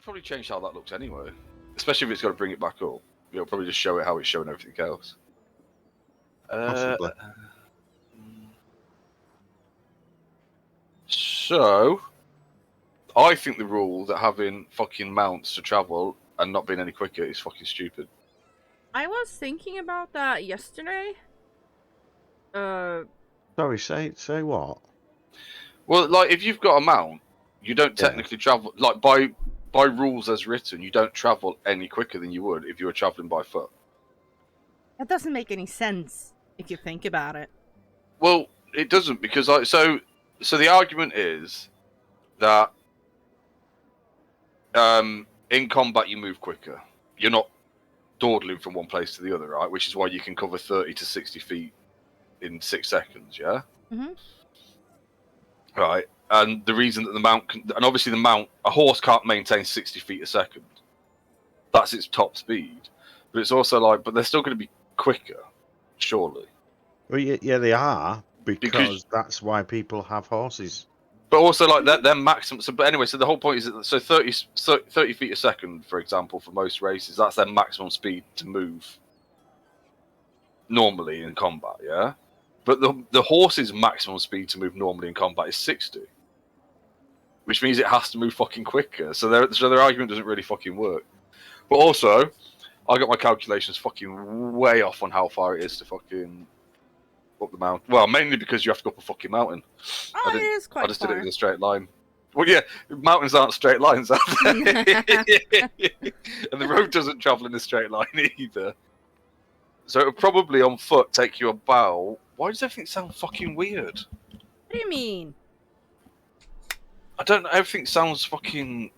probably change how that looks anyway. Especially if it's got to bring it back up. It'll probably just show it how it's showing everything else. Possibly. So, I think the rule that having fucking mounts to travel and not being any quicker is fucking stupid. I was thinking about that yesterday. Sorry, say what? Well, like, if you've got a mount, you don't technically travel, like, by rules as written, you don't travel any quicker than you would if you were traveling by foot. That doesn't make any sense if you think about it. Well, it doesn't, because so the argument is that in combat you move quicker. You're not dawdling from one place to the other, right? Which is why you can cover 30 to 60 feet in 6 seconds, yeah? Mm-hmm. Right. And the reason that the mount can, and obviously a horse can't maintain 60 feet a second. That's its top speed. But it's also like, but they're still going to be quicker, surely. Well, yeah, they are, because that's why people have horses. But also, like, they're maximum. So, but anyway, so the whole point is that, so 30 feet a second, for example, for most races, that's their maximum speed to move normally in combat, yeah? But the horse's maximum speed to move normally in combat is 60. Which means it has to move fucking quicker. So their argument doesn't really fucking work. But also, I got my calculations fucking way off on how far it is to fucking up the mountain. Well, mainly because you have to go up a fucking mountain. Oh, it is quite I just far. did it in a straight line. Well, yeah, mountains aren't straight lines, are they? And the road doesn't travel in a straight line either. So it would probably on foot take you about... Why does everything sound fucking weird? What do you mean? I don't know. Everything sounds fucking...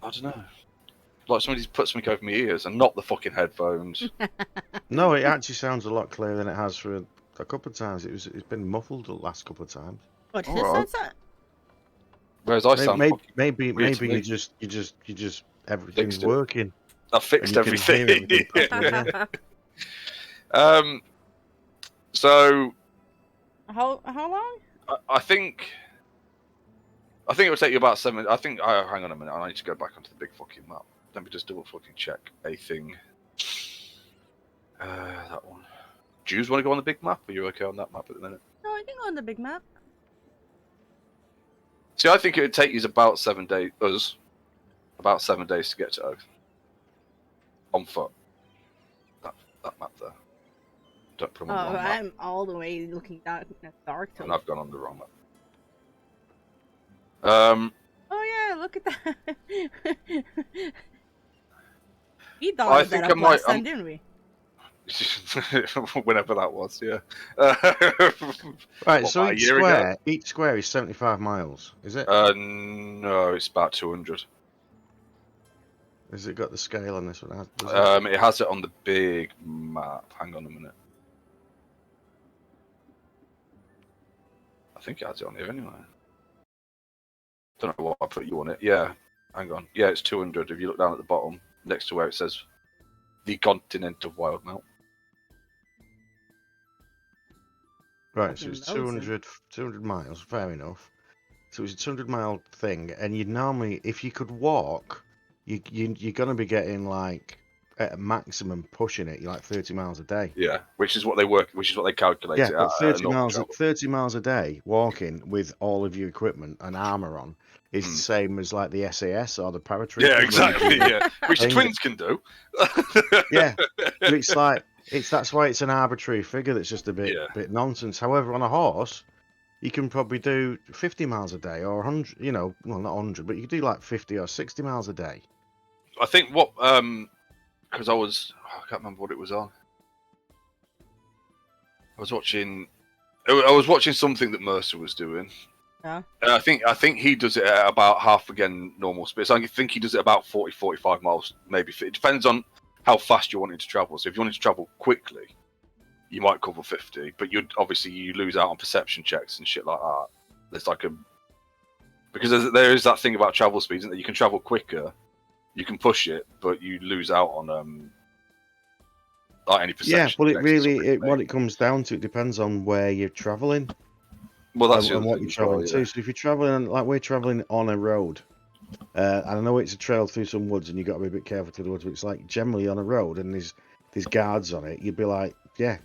I don't know. Like somebody's put something over my ears and not the fucking headphones. No, it actually sounds a lot clearer than it has for a couple of times. It's been muffled the last couple of times. What his Alright. headset? Whereas I sound Maybe weird to me. you just everything's Fixed it. working. I fixed and you can hear everything. everything properly, So How long? I think it would take you about 7. I think. Hang on a minute. I need to go back onto the big fucking map. Let me just double fucking check a thing. That one. Do you want to go on the big map? Are you okay on that map at the minute? No, I can go on the big map. See, I think it would take you about 7 days. About 7 days to get to Oath. On foot. That map there. Don't put them on the wrong map. I'm all the way looking down at dark. And I've gone on the wrong map. Oh yeah, look at that. We I thought think that I up might- last time, didn't we? Whenever that was, yeah. Right, What, so about a year ago? each square is 75 miles, is it? No, it's about 200. Has it got the scale on this one? It has it on the big map. Hang on a minute. I think it has it on here anyway. Don't know what I put you on it. Yeah, hang on. Yeah, it's 200. If you look down at the bottom, next to where it says the continent of Wildmount. Right, so it's Fucking loads, 200 miles, fair enough. So it's a 200-mile thing, and you'd normally, if you could walk, you're going to be getting, like, at a maximum pushing it, you're like 30 miles a day. Yeah, which is what they calculate Yeah, it but at. 30 miles a day walking with all of your equipment and armour on is the same as, like, the SAS or the paratroopers. Yeah, exactly, yeah. Which thing. twins can do. Yeah, but it's like, that's why it's an arbitrary figure that's just a bit nonsense. However, on a horse, you can probably do 50 miles a day or 100, well, not 100, but you can do like 50 or 60 miles a day. I think because I can't remember what it was on. I was watching something that Mercer was doing. Yeah. And I think he does it at about half again normal speed. So I think he does it about 40, 45 miles, maybe. It depends on how fast you're wanting to travel. So if you wanted to travel quickly, you might cover 50, but you lose out on perception checks and shit like that. There's like because there is that thing about travel speeds, isn't there? You can travel quicker, you can push it, but you lose out on like any perception. Yeah, well, what it comes down to, it depends on where you're traveling. Well, that's and what you're traveling to. So if you're traveling, like we're traveling on a road, And I know it's a trail through some woods, and you've got to be a bit careful through the woods. But it's like generally on a road, and there's guards on it. You'd be like, yeah,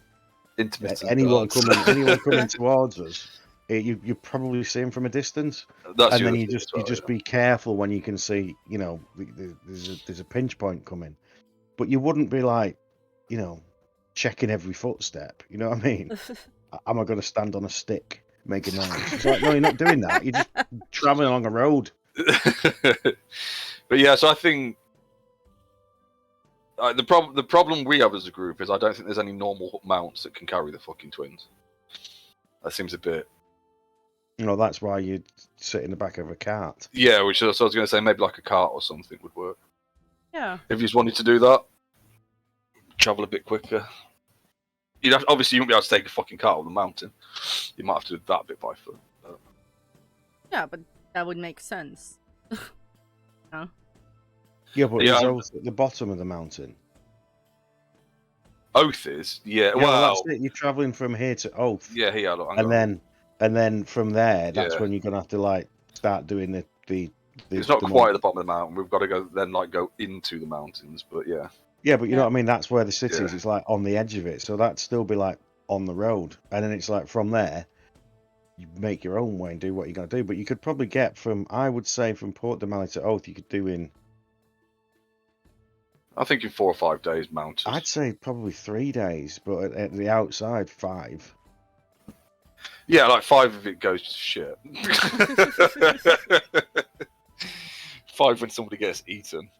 Intermittent anyone guards. coming towards us, you probably see them from a distance. That's And then the you other thing just as well, yeah. be careful when you can see, there's a pinch point coming, but you wouldn't be like, checking every footstep. You know what I mean? Am I going to stand on a stick making noise? It's like, no, you're not doing that. You're just traveling along a road. But yeah, so I think the problem we have as a group is I don't think there's any normal mounts that can carry the fucking twins. That seems a bit. That's why you'd sit in the back of a cart. Yeah, which so I was going to say maybe like a cart or something would work. Yeah. If you just wanted to do that, travel a bit quicker. Obviously you wouldn't be able to take a fucking cart on the mountain. You might have to do that bit by foot. Yeah, but that would make sense. Yeah, but Yeah, it's also at the bottom of the mountain. Oath is, yeah. Yeah, Well, that's it. You're traveling from here to Oath. yeah, here. Look, And then from there, that's Yeah. when you're gonna have to like start doing the it's not quite at the bottom of the mountain. We've got to go into the mountains, but yeah. Yeah, but you know what I mean. That's where the city is. Yeah. It's like on the edge of it, so that'd still be like on the road. And then it's like from there, you make your own way and do what you're gonna do. But you could probably get I would say from Port de Mali to Oath, you could do in. I think in 4 or 5 days mounted. I'd say probably 3 days, but at the outside 5. Yeah, like 5 if it goes to shit. 5 when somebody gets eaten,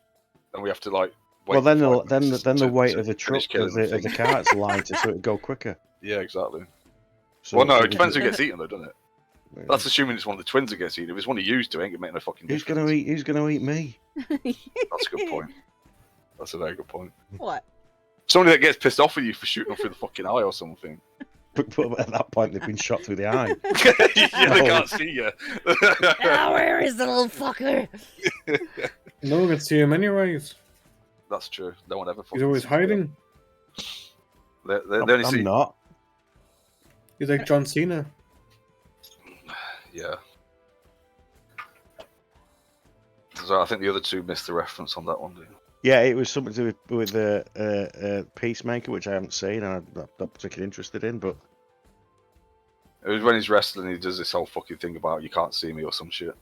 and we have to like. Wait Well, then for 5 the minutes weight to of the truck finish killing of the cart's lighter, so it'd go quicker. Yeah, exactly. So Well, no, so it depends who gets eaten, though, doesn't it? Yeah. That's assuming it's one of the twins that gets eaten. If it's one of you two, ain't gonna make no fucking Who's difference. gonna eat me? That's a good point. That's a very good point. What? Somebody that gets pissed off with you for shooting them through the fucking eye or something. But at that point, they've been shot through the eye. Yeah, they can't see you. Ah, where is the little fucker? No one can see him anyways. That's true. No one ever. He's always hiding. They only see. I'm not. He's like John Cena. Yeah. So I think the other two missed the reference on that one. Didn't Yeah, it was something to do with the Peacemaker, which I haven't seen and I'm not particularly interested in. But it was when he's wrestling, he does this whole fucking thing about you can't see me or some shit.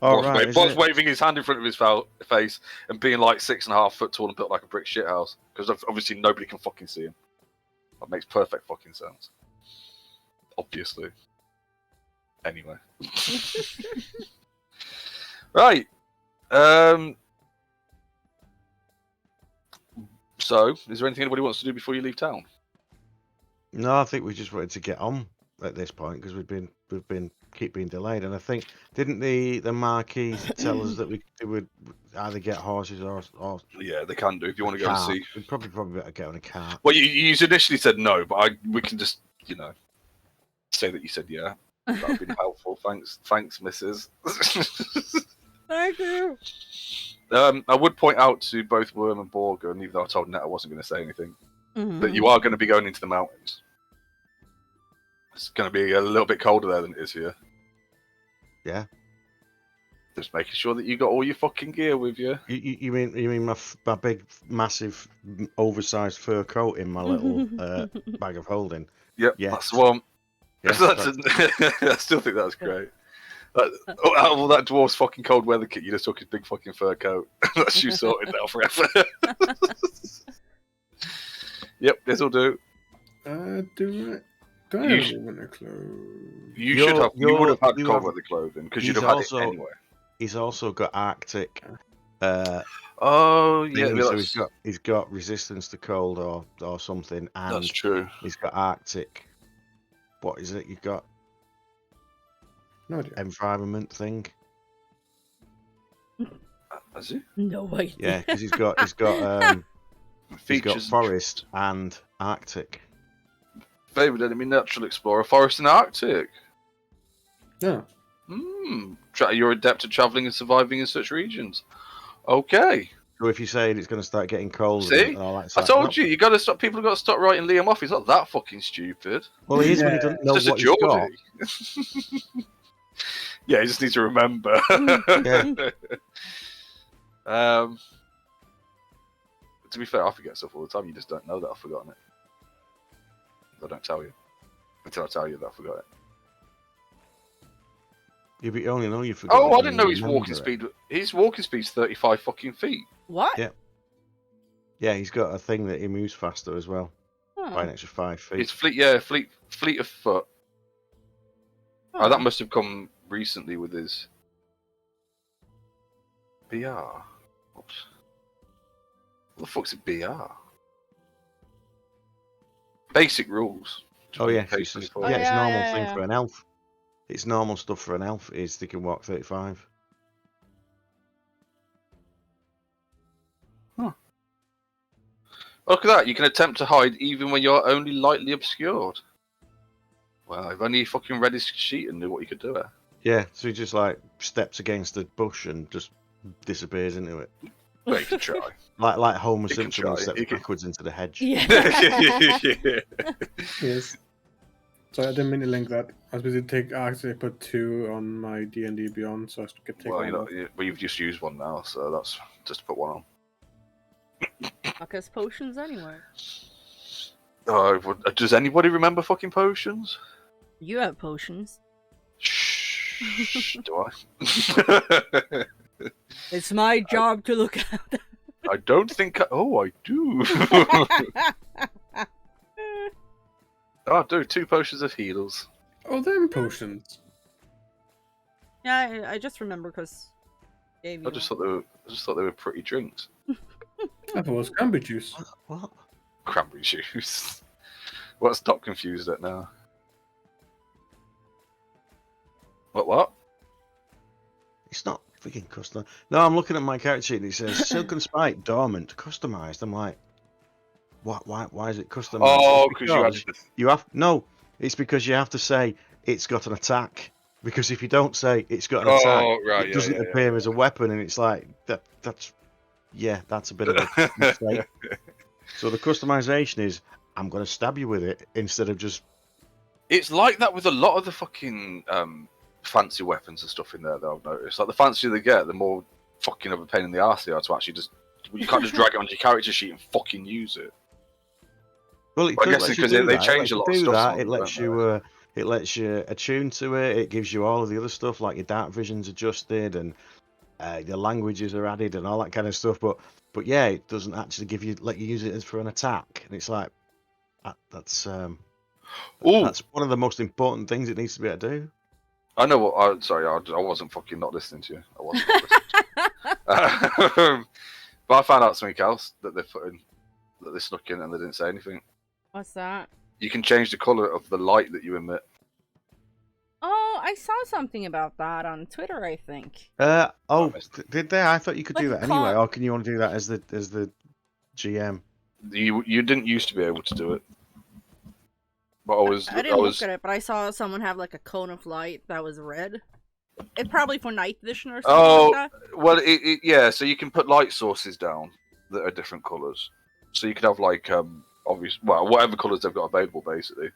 right, Bob's waving his hand in front of his face and being like 6.5 foot tall and built like a brick shithouse because obviously nobody can fucking see him. That makes perfect fucking sense. Obviously. Anyway. Right. So, is there anything anybody wants to do before you leave town? No, I think we just wanted to get on at this point because we've been keep being delayed, and I think didn't the Marquis tell us that we would either get horses or Yeah, they can do if you want to go and see. We'd probably better get on a cart. Well, you initially said no, but we can just say that you said yeah. That'd be helpful. Thanks, Mrs. Thank you. I would point out to both Worm and Borger, and even though I told Net I wasn't going to say anything, that you are going to be going into the mountains. It's going to be a little bit colder there than it is here. Yeah. Just making sure that you got all your fucking gear with you. You mean my big, massive, oversized fur coat in my little bag of holding? Yep, yes. that's the one. Yes, I still think that's great. Out of all that dwarf's fucking cold weather kit, you just took his big fucking fur coat. That's you sorted now forever. Yep, this'll do. Do I have any winter clothes? You would have had cold weather clothing because you'd have had it anyway. He's also got Arctic. Oh yeah, so he's got resistance to cold or something, and that's true. He's got Arctic. What is it? You've got No idea. environment thing. Has he? No idea. Yeah, because he's got he's got forest and Arctic. Favorite enemy, natural explorer, forest and Arctic. No. You're adept at traveling and surviving in such regions. Okay. So if you're saying it's going to start getting cold, See? and all that, I told you, got to stop. People have got to stop writing Liam off. He's not that fucking stupid. Well, he is when he doesn't know It's just what a he's got. Geordie. Yeah, you just need to remember. To be fair, I forget stuff all the time. You just don't know that I've forgotten it. I don't tell you until I tell you that I forgot it. Yeah, but you only know you forgot. Oh, I didn't know his walking speed. His walking speed's 35 fucking feet. What? Yeah. Yeah, he's got a thing that he moves faster as well by an extra 5 feet. His fleet of foot. Oh, that must have come recently with his BR. Oops. What the fuck's a BR? Basic rules. Oh yeah, it's normal thing for an elf. It's normal stuff for an elf is they can walk 35. Huh. Look at that, you can attempt to hide even when you're only lightly obscured. Well, if only you fucking read his sheet and knew what you could do there. Yeah, so he just like steps against the bush and just disappears into it. Well, you can try. Like Homer Simpson and steps backwards into the hedge. Yeah. Yes. So I didn't mean to link that. I was busy actually put 2 on my D&D Beyond, so I could take one off. Well, you've just used one now, so that's just to put one on. Fuck us potions anyway. Does anybody remember fucking potions? You have potions. Shh. Do I? It's my job to look out. I don't think. I do. Oh, dude, 2 potions of heals. Oh, them potions. Yeah, I just remember because. I just thought they were pretty drinks. I thought it was cranberry juice. What? Cranberry juice. Well, stop confused it now. What? It's not freaking custom. No, I'm looking at my character sheet and it says Silken Spike dormant, customized. I'm like, what? Why is it customized? Oh, because you have no. It's because you have to say it's got an attack. Because if you don't say it's got an attack, it doesn't appear as a weapon, and it's like that's a bit of a mistake. So the customization is I'm going to stab you with it instead of just. It's like that with a lot of the fucking fancy weapons and stuff in there, though, I've noticed. Like, the fancier they get, the more fucking of a pain in the arse they are to actually just... You can't just drag it onto your character sheet and fucking use it. Well, it I guess because they change a lot of stuff. It lets you attune to it. It gives you all of the other stuff, like your dark vision's adjusted and your languages are added and all that kind of stuff. But yeah, it doesn't actually let you use it as for an attack. And it's like, that's one of the most important things it needs to be able to do. I know what. Sorry, I wasn't fucking not listening to you. I wasn't. Listening. But I found out something else that they put in, that they snuck in, and they didn't say anything. What's that? You can change the color of the light that you emit. Oh, I saw something about that on Twitter, I think. Did they? I thought you could do that anyway. Or can you only do that as the GM? You didn't used to be able to do it. But I didn't look at it, but I saw someone have like a cone of light that was red. It probably for night vision or something like that. Well, so you can put light sources down that are different colours. So you could have like whatever colours they've got available, basically.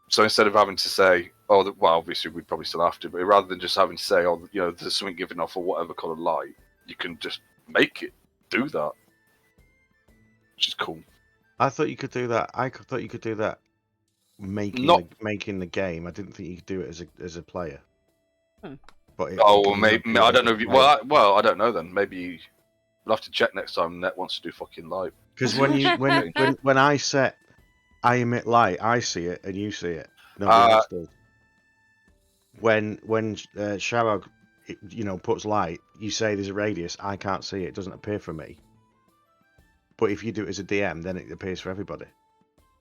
So instead of having to say, obviously we'd probably still have to, but rather than just having to say, there's something given off for whatever colour light, you can just make it do that, which is cool. I thought you could do that. Thought you could do that. Making the game. I didn't think you could do it as a player. But maybe I don't know. I don't know then. Maybe we'll have to check next time Net wants to do fucking live. Because when I set I emit light, I see it and you see it. Nobody else does. When Sharog, puts light, you say there's a radius. I can't see it. It doesn't appear for me. But if you do it as a DM, then it appears for everybody.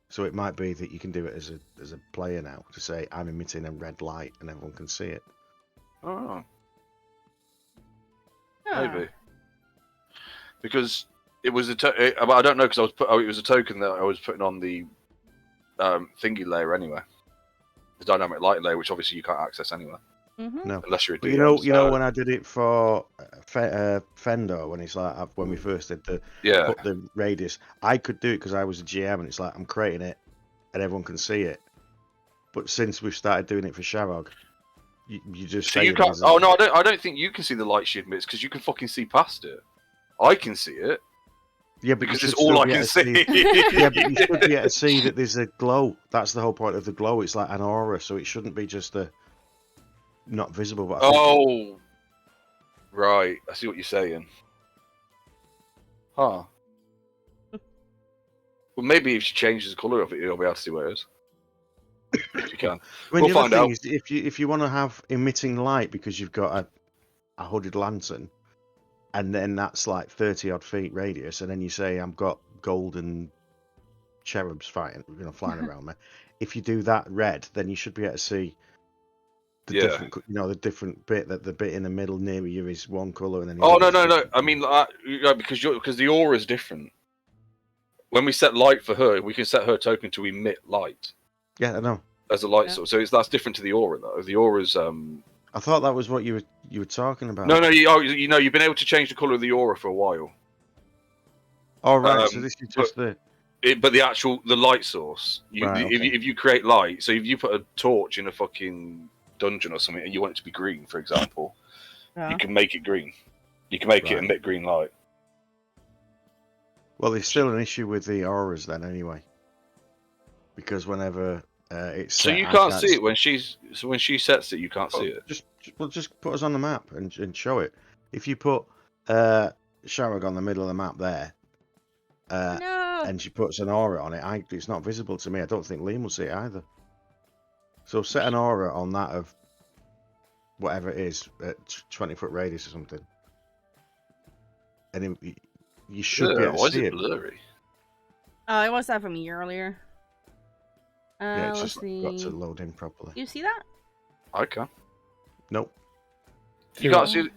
So it might be that you can do it as a player now to say I'm emitting a red light and everyone can see it. Oh, maybe because it was I don't know because it was a token that I was putting on the thingy layer anyway, the dynamic light layer, which obviously you can't access anyway. Mm-hmm. No, unless you're a DM. You know when I did it for Fendor, when it's like when we first did put the radius, I could do it because I was a GM, and it's like I'm creating it, and everyone can see it. But since we've started doing it for Sharog, You just So say you it can't. as Oh no, I don't think you can see the light she emits because you can fucking see past it. I can see it. Yeah, but because you it's should all still I be can able to see. Yeah, but you should be able to see that there's a glow. That's the whole point of the glow. It's like an aura, so it shouldn't be just a not visible. But I think Oh, right. I see what you're saying. Huh. Well, maybe if she changes the colour of it, you'll be able to see where it is. If you can. I mean, We'll the find other thing out. is if you want to have emitting light because you've got a hooded lantern, and then that's like 30 odd feet radius, and then you say I've got golden cherubs flying around me. If you do that red, then you should be able to see the Yeah. different, the different bit, that the bit in the middle near you is one color, and then the Oh other no. is different. I mean, because the aura is different. When we set light for her, we can set her token to emit light Yeah, I know. as a light source. So that's different to the aura, though. The aura's I thought that was what you were talking about. No, you've been able to change the color of the aura for a while. Oh right, so this is just but the light source. Right, okay. If you create light, so if you put a torch in a fucking dungeon or something, and you want it to be green, for example, you can make it green. You can make it emit green light. Well, there's still an issue with the auras then, anyway, because whenever it's So set, you can't see it when she sets it. You can't see it. Just put us on the map and show it. If you put Sharag on the middle of the map there, and she puts an aura on it, it's not visible to me. I don't think Liam will see it either. So set an aura on that of whatever it is at 20-foot radius or something, and you should be able to why see is it. Blurry? Oh, it was that for me earlier. Yeah, it's let's just see. got to load in properly. You see that? I can. Nope. You can't see.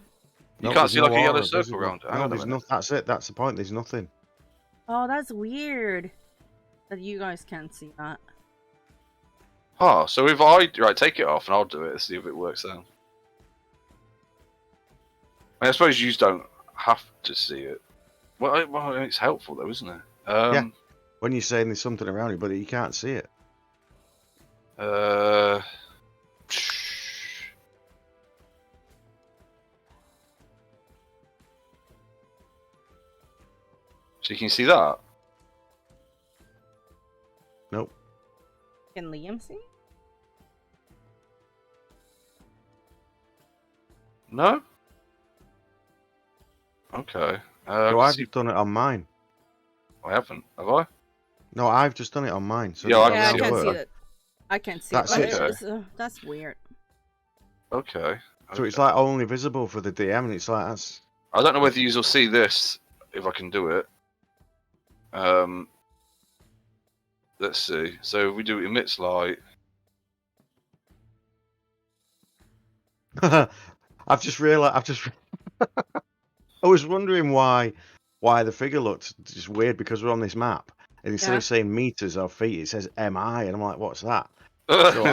You can't see no like a yellow aura circle visible. around it. No, there's no. That's it. That's the point. There's nothing. Oh, that's weird. That you guys can't see that. Oh, so if take it off and I'll do it and see if it works out. I suppose you don't have to see it. Well, it's helpful though, isn't it? Yeah. When you're saying there's something around it, but you can't see it. So you can see that? Nope. Can Liam see? No? Okay. So I've just done it on mine. I haven't, have I? No, I've just done it on mine. So Yeah, I can't see that. I can't see That's it. That's weird. Okay. So it's like only visible for the DM, and it's like that's. I don't know whether you will see this if I can do it. Let's see. So we do emits light. I've just realised. I was wondering why the figure looked just weird because we're on this map, and instead of saying meters or feet, it says MI, and I'm like, what's that? So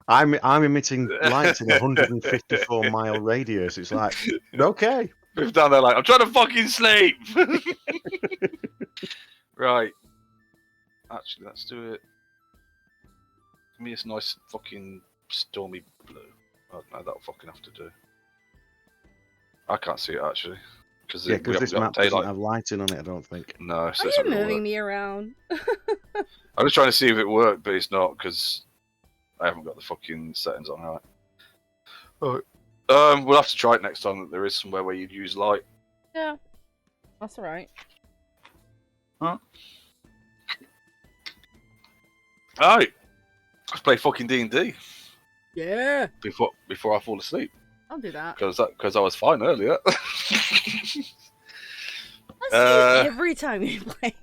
I'm emitting light in a 154-mile radius. It's like, okay. We've down there like, I'm trying to fucking sleep. Right. Actually, let's do it. Give me this nice fucking stormy blue. Oh, no, that'll fucking have to do. I can't see it actually. Because this map doesn't have lighting on it, I don't think. No, so Are you moving me around? I'm just trying to see if it worked, but it's not because I haven't got the fucking settings on right. Alright. We'll have to try it next time that there is somewhere where you'd use light. Yeah. That's alright. Huh? Alright. Let's play fucking D&D. Yeah. Before I fall asleep. I'll do that. Because I was fine earlier. That's every time you play.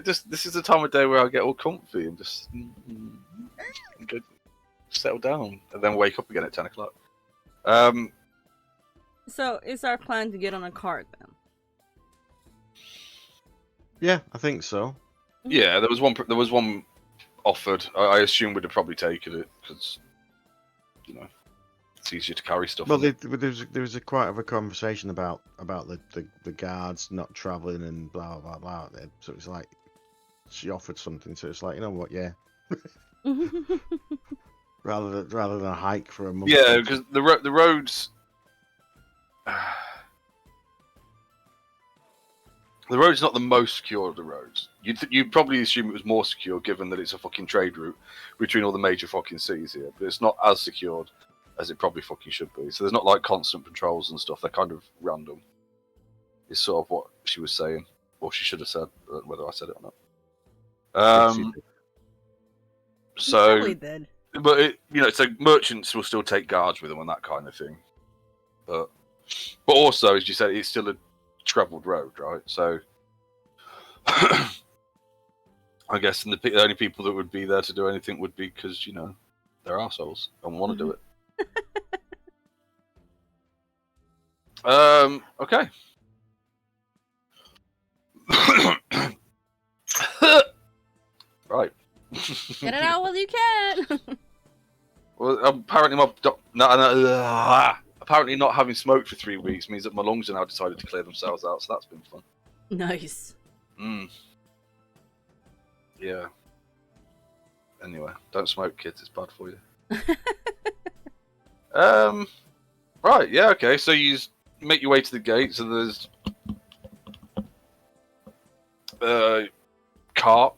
This is the time of day where I get all comfy and just go settle down and then wake up again at 10 o'clock. So it's our plan to get on a cart then? Yeah, I think so. Yeah, there was one offered. I assume we'd have probably taken it because it's easier to carry stuff. Well, there was quite of a conversation about the guards not travelling and blah blah blah. So it's like she offered something, so it's like, you know what, yeah. rather than a hike for a month. Yeah, because the roads. The road's not the most secure of the roads. You'd probably assume it was more secure, given that it's a fucking trade route between all the major fucking cities here. But it's not as secured as it probably fucking should be. So there's not like constant patrols and stuff. They're kind of random. It's sort of what she was saying, or she should have said, whether I said it or not. So, Probably did. but so merchants will still take guards with them and that kind of thing. But also, as you said, it's still a travelled road, right? So I guess the only people that would be there to do anything would be because they're assholes and want to do it. Okay. Right. Get it out while you can. Well, apparently apparently not having smoked for 3 weeks means that my lungs are now decided to clear themselves out, so that's been fun. Nice. Yeah. Anyway, don't smoke, kids. It's bad for you. Right. Yeah. Okay. So you make your way to the gate. So there's cart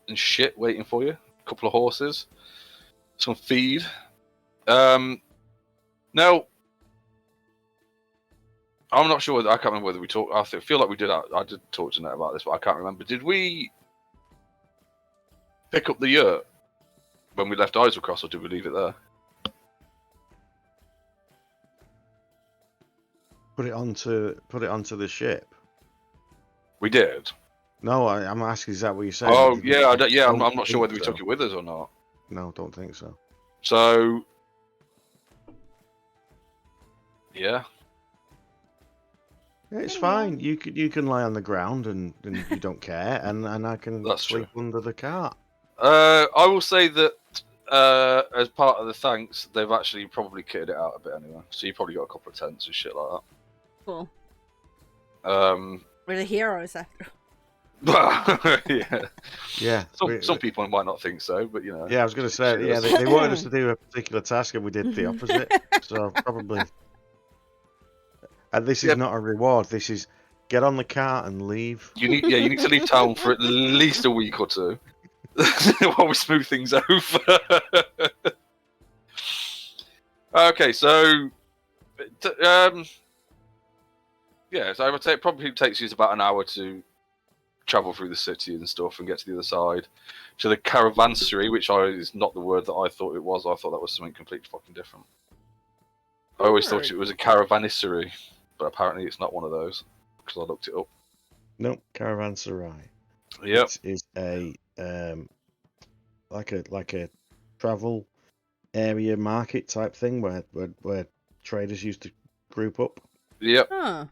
and shit waiting for you. A couple of horses, some feed. Now, I'm not sure. I can't remember whether we talked. I feel like we did. I did talk to Nat about this, but I can't remember. Did we pick up the yurt when we left Islecross, or did we leave it there? Put it onto the ship. We did. No, I'm asking, is that what you're saying? Oh yeah, I'm not sure whether we took it with us or not. No, don't think so. So yeah. It's fine. You can lie on the ground and you don't care, and I can sleep under the cart. I will say that as part of the thanks, they've actually probably kitted it out a bit anyway. So you probably got a couple of tents and shit like that. Cool. We're the heroes after. Yeah. Yeah. Some people might not think so, but Yeah, I was going to say. Yeah, they wanted us to do a particular task, and we did the opposite. So probably. And this is not a reward. This is get on the cart and leave. You need to leave town for at least a week or two while we smooth things over. Okay, so so I would say it probably takes you about an hour to travel through the city and stuff and get to the other side to the caravansary, which is not the word that I thought it was. I thought that was something completely fucking different. I always thought it was a caravanserai, but apparently it's not one of those because I looked it up. Nope, caravanserai. Yep, it is a like a travel area market type thing where traders used to group up. Yep. Huh.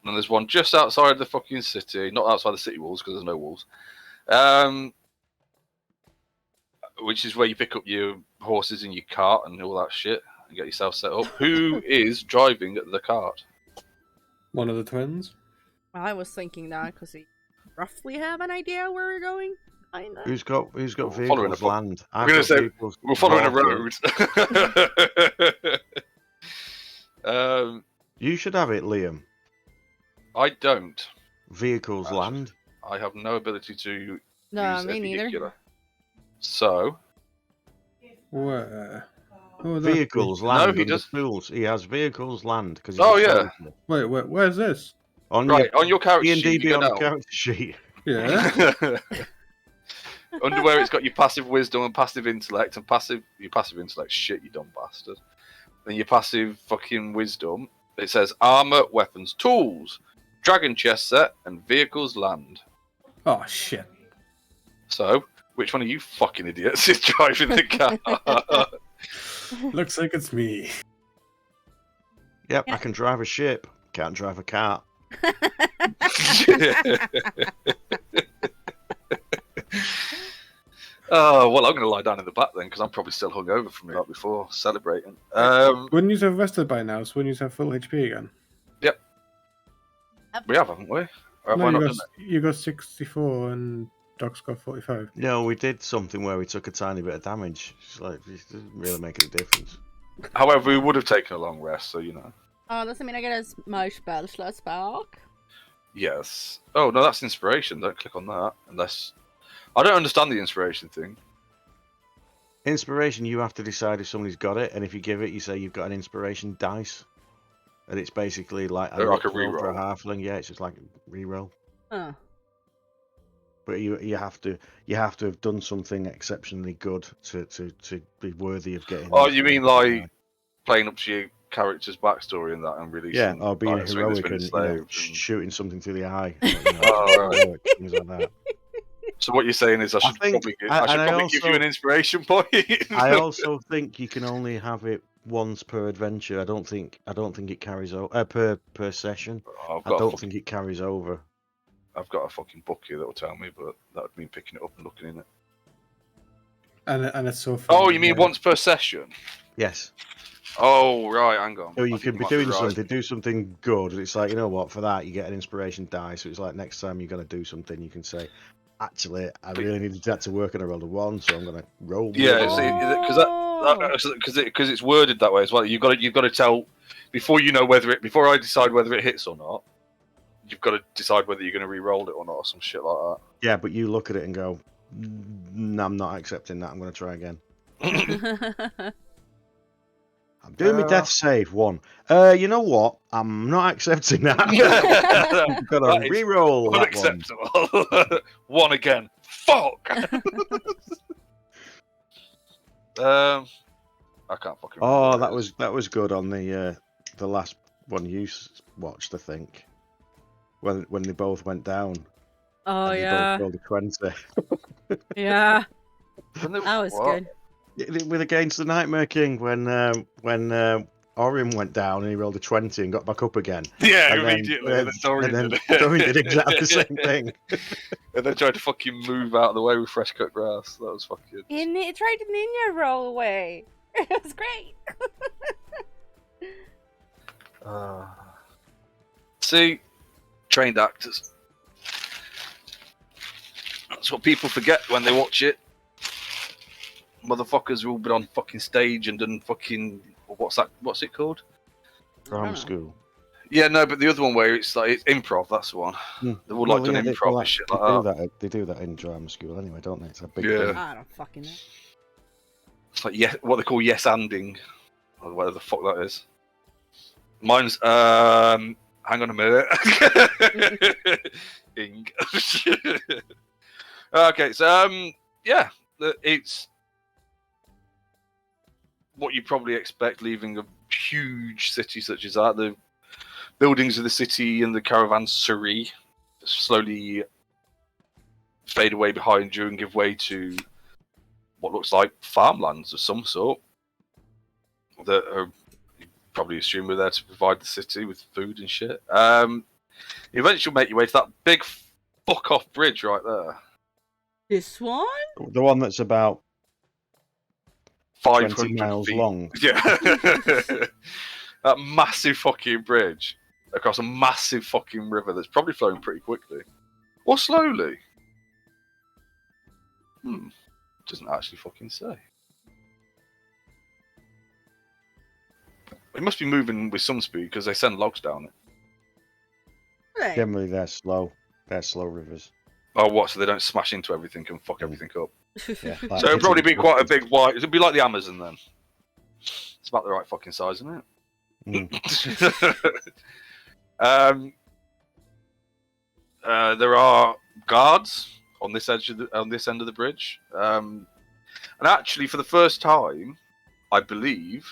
And there's one just outside the fucking city, not outside the city walls because there's no walls. Which is where you pick up your horses and your cart and all that shit and get yourself set up. Who is driving the cart? One of the twins. I was thinking that because we roughly have an idea where we're going. Kinda. Who's got vehicles land? I'm going to say we're following a road. You should have it, Liam. I don't. Vehicles land. I have no ability to No, use me a neither. vehicular. So Where? Vehicles land. No, he does. Tools. He has vehicles land. Oh yeah. Wait, where's this? On your character sheet. D&D on the character sheet. Yeah. Under where it's got your passive wisdom and passive intellect and your passive intellect. Shit, you dumb bastard. And your passive fucking wisdom. It says armor, weapons, tools, dragon chest set, and vehicles land. Oh shit. So, which one of you fucking idiots is driving the car? Looks like it's me. Yep, I can drive a ship. Can't drive a cart. Oh, well, I'm going to lie down in the back then, because I'm probably still hungover from that before celebrating. Wouldn't you have rested by now? So wouldn't you have full HP again? Yep. We have, haven't we? Or have I not done it? You got 64 and dogs got 45. No, we did something where we took a tiny bit of damage. It's like, it doesn't really make a difference. However, we would have taken a long rest, so you know. Oh, does that mean I get my spell slots back? Yes. Oh no, that's inspiration. Don't click on that unless. I don't understand the inspiration thing. Inspiration, you have to decide if somebody's got it, and if you give it, you say you've got an inspiration dice, and it's basically like a Like a reroll for a reroll. halfling. Yeah, it's just like a reroll. Oh. But you have to have done something exceptionally good to be worthy of getting. Oh, you mean like dice. playing up to your character's backstory and that, and releasing? Yeah, or being like, something that's heroic been and enslaved shooting something through the eye. Oh, right. Heroic, things like that. So what you're saying is I should probably give you an inspiration point. I also think you can only have it once per adventure. I don't think it carries over per session. I don't think it carries over. I've got a fucking book here that will tell me, but that would mean picking it up and looking in it. And it's so fun. Oh, you mean once per session? Yes. Oh, right, hang on. So you could be doing something, do something good. It's like, you know what, for that you get an inspiration die. So it's like next time you're going to do something, you can say, actually, I really needed that to work and I rolled a 1, so I'm going to roll. Yeah, because it's worded that way as well. You've got to tell before I decide whether it hits or not. You've got to decide whether you're going to re-roll it or not, or some shit like that. Yeah, but you look at it and go, no, I'm not accepting that. I'm going to try again. I'm doing my death save 1. You know what? I'm not accepting that. I've got to re-roll that unacceptable. 1 again. Fuck. I can't fucking. Oh, that was good on the last one you watched, I think. When they both went down. Oh and yeah. They both rolled a 20. Yeah. That was good. With Against the Nightmare King when Orion went down and he rolled a 20 and got back up again. Yeah, and immediately. Then, and then Dorian did exactly the same thing. And then tried to fucking move out of the way with fresh cut grass. That was fucking. It tried to ninja roll away. It was great. See, trained actors. That's what people forget when they watch it. Motherfuckers have all been on fucking stage and done fucking what's it called? Drama school. Yeah, no, but the other one where it's improv, that's the one. They've all done improv and shit like that. They do that in drama school anyway, don't they? It's a big thing. I don't fucking know. It's like what they call yes-anding, or whatever the fuck that is. Mine's hang on a minute. Ing. Okay, so yeah, it's what you probably expect leaving a huge city such as that. The buildings of the city and the caravanserai slowly fade away behind you and give way to what looks like farmlands of some sort that are, you probably assume, are there to provide the city with food and shit. You eventually make your way to that big fuck off bridge right there. This one? The one that's about 500 miles feet long. Yeah. That massive fucking bridge across a massive fucking river that's probably flowing pretty quickly. Or slowly. Doesn't actually fucking say. It must be moving with some speed because they send logs down it. Right. Generally, they're slow. They're slow rivers. Oh, what? So they don't smash into everything and fuck everything up. Yeah, So it'll probably be quite a big white. It'll be like the Amazon then. It's about the right fucking size, isn't it? There are guards on this end of the bridge, and actually, for the first time, I believe,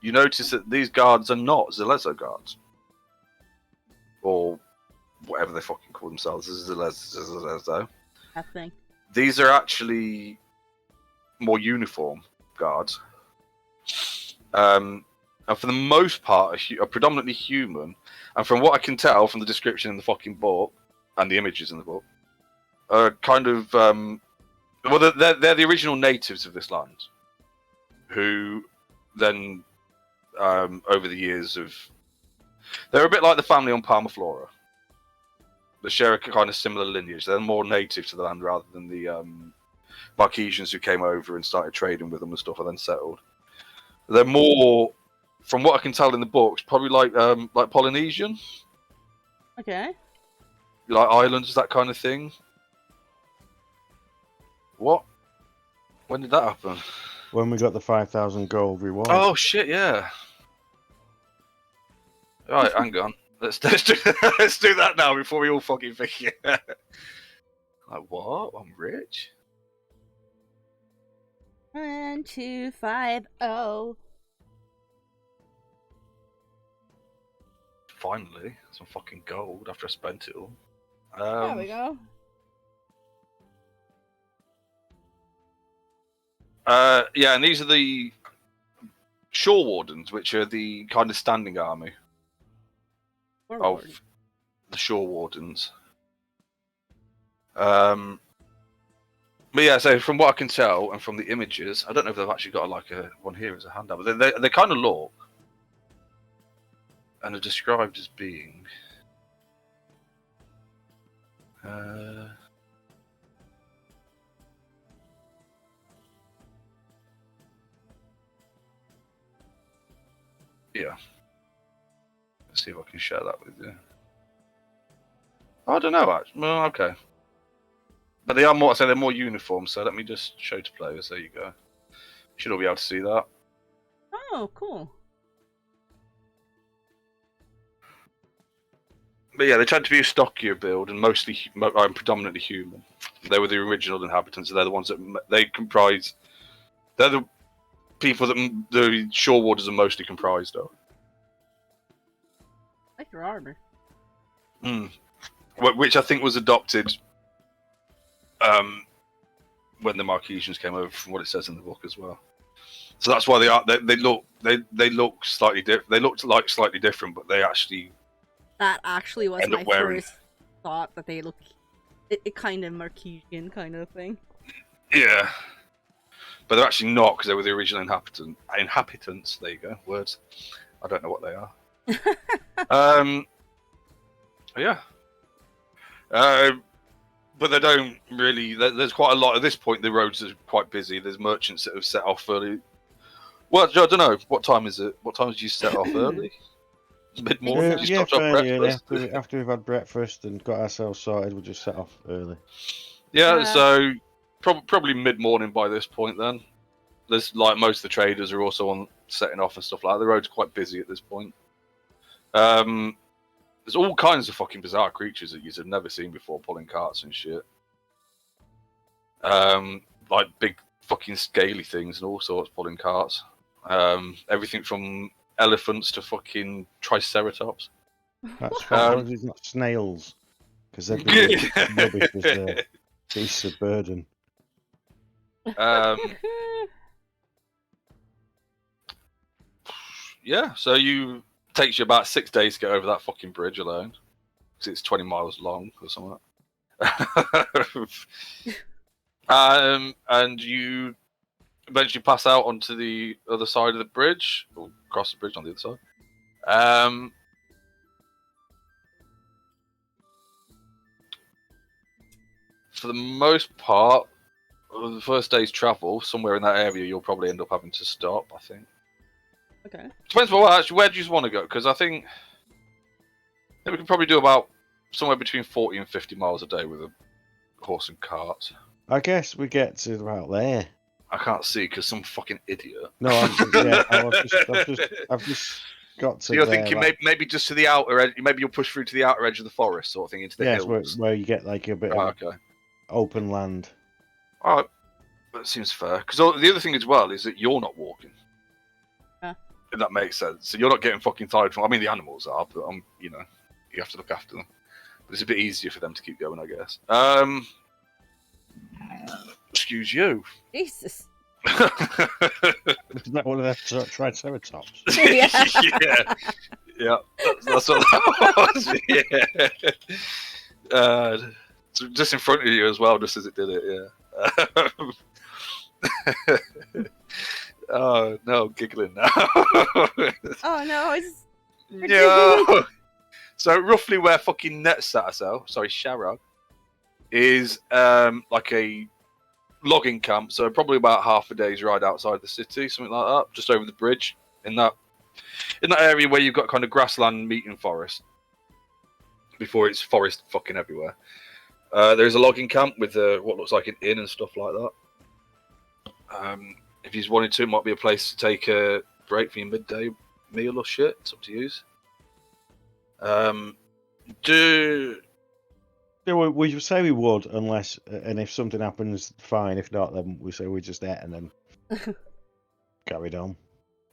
you notice that these guards are not Zelezo guards, or whatever they fucking call themselves, Zelezo. I think these are actually more uniform guards, and for the most part, are predominantly human. And from what I can tell from the description in the fucking book and the images in the book, kind of well, they're the original natives of this land, who then over the years they're a bit like the family on Palmaflora. that share a kind of similar lineage. They're more native to the land rather than the Marquesians who came over and started trading with them and stuff and then settled. They're more, from what I can tell in the books, probably like Polynesian. Okay. Like islands, that kind of thing. What? When did that happen? When we got the 5,000 gold reward. Oh shit! Yeah. All right, hang on. Let's do that now before we all fucking forget. Like what? I'm rich. 1250. Finally, some fucking gold after I spent it all. There we go. Yeah, and these are the Shore Wardens, which are the kind of standing army of the Shore Wardens. But yeah, so from what I can tell and from the images, I don't know if they've actually got like a one here as a handout, but they kind of look and are described as being yeah. Let's see if I can share that with you. I don't know, actually. Well, okay. But they are more, so they're more uniform, so let me just show to players. There you go. Should all be able to see that. Oh, cool. But yeah, they tend to be a stockier build and mostly predominantly human. They were the original inhabitants, so they're the ones that they comprise. They're the people that the Shore Warders are mostly comprised of. I like your armor. Which I think was adopted when the Marquesians came over, from what it says in the book as well. So that's why they look slightly different. They looked like slightly different, but they actually. That actually was my first thought, that they look it kind of Marquesian kind of thing. Yeah. But they're actually not, because they were the original inhabitants. There you go, words. I don't know what they are. Yeah. But they don't really. There's quite a lot at this point. The roads are quite busy. There's merchants that have set off early. Well, I don't know. What time is it? What time did you set off early? Mid-morning? Yeah, fairly early. After we've had breakfast and got ourselves sorted, we'll just set off early. Yeah, so probably mid-morning by this point then. There's like most of the traders are also on setting off and stuff like that. The road's quite busy at this point. There's all kinds of fucking bizarre creatures that you've never seen before pulling carts and shit. Like big fucking scaly things and all sorts pulling carts. Everything from elephants to fucking triceratops. That's fine. It's not snails, because they'd be rubbish as beasts of burden. Yeah, so takes you about 6 days to get over that fucking bridge alone, because it's 20 miles long or something. And you eventually pass out onto the other side of the bridge, or cross the bridge on the other side. For the most part, the first day's travel, somewhere in that area, you'll probably end up having to stop, I think. Okay. Depends on actually, where do you want to go? Because I think we can probably do about somewhere between 40 and 50 miles a day with a horse and cart. I guess we get to about there. I can't see because some fucking idiot. No, I've just got to. So you're thinking maybe just to the outer edge. Maybe you'll push through to the outer edge of the forest, sort of thing, into the hills. Where you get like a bit of open land. All right, that seems fair. Because the other thing as well is that you're not walking. If that makes sense. So you're not getting fucking tired from. I mean, the animals are, but you have to look after them. But it's a bit easier for them to keep going, I guess. Excuse you. Jesus. Isn't that one of their triceratops? Yeah. Yeah. That's what that was. Yeah. So just in front of you as well, just as it did it. Yeah. Oh no, giggling now. Oh no, it's no. So roughly where fucking Sharog, is like a logging camp. So probably about half a day's ride outside the city, something like that, just over the bridge in that area where you've got kind of grassland meeting forest before it's forest fucking everywhere. There's a logging camp with what looks like an inn and stuff like that. If you wanted to, it might be a place to take a break for your midday meal or shit. It's up to you. Yeah, we say we would, unless, and if something happens, fine. If not, then we say we just ate and then carried on.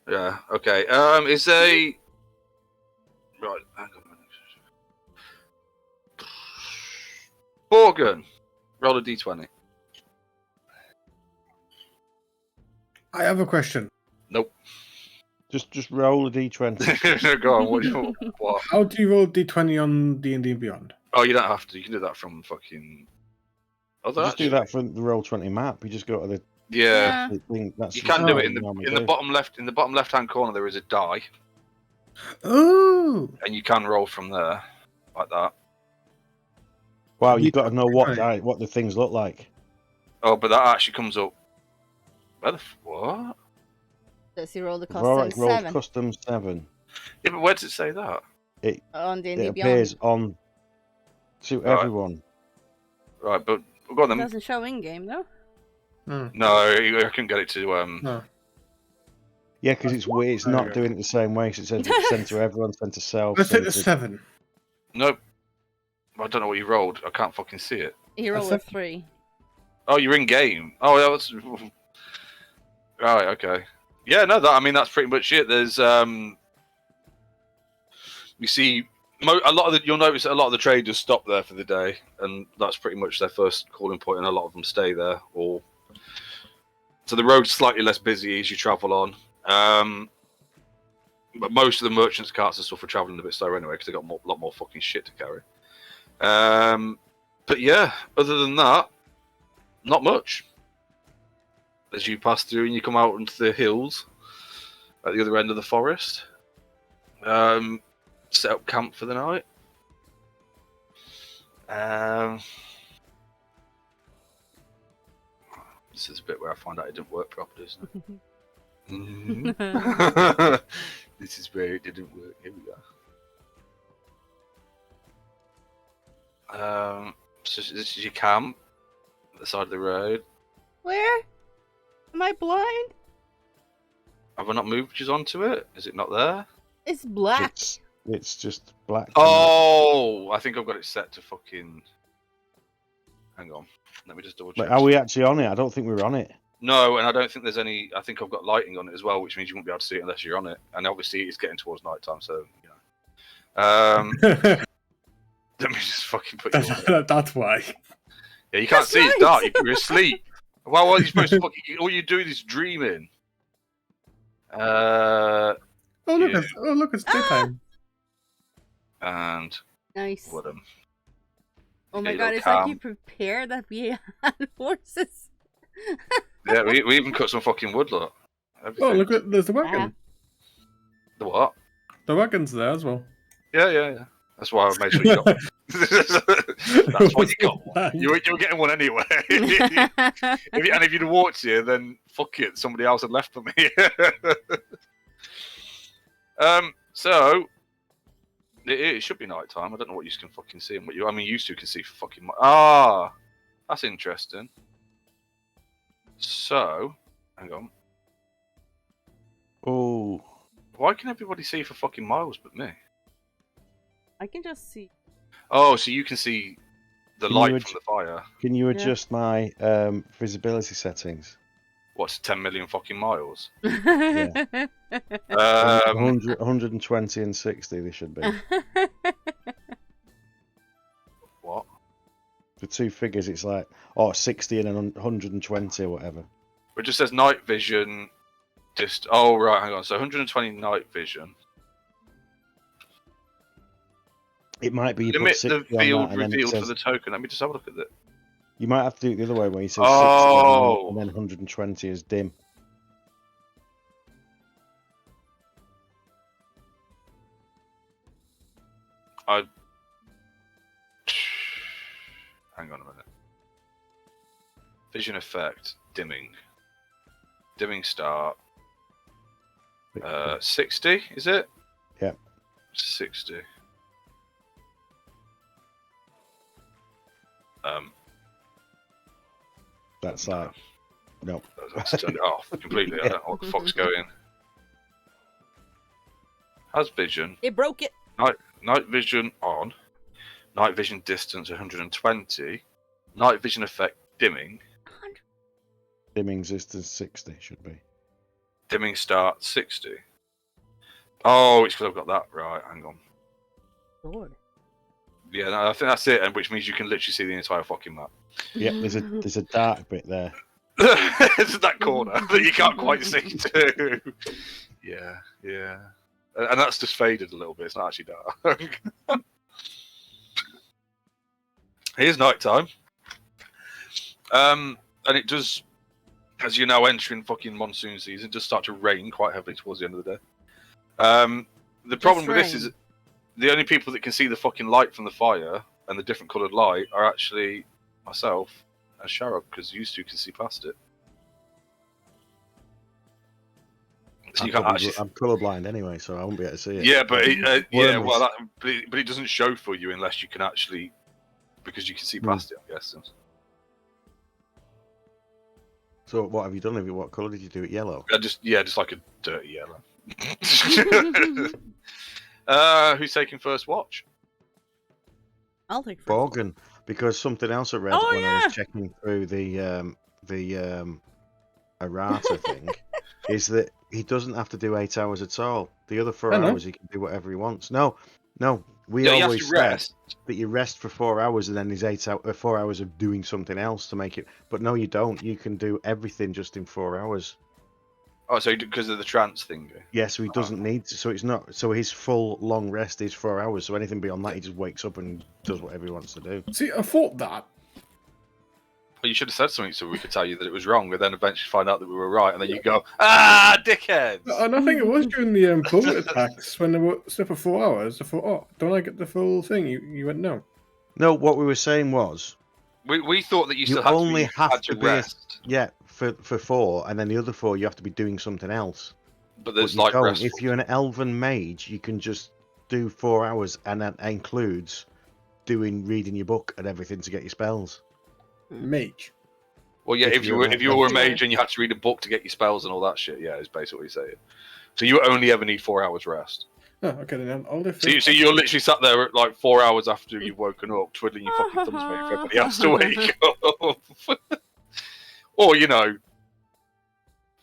Yeah. Okay. Is a right. Hang on a minute. Morgan, roll a d20. I have a question. Nope. Just roll a d20. Go on. What? How do you roll d20 on D&D Beyond? Oh, you don't have to. You can do that from fucking. Oh, Just do that from the Roll20 map. You just go to the Yeah. thing. That's You can do it in the bottom left. In the bottom left-hand corner, there is a die, Oh! and you can roll from there, like that. Wow, you've got to know what the things look like. Oh, but that actually comes up. Where the what? Does he roll the Roll custom 7? custom 7. Yeah, but where does it say that? On D&D It Beyond. appears on to everyone. Right, but go on It then. doesn't show in-game, though. No, I couldn't get it to. No. Yeah, because it's weird. It's not doing it the same way. So it says it's sent to everyone, sent to self. Let's sent take the to- 7. Nope. I don't know what you rolled. I can't fucking see it. He rolled a 3. Oh, you're in game. Oh, that was. Right. Okay. Yeah. No. That's pretty much it. There's you see, you'll notice that a lot of the traders stop there for the day, and that's pretty much their first calling point, and a lot of them stay there. So the road's slightly less busy as you travel on. But most of the merchants' carts and stuff are traveling a bit slower anyway because they've got a lot more fucking shit to carry. But yeah, other than that, not much. As you pass through and you come out into the hills at the other end of the forest, set up camp for the night. This is a bit where I find out it didn't work properly, isn't it? This is where it didn't work. Here we go. So this is your camp at the side of the road. Where? Am I blind? Have I not moved you onto it? Is it not there? It's black. It's just black. Oh, I think I've got it set to fucking. Hang on, let me just double check. Are we actually on it? I don't think we're on it. No, and I don't think there's any. I think I've got lighting on it as well, which means you won't be able to see it unless you're on it. And obviously, it's getting towards night time, so you know. Let me just fucking put you on it. That's why. Yeah, you can't see. It's dark. You're asleep. Well, what are you supposed to fucking? All you do is dreaming. Look, it's daytime. And Nice. what Oh my Okay, god, look, it's like you prepared that we had horses. Yeah, we even cut some fucking wood, look. Oh, look, there's the wagon. The what? The wagon's there as well. Yeah. That's why I made sure you got one. That's why you got one. You were getting one anyway. If you'd walked here, then fuck it, somebody else had left for me. So it should be night time. I don't know what you can fucking see and what you two can see for fucking. That's interesting. So, hang on. Oh. Why can everybody see for fucking miles but me? I can just see. Oh, so you can see the light from the fire. Can you adjust my visibility settings? What's 10 million fucking miles? Yeah. 120 and 60 they should be. What? The two figures, it's like 60 and 120 or whatever. It just says night vision. Oh right, hang on. So 120 night vision. It might be you Limit put 60 the on field that, and then it revealed says, for the token. Let me just have a look at it. You might have to do it the other way where you say 60 and then 120 is dim. Hang on a minute. Vision effect, dimming. Dimming start. 60, is it? Yeah. 60. That's like no. Let's turn it off completely. I don't know what the fuck's going. Has vision. It broke it. Night vision on. Night vision distance 120. Night vision effect dimming. Dimming distance 60 should be. Dimming start 60. Oh, it's because I've got that right. Hang on. Lord. Yeah, no, I think that's it, and which means you can literally see the entire fucking map. Yeah, there's a dark bit there. It's that corner that you can't quite see too. Yeah. And that's just faded a little bit. It's not actually dark. Here's nighttime. And it does, as you're now entering fucking monsoon season, it does start to rain quite heavily towards the end of the day. The problem with this is the only people that can see the fucking light from the fire and the different coloured light are actually myself and Sharok, because you two can see past it. So you can't actually... I'm colourblind anyway, so I won't be able to see it. Yeah, but but it doesn't show for you unless you can actually, because you can see past it, I guess. So what have you done? What colour did you do it? Yellow? Just like a dirty yellow. Who's taking first watch? I'll take first. Borgen, because something else I read when I was checking through the errata thing is that he doesn't have to do 8 hours at all. The other 4 hours he can do whatever he wants. No. We always said that you rest for 4 hours and then there's 4 hours of doing something else to make it. But no, you don't. You can do everything just in 4 hours. Oh, so because of the trance thing? Yeah, so he doesn't need to. So it's not. So his full long rest is 4 hours. So anything beyond that, he just wakes up and does whatever he wants to do. See, I thought that. Well, you should have said something so we could tell you that it was wrong, and then eventually find out that we were right, and then you go, dickheads! And I think it was during the bullet attacks when they were still for 4 hours. I thought, oh, don't I get the full thing? You went, no. No, what we were saying was... We thought that you still had to be rest. For 4, and then the other 4 you have to be doing something else. But there's like rest. If you're an elven mage, you can just do 4 hours, and that includes reading your book and everything to get your spells. Mage. Well, yeah, if you were a mage and you had to read a book to get your spells and all that shit, yeah, is basically what you're saying. So you only ever need 4 hours rest. Oh, okay, then I'll do. So you're literally sat there at like 4 hours after you've woken up, twiddling your fucking thumbs, waiting for everybody else to wake up. Or,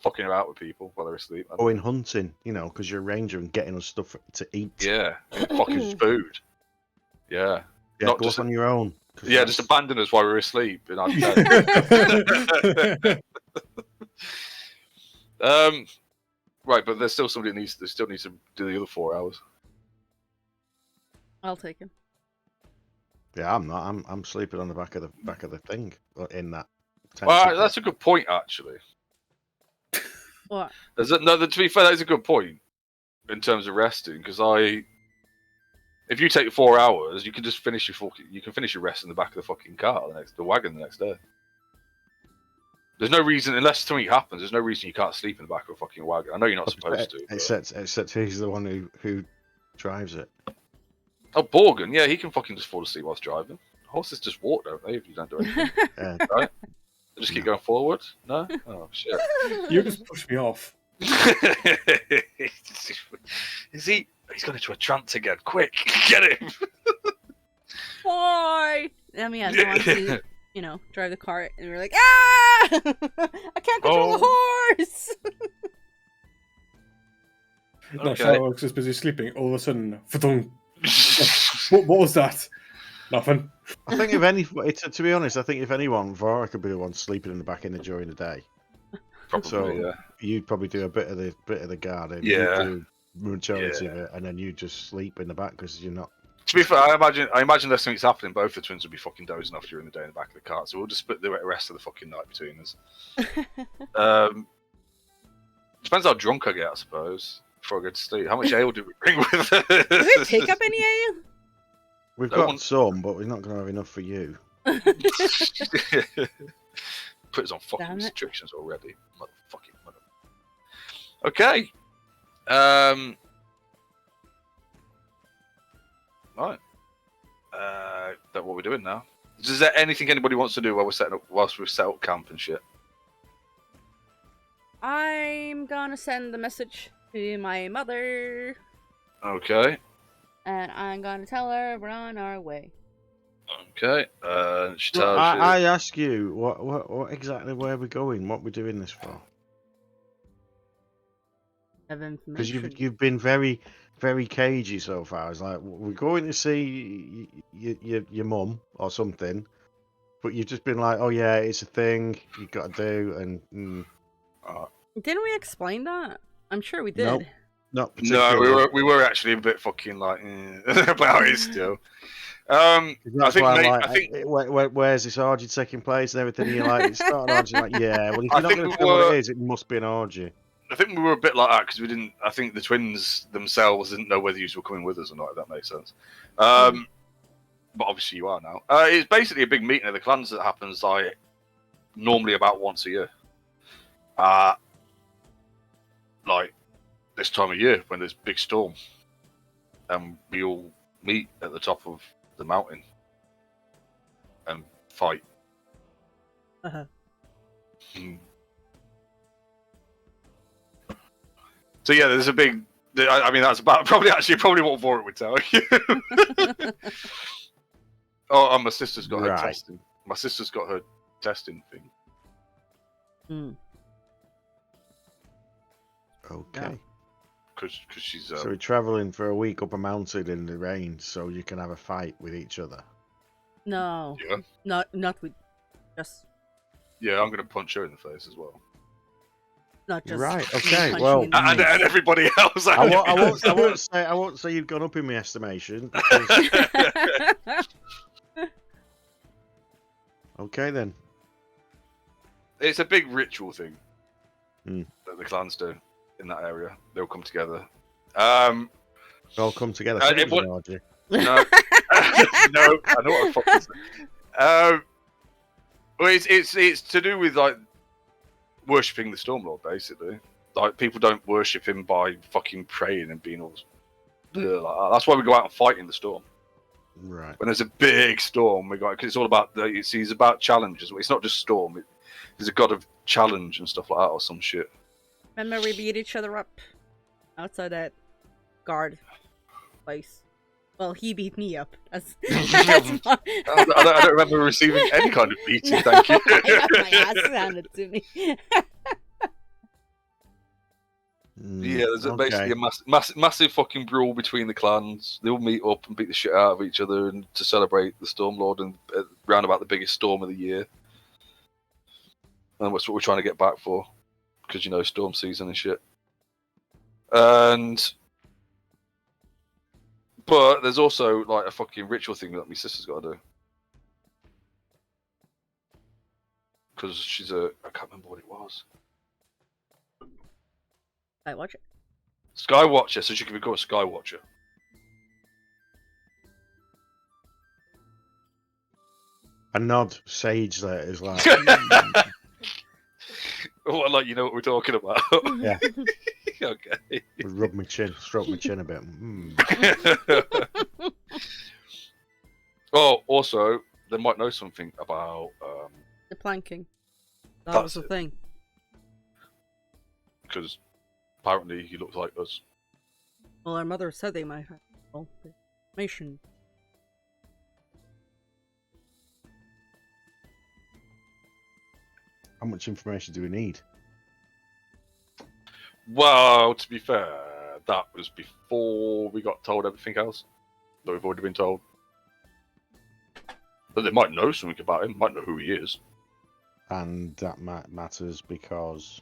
fucking about with people while they're asleep. Going hunting, because you're a ranger and getting us stuff to eat. Yeah, fucking food. Yeah. Not go just on your own. Yeah, just abandon us while we're asleep. In our right, but there's still somebody that still needs to do the other 4 hours. I'll take him. Yeah, I'm not. I'm sleeping on the back of the thing in that. Well, that's a good point, actually. What? To be fair, that is a good point in terms of resting, because if you take 4 hours, you can just finish your rest in the back of the fucking car, the wagon the next day. There's no reason, unless something happens, there's no reason you can't sleep in the back of a fucking wagon. I know you're not supposed to. Except he's the one who drives it. Oh, Borgen, yeah, he can fucking just fall asleep whilst driving. Horses just walk, don't they, if you don't do anything. Right? They just keep going forward? No? Oh, shit. You just pushed me off. Is he... He's gone into a trance again. Quick, get him! Boy! I mean, I want to, drive the cart, and we're like, ah! I can't control the horse! No, Sharok's just busy sleeping. All of a sudden, what was that? Nothing. I think to be honest, I think if anyone, Vara could be the one sleeping in the back end during the day. Probably, so yeah. You'd probably do a bit of the garden. Yeah. Do majority of it, and then you just sleep in the back because you're not. To be fair, I imagine there's something's happening. Both the twins would be fucking dozing off during the day in the back of the cart, so we'll just split the rest of the fucking night between us. Depends how drunk I get, I suppose, before I go to sleep. How much ale do we bring with us? Do we pick up any ale? We've No got one- some, but we're not going to have enough for you. Put us on fucking Damn it. restrictions already. Motherfucking mother. Okay. Right. That's what we're doing now. Is there anything anybody wants to do whilst we've set up camp and shit? I'm gonna send the message to my mother, Okay. and I'm gonna tell her we're on our way. Okay. She Well, tells you. I ask you, what exactly where we're going? What we're doing this for? Have Because information. you've been very, very cagey so far. It's like we're going to see your mum or something, but you've just been like, oh yeah, it's a thing you've got to do, and Didn't we explain that? I'm sure we did. Nope. not No, particularly. we were actually a bit fucking like about it still. I That's think, why I'm mate, like, I think where's this orgy taking place and everything? And you're like, it's not an orgy. Like, yeah, well, if I you're not think going we to tell what were- it is, it must be an orgy. I think we were a bit like that because we didn't. I think the twins themselves didn't know whether you were coming with us or not. If that makes sense. But obviously you are now. It's basically a big meeting of the clans that happens like normally about once a year. Like this time of year when there's a big storm, and we all meet at the top of the mountain and fight. Uh-huh. So yeah, there's a big. I mean, that's about probably what Vorik would tell you. Oh, and my sister's got her Right. testing. My sister's got her testing thing. Okay. Because she's. So we're traveling for a week up a mountain in the rain, so you can have a fight with each other. No, Yeah. not with just Yeah, I'm gonna punch her in the face as well. not just Right, me okay, punching well- in the And face. everybody else. I won't say you've gone up in my estimation. because- Okay then. It's a big ritual thing Hmm. that the clans do in that area. They'll come together. All come together. Uh, Said it it was would- an orgy. No, no, I know what the fuck is it. Well, it's to do with like worshipping the Stormlord, basically. Like people don't worship him by fucking praying and being all like that. That's why we go out and fight in the storm. Right. When there's a big storm, we go because it's all about he's about challenges. It's not just storm. He's a god of challenge and stuff like that, or some shit. Remember we beat each other up outside that guard place. Well, he beat me up. That's my... I don't remember receiving any kind of beating. No, Thank you. I got my ass handed to me. Yeah, there's Okay. basically a massive fucking brawl between the clans. They all meet up and beat the shit out of each other and to celebrate the Stormlord and round about the biggest storm of the year. And that's what we're trying to get back for, because storm season and shit. But there's also like a fucking ritual thing that my sister's got to do, because she's I can't remember what it was. I watch it. Skywatcher, so she can become a Skywatcher. A nod sage there is like. Oh, like you know what we're talking about. Yeah. Okay. Rub my chin, stroke my chin a bit. Mm. Oh, also, they might know something about The planking. That That's was the it. thing. because apparently he looks like us. Well, our mother said they might have all the information. How much information do we need? Well, to be fair, that was before we got told everything else that we've already been told. But they might know something about him, might know who he is. And that matters because.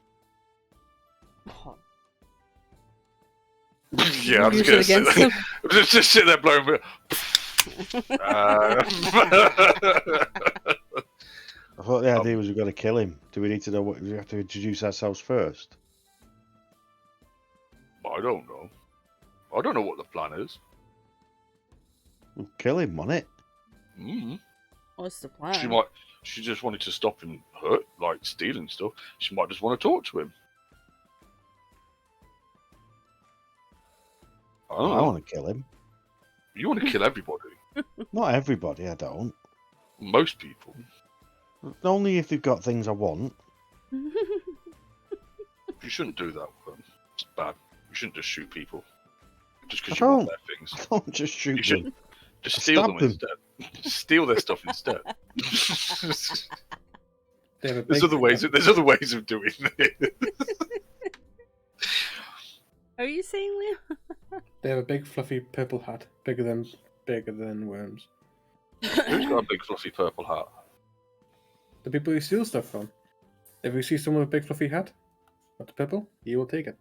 Oh, Yeah, I'm just use gonna it sit against there, them. just sit there blowing. I thought the idea was we've got to kill him. Do we need to know what we have to introduce ourselves first? I don't know. I don't know what the plan is. Kill him, won't it? Mm. What's the plan? She just wanted to stop him hurt, like stealing stuff. She might just want to talk to him. I don't know. I want to kill him. You want to kill everybody. Not everybody, I don't. Most people. Only if they've got things I want. You shouldn't do that. It's bad. You shouldn't just shoot people. Just because you want their things. I don't just shoot You should them. just steal them them. instead. Just steal their stuff instead. There's There's other ways of doing it. Are you saying, Leo? They have a big fluffy purple hat, bigger than worms. Who's got a big fluffy purple hat? The people you steal stuff from. If you see someone with a big fluffy hat, that's purple, you will take it.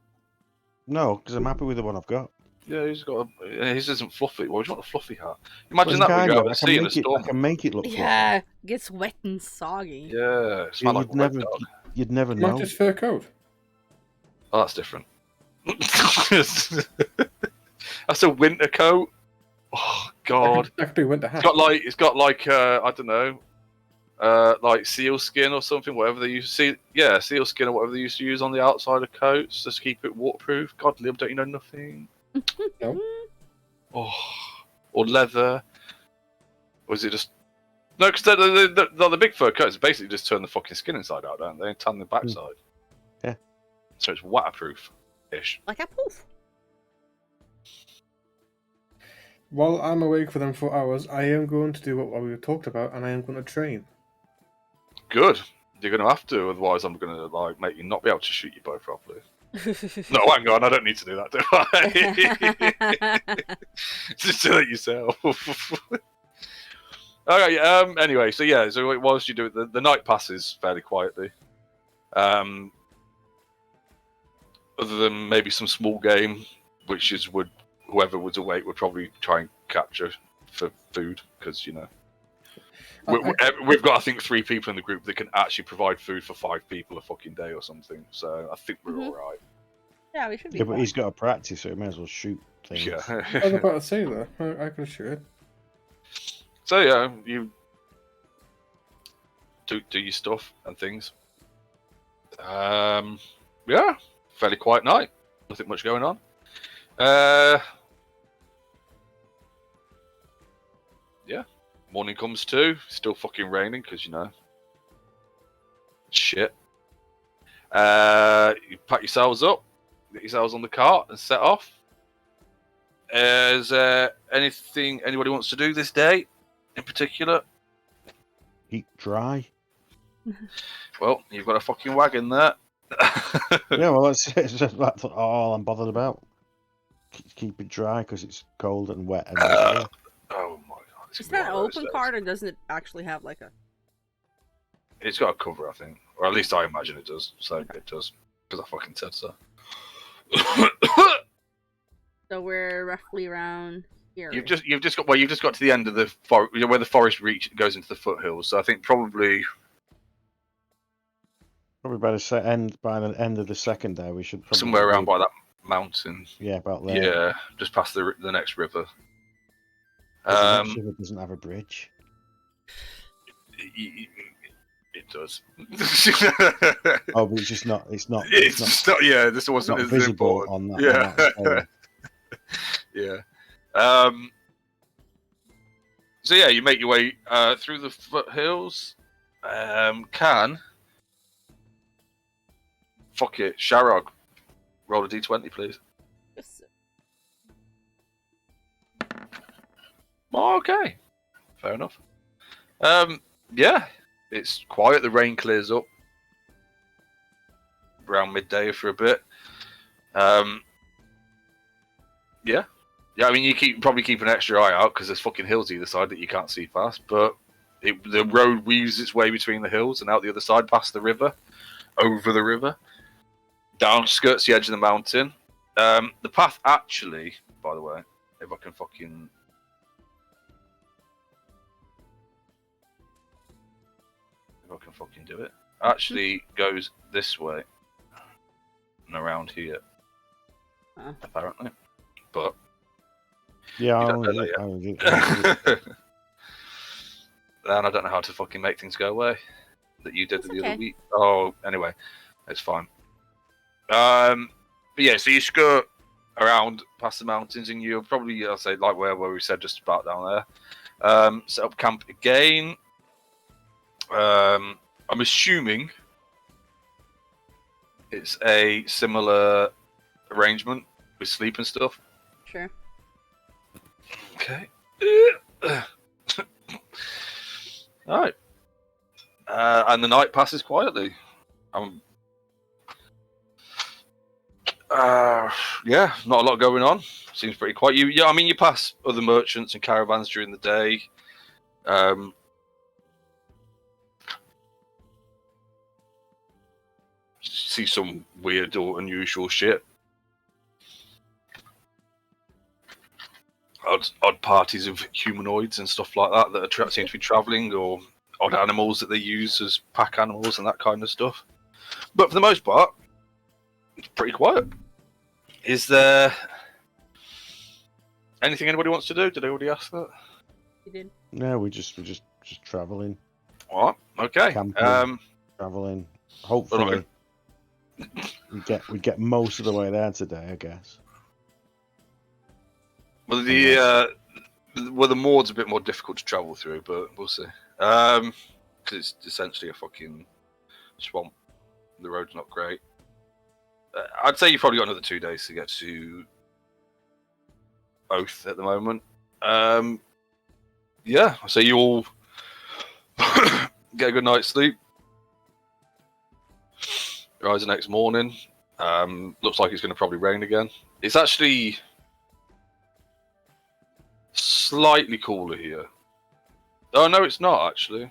No, because I'm happy with the one I've got. Yeah, his isn't fluffy. Why would you want a fluffy hat? Imagine that when you go out and see in a storm. I can make it look fluffy. Yeah, it gets wet and soggy. Yeah, it's like a wet dog. You'd never Not know. just fur coat. Oh, that's different. That's a winter coat. Oh God! That could be a winter hat. It's got like I don't know, like seal skin or something. Whatever they used to seal skin or whatever they used to use on the outside of coats just to keep it waterproof. God, Liam, don't you know nothing? No. Oh, or leather. Or is it just no? Because the big fur coats basically just turn the fucking skin inside out, don't they? And tan the backside. Yeah. So it's waterproof-ish. Like a poof. While I'm awake for them 4 hours, I am going to do what we talked about, and I am going to train. Good. You're going to have to, otherwise I'm going to make you not be able to shoot you both properly. No, hang on, I don't need to do that, do I? Just do it yourself. Okay, anyway, so whilst you do it, the night passes fairly quietly. Other than maybe some small game, which is whoever was awake would probably try and capture for food, because, we've got, I think, 3 people in the group that can actually provide food for 5 people a fucking day or something, so I think we're alright. Yeah, we should be. Yeah, but he's got to practice, so he may as well shoot things. Yeah. I was about to say that. I could shoot it. So, yeah, you do your stuff and things. Yeah, fairly quiet night. Nothing much going on. Yeah, morning comes too. Still fucking raining because shit. You pack yourselves up, get yourselves on the cart, and set off. Is there anything anybody wants to do this day in particular? Eat dry. Well, you've got a fucking wagon there. Yeah, well, that's all I'm bothered about. Keep it dry because it's cold and wet. Oh my god! Is that an open cart, or doesn't it actually have like a? It's got a cover, I think, or at least I imagine it does. So it does, because I fucking said so. So we're roughly around here. You've just got to the end of the forest, where the forest goes into the foothills. So I think probably by the end of the second day, we should probably somewhere around by that mountain. Yeah, about there. Yeah, just past the next river. The next river doesn't have a bridge. It does. Oh, but it's just not. It's not. It's not. Yeah, this wasn't not as visible important. on that. Yeah. Yeah. So yeah, you make your way through the foothills. Fuck it, Sharog. Roll a d20, please. Yes. Okay, fair enough. Yeah, it's quiet. The rain clears up around midday for a bit. Yeah. I mean, you probably keep an extra eye out because there's fucking hills either side that you can't see past. But the road weaves its way between the hills and out the other side, past the river, over the river, down skirts the edge of the mountain. The path actually, by the way, if I can fucking do it, actually goes this way and around here, apparently. But Yeah, You don't know that yet. And I don't know how to fucking make things go away. That you did It's the okay. other week. Oh, anyway, it's fine. But yeah, so you skirt around past the mountains, and you're probably, I'll say, like where we said, just about down there. Set up camp again. I'm assuming it's a similar arrangement with sleep and stuff. Sure. Okay. All right. And the night passes quietly. Yeah, not a lot going on. Seems pretty quiet. I mean, you pass other merchants and caravans during the day. See some weird or unusual shit. Odd parties of humanoids and stuff like that that seem to be travelling, or odd animals that they use as pack animals and that kind of stuff. But for the most part, it's pretty quiet. Is there anything anybody wants to do? Did I already ask that? You did. No, we're just traveling. All right. Okay. Camping, traveling. Hopefully, we get most of the way there today, I guess. Well, the Maud's a bit more difficult to travel through, but we'll see. Because it's essentially a fucking swamp. The road's not great. I'd say you've probably got another 2 days to get to Oath at the moment. Yeah, so you all get a good night's sleep. Rise the next morning. Looks like it's going to probably rain again. It's actually slightly cooler here. Oh, no, it's not, actually.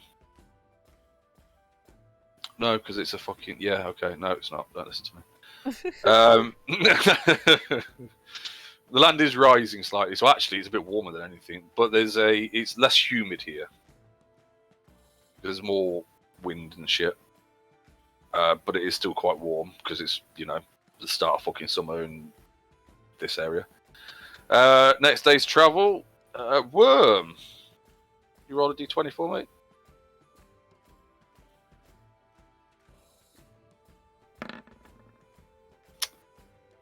No, because it's a fucking... Yeah, okay. No, it's not. Don't listen to me. The land is rising slightly, so actually it's a bit warmer than anything. But it's less humid here. There's more wind and shit. But it is still quite warm, because it's, the start of fucking summer in this area. Next day's travel... Worm. You roll a d20 for me?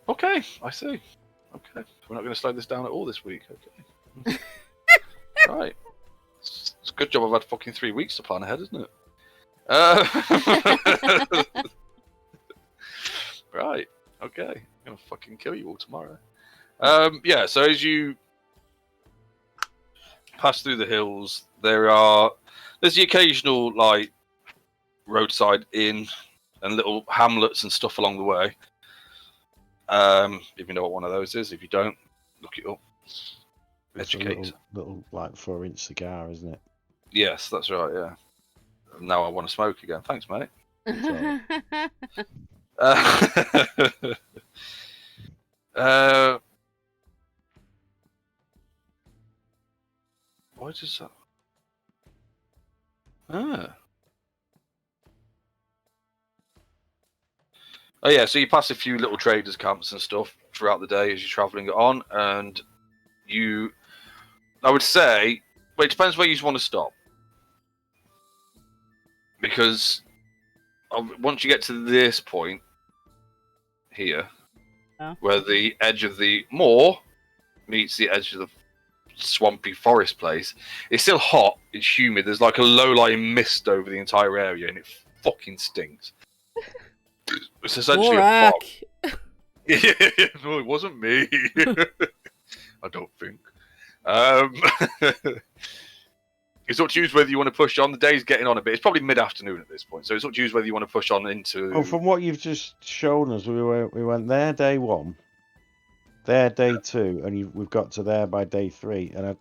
Okay, I see. Okay. We're not going to slow this down at all this week. Okay. Right. It's a good job I've had fucking 3 weeks to plan ahead, isn't it? Right. Okay. I'm going to fucking kill you all tomorrow. Yeah, so as you pass through the hills, there's the occasional like roadside inn and little hamlets and stuff along the way. If you know what one of those is, if you don't, look it up. Educate. It's a little like 4-inch cigar, isn't it? Yes, that's right. Yeah. Now I want to smoke again. Thanks, mate. Why does that? Oh yeah, so you pass a few little traders' camps and stuff throughout the day as you're travelling on, and I would say, well, it depends where you want to stop, because once you get to this point here, where the edge of the moor meets the edge of the swampy forest place, it's still hot, it's humid, there's like a low-lying mist over the entire area, and it fucking stinks. It's essentially a fog. No, it wasn't me. I don't think. It's up to you whether you want to push on. The day's getting on a bit. It's probably mid-afternoon at this point, so it's up to you whether you want to push on into... Oh, from what you've just shown us, we went there day 1, there day 2, and we've got to there by day 3. And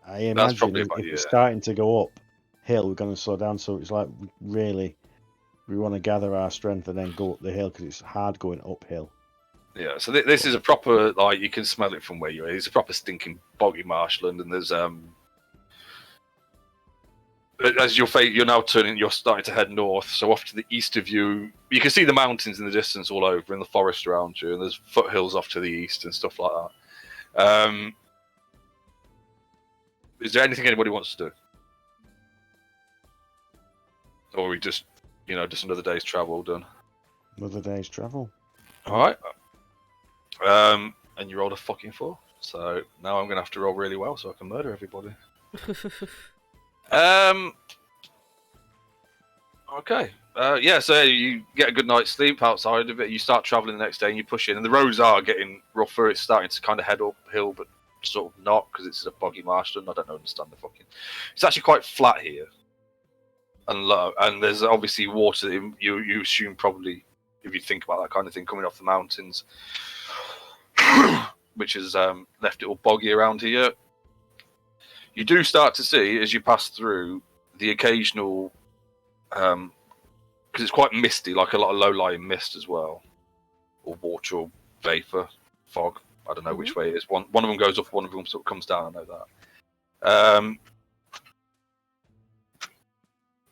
I imagine if it's starting to go uphill, we're going to slow down. So it's like we want to gather our strength and then go up the hill, because it's hard going uphill. Yeah, so this is a proper, like, you can smell it from where you're. It's a proper stinking boggy marshland, and there's as you're now turning, you're starting to head north. So off to the east of you, you can see the mountains in the distance all over, and the forest around you, and there's foothills off to the east and stuff like that. Is there anything anybody wants to do? Or are we just, just another day's travel done? Another day's travel. Alright. And you rolled a fucking 4. So now I'm going to have to roll really well so I can murder everybody. Okay. Yeah, so you get a good night's sleep outside of it. You start traveling the next day and you push in. And the roads are getting rougher. It's starting to kind of head uphill, but sort of not because it's a boggy marshland. I don't understand the fucking... It's actually quite flat here and low. And there's obviously water that you assume probably, if you think about that kind of thing, coming off the mountains, which has left it all boggy around here. You do start to see, as you pass through, the occasional... because it's quite misty, like a lot of low-lying mist as well, or water, or vapor, fog. I don't know which way it is. One of them goes up, one of them sort of comes down. I know that.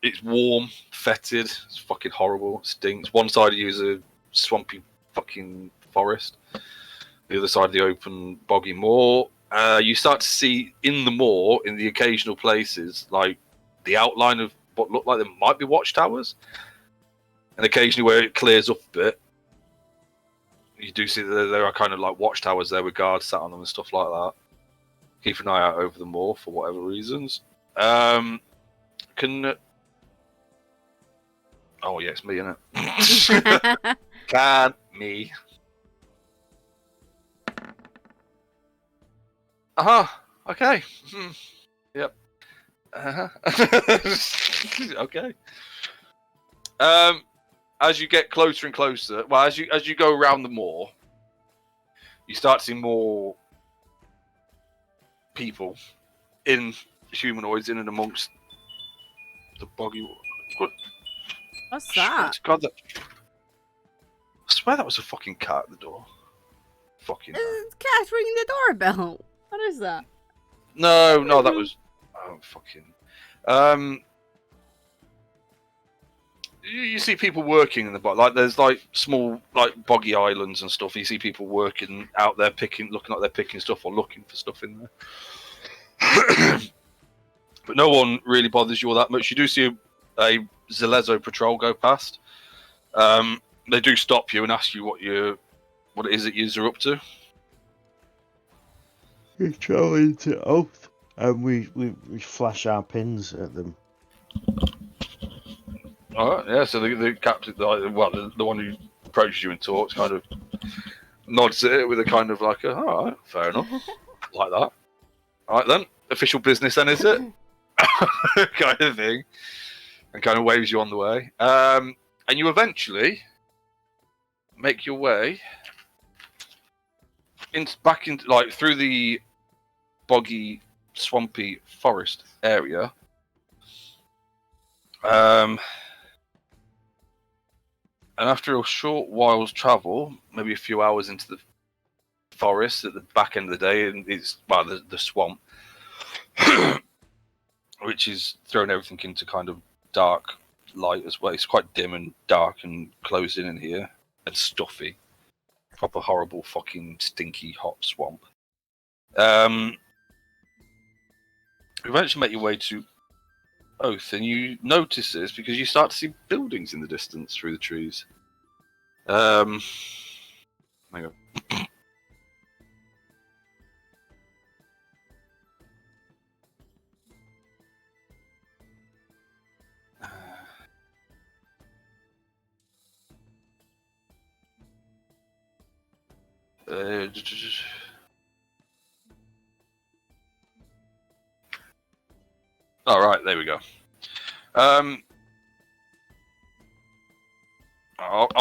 It's warm, fetid. It's fucking horrible. It stinks. One side of you is a swampy fucking forest. The other side of the open, boggy moor. You start to see in the moor, in the occasional places, like the outline of what look like there might be watchtowers. And occasionally where it clears up a bit, you do see that there are kind of like watchtowers there with guards sat on them and stuff like that. Keep an eye out over the moor for whatever reasons. Oh yeah, it's me, isn't it? Me. Okay. Yep. Okay. As you get closer and closer, well, as you go around the moor, you start seeing more people in humanoids in and amongst the boggy. What's that? God, I swear that was a fucking cat at the door. Fucking. It's cat ringing the doorbell. What is that? No, that was. Oh fucking. You see people working in the bog, like there's like small like boggy islands and stuff. You see people working out there looking like they're picking stuff or looking for stuff in there. But no one really bothers you all that much. You do see a Zelezo patrol go past. They do stop you and ask you what it is that you're up to. We travel into Oath and we flash our pins at them. Alright, yeah, so the captain, the one who approaches you and talks, kind of nods at it with a kind of like, alright, fair enough. Like that. Alright then, official business then, is it? Kind of thing. And kind of waves you on the way. And you eventually make your way back into, like, through the boggy, swampy forest area. And after a short while's travel, maybe a few hours into the forest at the back end of the day, and it's the swamp, which is throwing everything into kind of dark light as well. It's quite dim and dark and closed in here and stuffy. Proper horrible fucking stinky hot swamp. You eventually make your way to Oath, and you notice this because you start to see buildings in the distance through the trees. Hang on. All right, there we go. I'll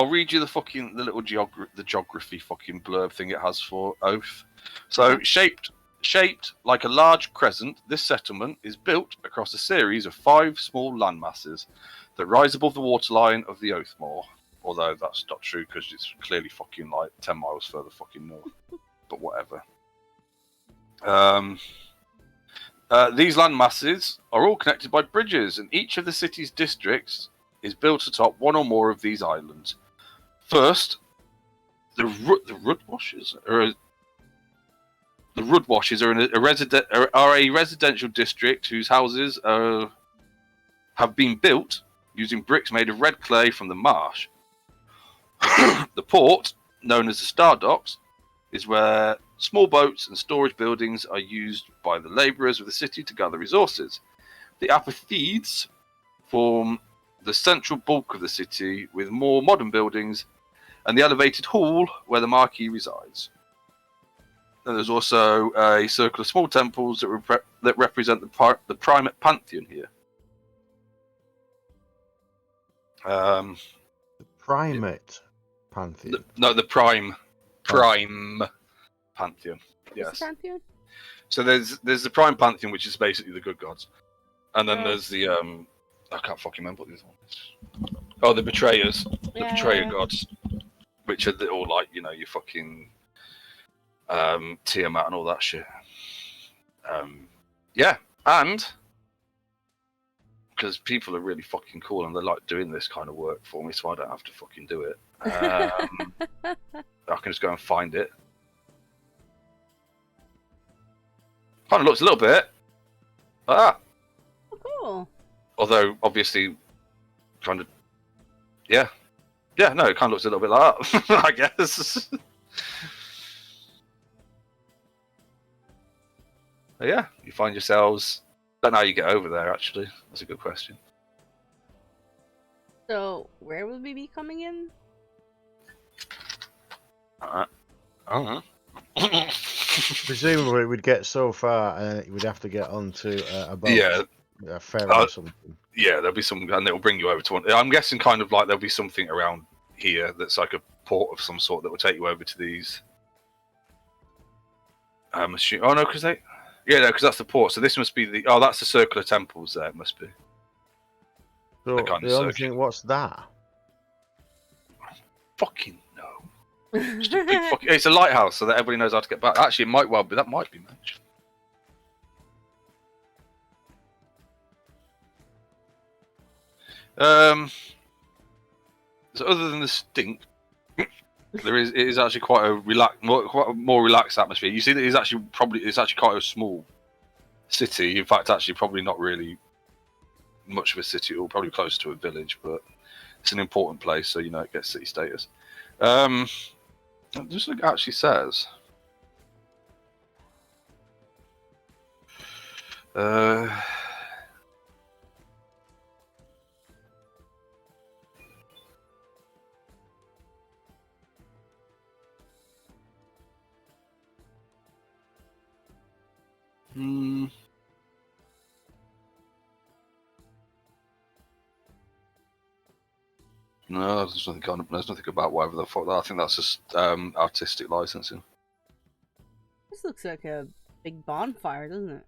read you the little geography fucking blurb thing it has for Oath. So shaped like a large crescent, this settlement is built across a series of 5 small landmasses that rise above the waterline of the Oathmoor. Although that's not true because it's clearly fucking like 10 miles further fucking north. But whatever. These land masses are all connected by bridges, and each of the city's districts is built atop one or more of these islands. First, the Rudwashes are The Rudwashes are a residential district whose houses have been built using bricks made of red clay from the marsh. The port, known as the Star Docks, is where small boats and storage buildings are used by the labourers of the city to gather resources. The apothees form the central bulk of the city, with more modern buildings and the elevated hall where the Marquis resides. And there's also a circle of small temples that represent the Primate Pantheon here. The Primate Pantheon? The Prime Pantheon. Yes. The Pantheon? So there's the Prime Pantheon, which is basically the good gods. And then there's the, I can't fucking remember what these ones. Oh, the Betrayers. The Betrayer gods. Which are all like, you know, your fucking Tiamat and all that shit. Yeah, and because people are really fucking cool and they like doing this kind of work for me, so I don't have to fucking do it. I can just go and find it. Kind of looks a little bit like that. Oh, cool. Although, obviously, kind of, yeah, no, it kind of looks a little bit like that, I guess. But yeah, you find yourselves. Don't know how you get over there. Actually, that's a good question. So, where would we be coming in? I don't know. Presumably, we'd get so far, and we'd have to get onto a boat. Yeah. A ferry or something. Yeah, there'll be some, and it'll bring you over to one. I'm guessing kind of like there'll be something around here that's like a port of some sort that will take you over to these. Oh no, because that's the port. So this must be the. Oh, that's the circle of temples. There it must be. So the only thing, what's that? Fucking no. It's a lighthouse, so that everybody knows how to get back. Actually, it might well be. That might be mentioned. So other than the stink, it is actually quite a more relaxed atmosphere. You see that it's actually quite a small city. In fact, actually probably not really much of a city, or probably close to a village, but it's an important place, so you know it gets city status. Just look, it actually says. No, there's nothing about whatever the fuck. I think that's just artistic licensing. This looks like a big bonfire, doesn't it?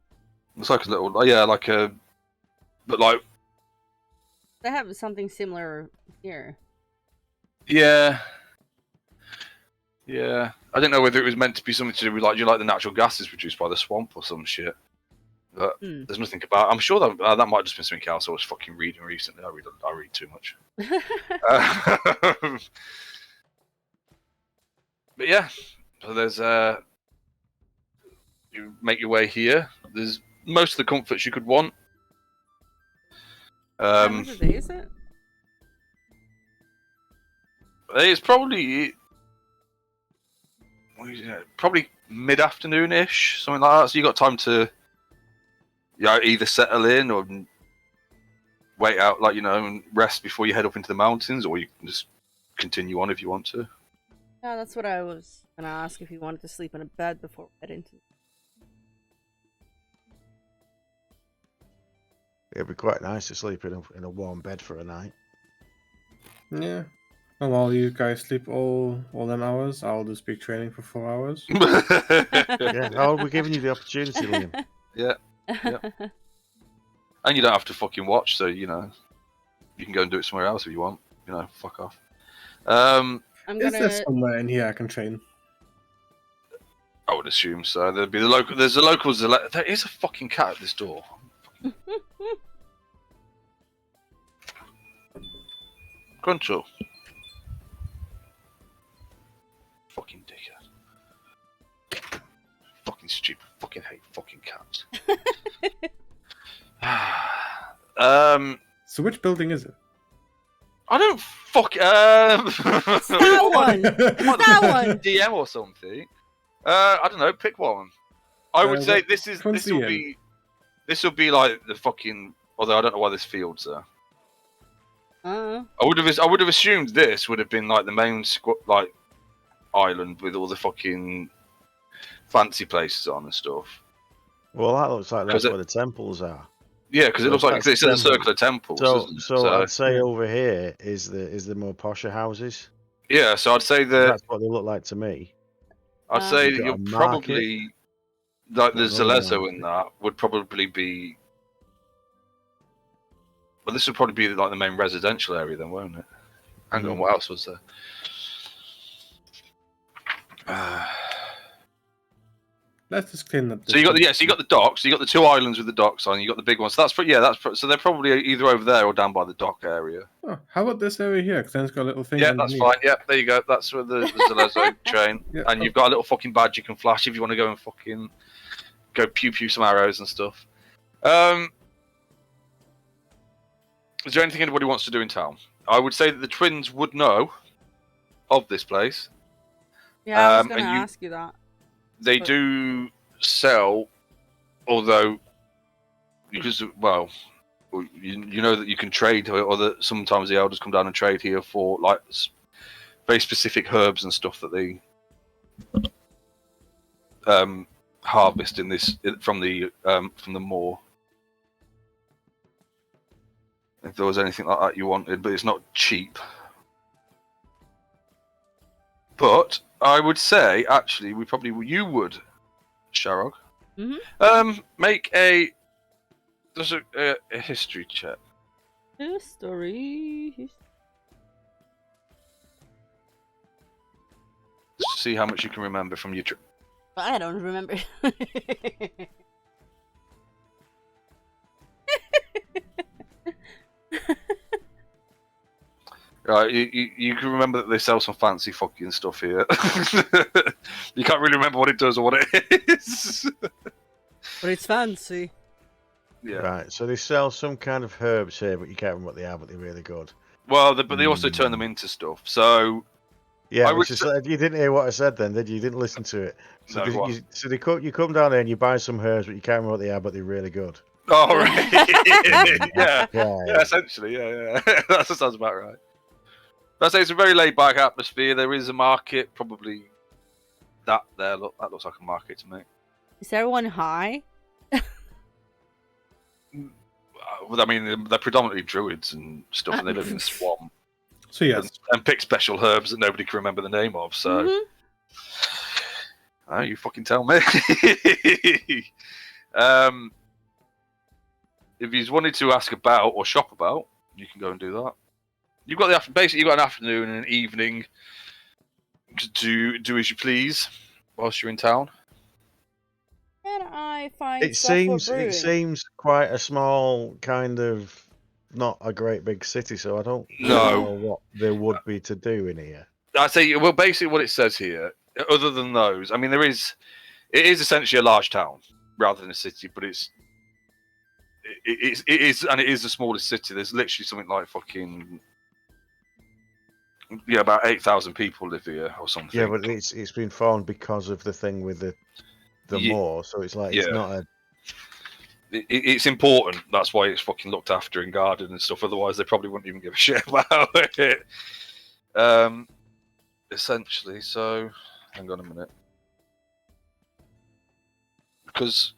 It's like a little, but like They have something similar here. Yeah. I don't know whether it was meant to be something to do with like the natural gases produced by the swamp or some shit. But there's nothing about. I'm sure that might have just been something else I was fucking reading recently. I read too much. But yeah, so there's you make your way here. There's most of the comforts you could want. How much a day is it? It's probably mid-afternoon-ish, something like that. So you got time to either settle in or wait out, and rest before you head up into the mountains, or you can just continue on if you want to. Yeah, that's what I was gonna ask, if you wanted to sleep in a bed before we head into. It'd be quite nice to sleep in a warm bed for a night. Yeah. And while you guys sleep all them hours, I'll do speak training for 4 hours. Yeah. Oh, we're giving you the opportunity, Liam. Yeah. And you don't have to fucking watch, so you can go and do it somewhere else if you want. Fuck off. Is there somewhere in here I can train? I would assume so. There'd be there's the locals. There is a fucking cat at this door. Control. Fucking dickhead. fucking stupid. Fucking hate fucking cats. So which building is it? I don't It's that one. It's that one. DM or something. I don't know. Pick one. I would say this will be like the fucking. Although I don't know why this field's there. I would have assumed this would have been like the main like island with all the fucking fancy places on and stuff. Well, that looks like that's where the temples are. Yeah, because it looks like it's in a circle of temples. So I'd say over here is the more posher houses. Yeah, so I'd say that's what they look like to me. I'd say that you're probably like the Zalezo in that would probably be. Well, this would probably be like the main residential area then, won't it? Hang on, what else was there? Let's just clean up. So you got the docks. You got the two islands with the docks on. You got the big ones. So so they're probably either over there or down by the dock area. Oh, how about this area here? Because then it's got a little thing. Yeah, underneath. that's fine. Yeah, there you go. That's where the Zalezo train. Yeah, and you've got a little fucking badge you can flash if you want to go and fucking go pew some arrows and stuff. Is there anything anybody wants to do in town? I would say that the twins would know of this place. Yeah, I was going to ask you that. They do sell, although, because, well, you know that you can trade, or that sometimes the elders come down and trade here for, like, very specific herbs and stuff that they harvest in this from the moor. If there was anything like that you wanted, but it's not cheap. But I would say, actually, you would, Sharog, make a history check. History. Just to see how much you can remember from your trip. I don't remember. Right, you can remember that they sell some fancy fucking stuff here. You can't really remember what it does or what it is. But it's fancy. Yeah. Right, so they sell some kind of herbs here, but you can't remember what they are, but they're really good. Well, but they also turn them into stuff. So yeah, you didn't hear what I said then, did you? You didn't listen to it. So, you come down there and you buy some herbs, but you can't remember what they are, but they're really good. Oh, right. yeah, essentially, yeah. That sounds about right. I'd say it's a very laid-back atmosphere. There is a market, probably that looks like a market to me. Is everyone high? Well, I mean, they're predominantly druids and stuff, and they live in the swamp. So yes, and pick special herbs that nobody can remember the name of. So, you fucking tell me. If you wanted to ask about or shop about, you can go and do that. You've got you've got an afternoon and an evening to do as you please whilst you're in town. Can I find it seems quite a small kind of, not a great big city, so I don't know what there would be to do in here. I'd say, well, basically what it says here, other than those, I mean, it is essentially a large town rather than a city, but it is the smallest city. There's literally something like fucking about 8,000 people live here or something. Yeah, but it's been formed because of the thing with the moor, so it's like it's not a. It's important. That's why it's fucking looked after and guarded and stuff. Otherwise, they probably wouldn't even give a shit about it. Essentially, so hang on a minute, because.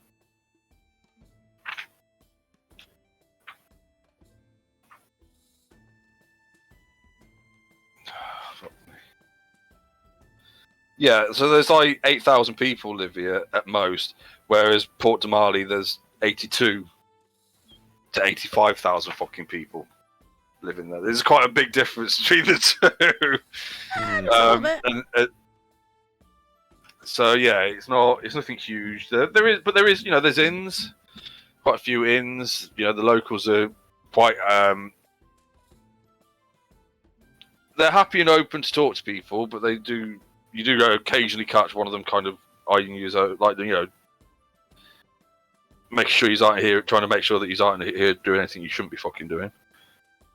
Yeah, so there's like 8,000 people live here at most, whereas Port Damali there's 82 to 85,000 fucking people living there. There's quite a big difference between the two. So yeah, it's nothing huge. There is, there's inns, quite a few inns. The locals are quite they're happy and open to talk to people, but you do occasionally catch one of them kind of eyeing you, like make sure you aren't here, trying to make sure that you aren't here doing anything you shouldn't be fucking doing.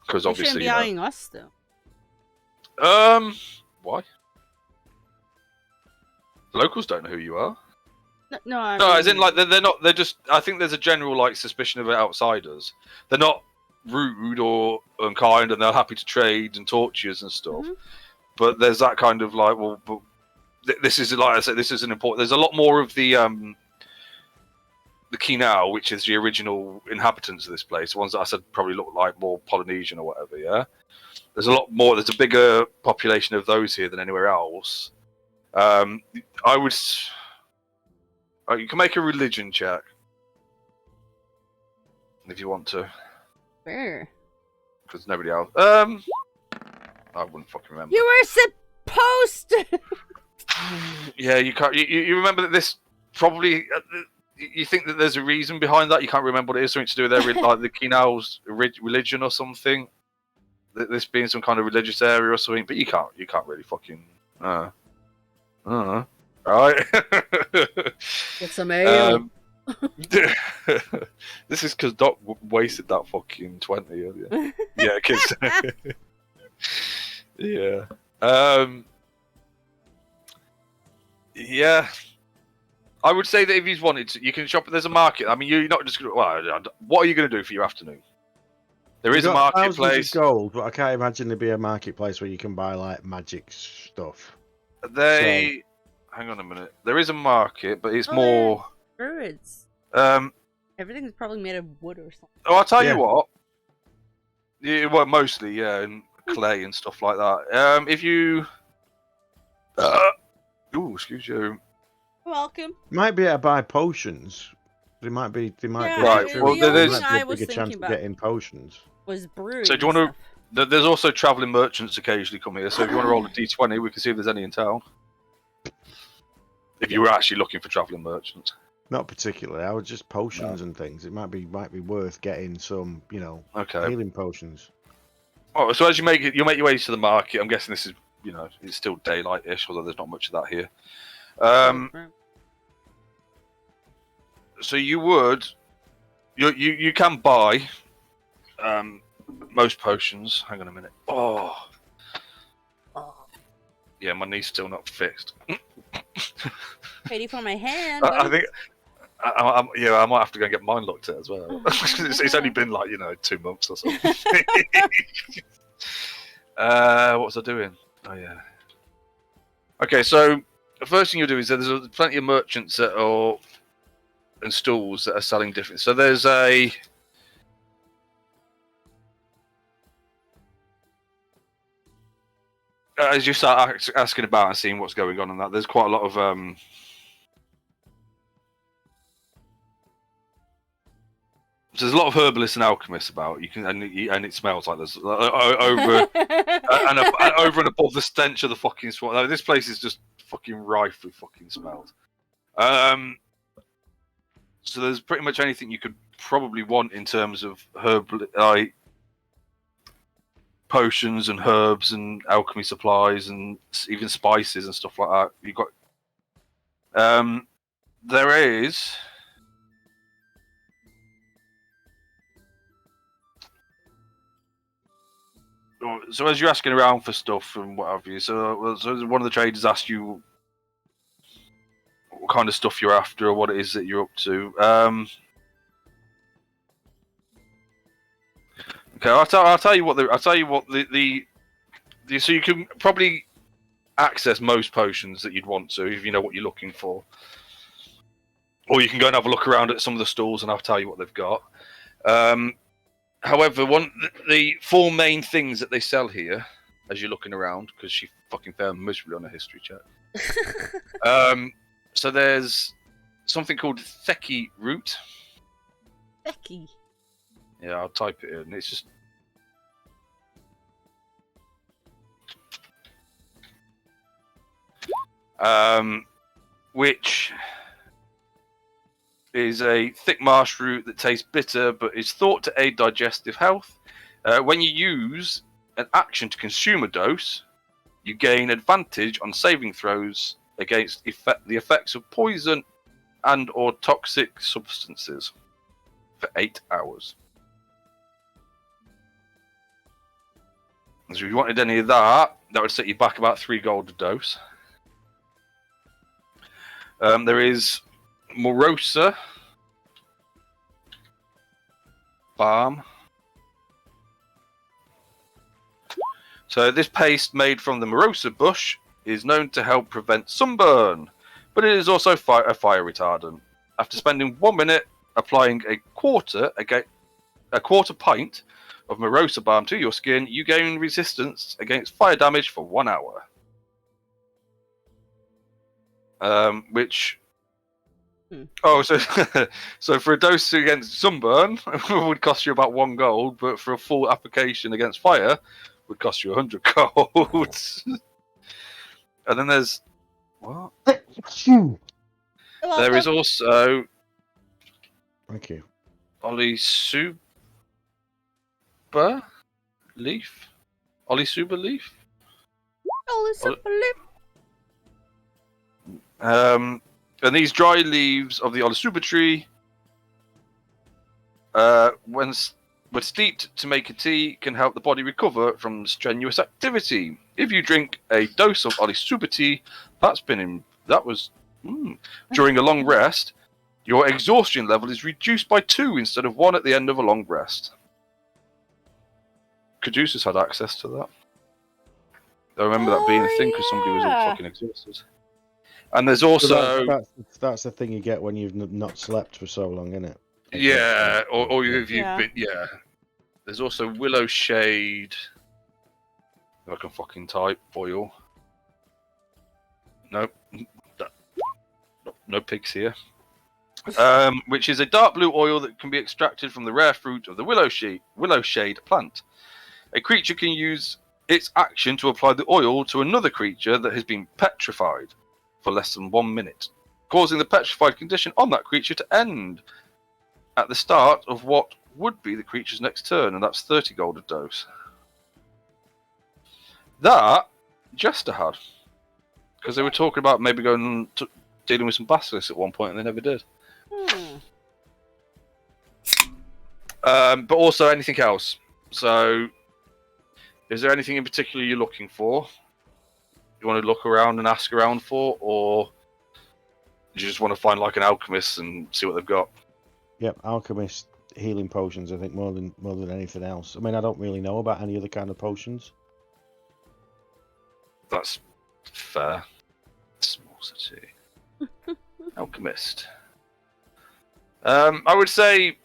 Because They obviously, shouldn't be eyeing us though. Why? The locals don't know who you are. No, I No, mean... as in like they're not. They're just. I think there's a general like suspicion of outsiders. They're not rude or unkind, and they're happy to trade and talk to you and stuff. Mhm. But there's that kind of like, well, but this is like I said, this is an important. There's a lot more of the Kinau, which is the original inhabitants of this place, the ones that I said probably look like more Polynesian or whatever. Yeah, there's a lot more. There's a bigger population of those here than anywhere else. I would. You can make a religion check if you want to, Where? because nobody else. I wouldn't fucking remember. You were supposed to. Yeah, you can't. You remember that this probably. You think that there's a reason behind that. You can't remember what it is. Something to do with their like the Kinau's religion or something. This being some kind of religious area or something. But you can't really fucking. Right. Get some ale. This is because Doc wasted that fucking 20 earlier. Yeah, because. Yeah. Yeah. I would say that if he's wanted to, you can shop. There's a market. I mean, you're not just going to. Well, what are you going to do for your afternoon? There is a marketplace. Gold, but I can't imagine there'd be a marketplace where you can buy like magic stuff. Hang on a minute. There is a market, but it's more. Druids. Everything's probably made of wood or something. Oh, I'll tell you what. Yeah, well, mostly, yeah, and clay and stuff like that. If you. Excuse you. Welcome. Might be able to buy potions. They might be. Yeah, right. Well, there's I was bigger chance of getting potions. Was brewing. So do you want to? There's also traveling merchants occasionally come here. So if you want to roll a d20, we can see if there's any in town. If you were actually looking for traveling merchants. Not particularly. I would just potions and things. It might be worth getting some, healing potions. Oh, so as you make your way to the market. I'm guessing this is, it's still daylight-ish, although there's not much of that here. So you can buy most potions. Hang on a minute. Oh. Yeah, my knee's still not fixed. Ready for my hand. I think. I might have to go and get mine looked at as well. It's only been like 2 months or something. What was I doing? Oh yeah. Okay, so the first thing you'll do is there's plenty of merchants and stalls that are selling different. So there's a. As you start asking about and seeing what's going on and that, there's quite a lot of So there's a lot of herbalists and alchemists about. You can and it smells like there's over and above the stench of the fucking swamp. This place is just fucking rife with fucking smells. So there's pretty much anything you could probably want in terms of potions and herbs and alchemy supplies and even spices and stuff like that. You got there is. So as you're asking around for stuff and what have you, so one of the traders asked you what kind of stuff you're after or what it is that you're up to. Okay, I'll tell you what the so you can probably access most potions that you'd want to if you know what you're looking for, or you can go and have a look around at some of the stalls and I'll tell you what they've got. However, the 4 main things that they sell here, as you're looking around, because she fucking failed miserably on a history check. So there's something called Theki root. Theki. Yeah, I'll type it in. It's just. Which is a thick marsh root that tastes bitter but is thought to aid digestive health. When you use an action to consume a dose, you gain advantage on saving throws against the effects of poison and or toxic substances for 8 hours. So if you wanted any of that, that would set you back about 3 gold a dose. There is Morosa Balm. So this paste made from the Morosa bush is known to help prevent sunburn, but it is also a fire retardant. After spending 1 minute applying a quarter pint of Morosa Balm to your skin, you gain resistance against fire damage for 1 hour. Which... Oh, so for a dose against sunburn, it would cost you about 1 gold, but for a full application against fire, would cost you 100 gold. And then there's... What? There is also... Thank you. Olisuba leaf? Olisuba leaf? And these dry leaves of the Olisuba tree, when steeped to make a tea, can help the body recover from strenuous activity. If you drink a dose of Olisuba tea, during a long rest, your exhaustion level is reduced by 2 instead of 1 at the end of a long rest. Caduceus had access to that. I remember that being a thing because somebody was all fucking exhausted. And there's also... That's the thing you get when you've not slept for so long, isn't it? Yeah, or if you've been... Yeah. There's also Willow Shade... If I can fucking type, oil. Nope. No pigs here. Which is a dark blue oil that can be extracted from the rare fruit of the willow shade plant. A creature can use its action to apply the oil to another creature that has been petrified for less than 1 minute, causing the petrified condition on that creature to end at the start of what would be the creature's next turn, and that's 30 gold a dose. That Jester had, because they were talking about maybe going to dealing with some basilisks at one point, and they never did. But also anything else. So, is there anything in particular you're looking for? You want to look around and ask around for, or do you just want to find like an alchemist and see what they've got? Yep, alchemist healing potions. I think more than anything else. I mean, I don't really know about any other kind of potions. That's fair. Small city. Alchemist. I would say,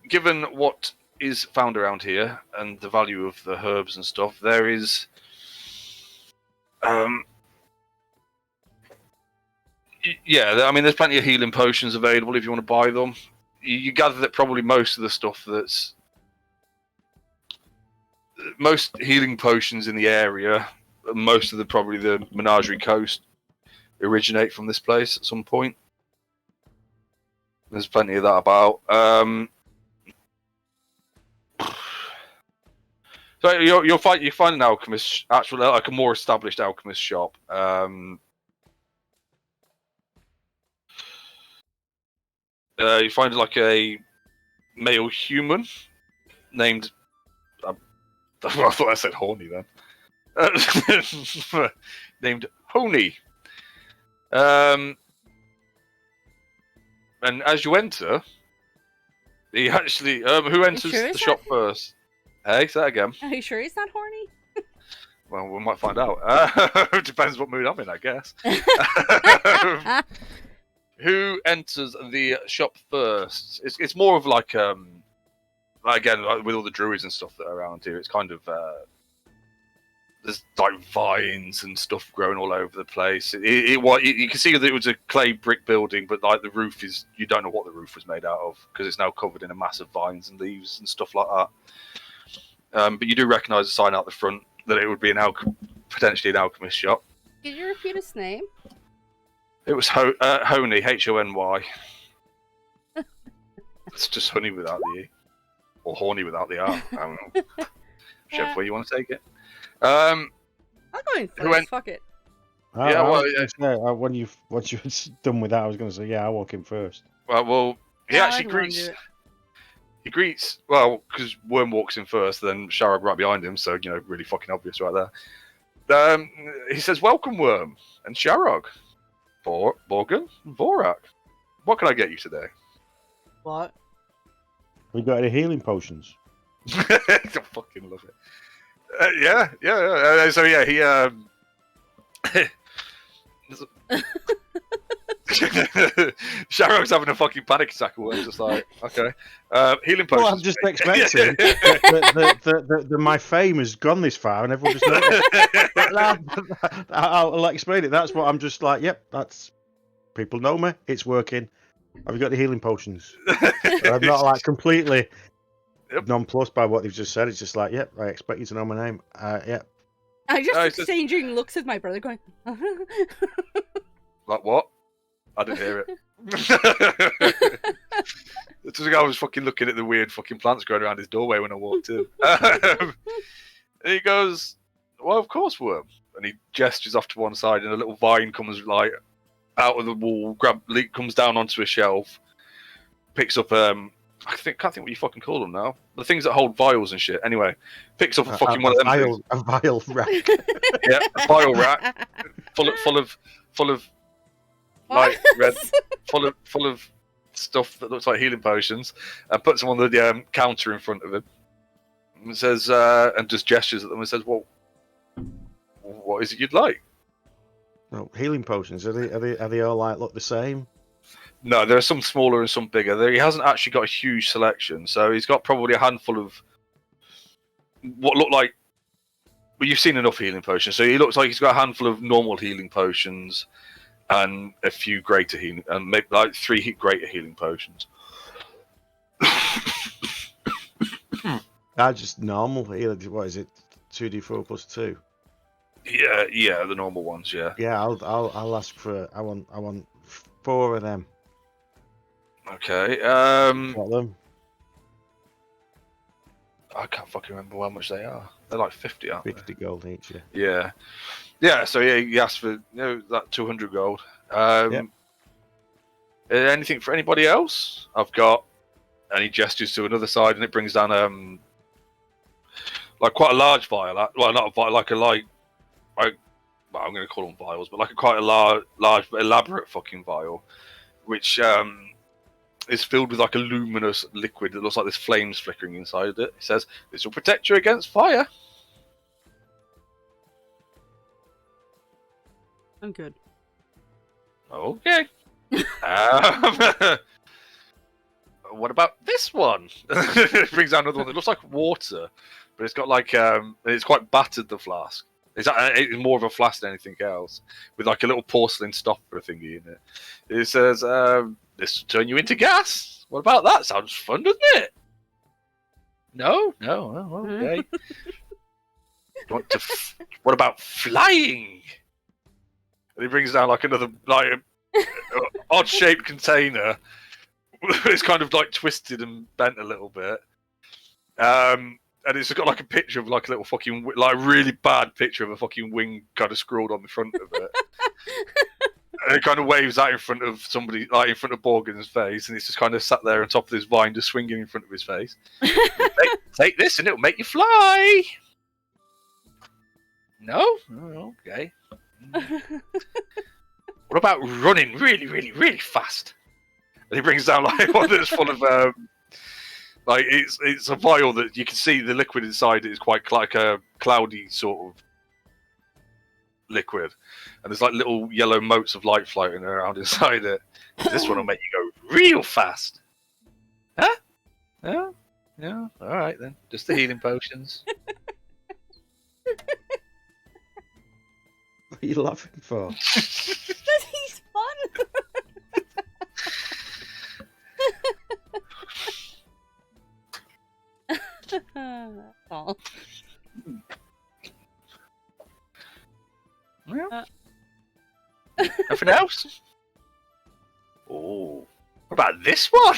given what is found around here and the value of the herbs and stuff, there is yeah, I mean, there's plenty of healing potions available if you want to buy them. You gather that probably most of the stuff most healing potions in the area, most of probably the Menagerie Coast, originate from this place at some point. There's plenty of that about. So you find an alchemist, actually like a more established alchemist shop. You find like a male human named. I thought I said horny then. Named Honey. And as you enter, he actually who enters the shop first? Hey, say that again. Are you sure he's not horny? Well, we might find out. Depends what mood I'm in, I guess. Who enters the shop first? It's more of like again, like with all the druids and stuff that are around here, it's kind of there's like vines and stuff growing all over the place. You can see that it was a clay brick building, but like the roof is, you don't know what the roof was made out of because it's now covered in a massive vines and leaves and stuff like that. But you do recognise the sign out the front that it would be potentially an alchemist shop. Did you repeat his name? It was Honey, Hony. It's just honey without the E. Or horny without the R. I don't know. Whichever way you want to take it. I'll go in first. Fuck it. When you once you're done with that, I was going to say, yeah, I'll walk in first. Well, he Yeah, actually I'd wanna do greets. it. He greets, well, because Worm walks in first, then Sharog right behind him, so, really fucking obvious right there. He says, welcome, Worm, and Sharog. Borgen, Vorak. What can I get you today? What? We got any healing potions? I fucking love it. Yeah. So, yeah, he... Sharog's having a fucking panic attack. Worm's just like, okay. Healing potions. Well, I'm just expecting that my fame has gone this far and everyone just knows. I'll explain it. That's what I'm just like, yep, that's... People know me. It's working. Have you got the healing potions? I'm not like completely nonplussed by what they've just said. It's just like, yep, I expect you to know my name. Yep. I just exchanging looks at my brother going... Like what? I didn't hear it. I was fucking looking at the weird fucking plants growing around his doorway when I walked in. And he goes, well, of course, Worm. And he gestures off to one side and a little vine comes like out of the wall, comes down onto a shelf, picks up, can't think what you fucking call them now. The things that hold vials and shit. Anyway, picks up a fucking one of them things. A vial rack. Yeah, a vial rack full of light red, full of stuff that looks like healing potions, and puts them on the counter in front of him. And says, and just gestures at them and says, "Well, what is it you'd like?" No, healing potions. Are they all like look the same? No, there are some smaller and some bigger. He hasn't actually got a huge selection, so he's got probably a handful of what look like. Well, you've seen enough healing potions, so he looks like he's got a handful of normal healing potions and a few greater healing, and maybe like 3 greater healing potions. Just normal healing. What is it? 2d4 plus 2. Yeah, the normal ones. Yeah. Yeah, I'll ask for. I want 4 of them. Okay. Got them. I can't fucking remember how much they are. They're like 50, aren't 50 gold each. Yeah. So he asked for that 200 gold. Anything for anybody else? I've got. And he gestures to another side, and it brings down like quite a large vial. Well, not a vial, like I'm going to call them vials, but like quite a large, elaborate fucking vial, which is filled with like a luminous liquid that looks like there's flames flickering inside of it. He says, "This will protect you against fire." I'm good. Okay. What about this one? It brings out another one that looks like water, but it's got like it's quite battered. The flask. It's more of a flask than anything else, with like a little porcelain stopper thingy in it. It says, "This will turn you into gas." What about that? Sounds fun, doesn't it? No. Oh, okay. What about flying? And he brings down like another odd-shaped container. It's kind of like twisted and bent a little bit. And it's got like a picture of like a little fucking, like a really bad picture of a fucking wing kind of scrawled on the front of it. And it kind of waves out in front of somebody, like in front of Borgen's face, and he's just kind of sat there on top of this vine, just swinging in front of his face. Take this and it'll make you fly. No? Oh, okay. What about running really, really, really fast? And he brings down like one that's full of like it's a vial that you can see the liquid inside it is quite like a cloudy sort of liquid, and there's like little yellow motes of light floating around inside it. This one will make you go real fast. Huh? Yeah. All right then. Just the healing potions. What are you laughing for? Because he's fun. Oh. Yeah. Nothing else? Oh, what about this one?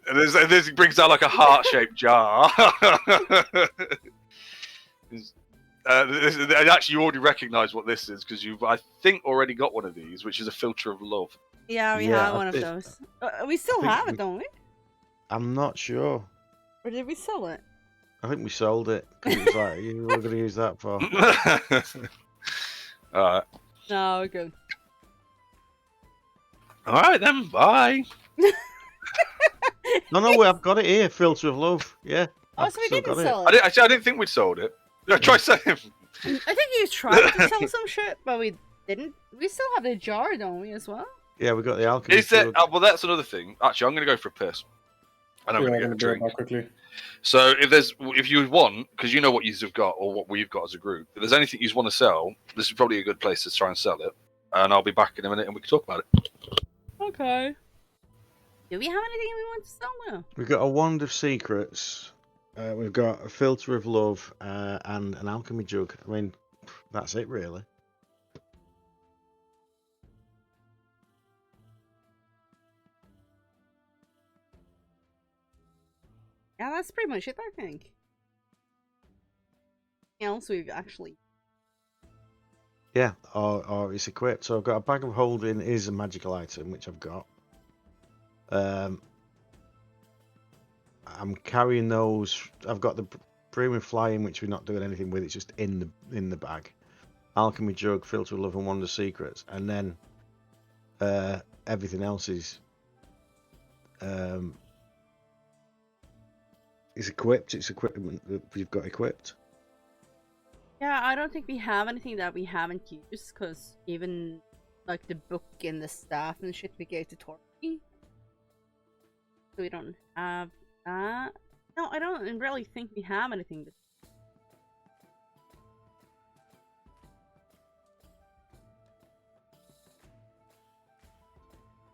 And there's, it brings out like a heart-shaped jar. Actually, you already recognise what this is because you've, I think, already got one of these, which is a filter of love. Yeah, we have one of those. We still have it, don't we? I'm not sure. Or did we sell it? I think we sold it because it was like you were going to use that for. Alright. No, we're good. Alright then, bye. No, I've got it here. Filter of love. Yeah. Oh, so we didn't sell it. I didn't think we'd sold it. Try selling. I think you tried to sell some shit, but we didn't. We still have the jar, don't we, as well? Yeah, we got the Alchemist. Is that? Well, that's another thing. Actually, I'm going to go for a piss. And I'm going to get a drink. Quickly. So if you want, because you know what you've got or what we've got as a group, if there's anything you want to sell, this is probably a good place to try and sell it. And I'll be back in a minute and we can talk about it. Okay. Do we have anything we want to sell now? We've got a wand of secrets. We've got a filter of love and an alchemy jug. I mean, that's it really. Yeah, that's pretty much it, I think. Anything else we've actually... Yeah, or it's equipped. So I've got a bag of holding is a magical item, which I've got. I'm carrying those. I've got the Primate Flying, which we're not doing anything with. It's just in the bag. Alchemy jug, filter of love, and wand of secrets, and then everything else is equipped. It's equipment that we've got equipped. Yeah, I don't think we have anything that we haven't used, because even like the book and the staff and shit we gave to Tori. So we don't have that. No, I don't really think we have anything.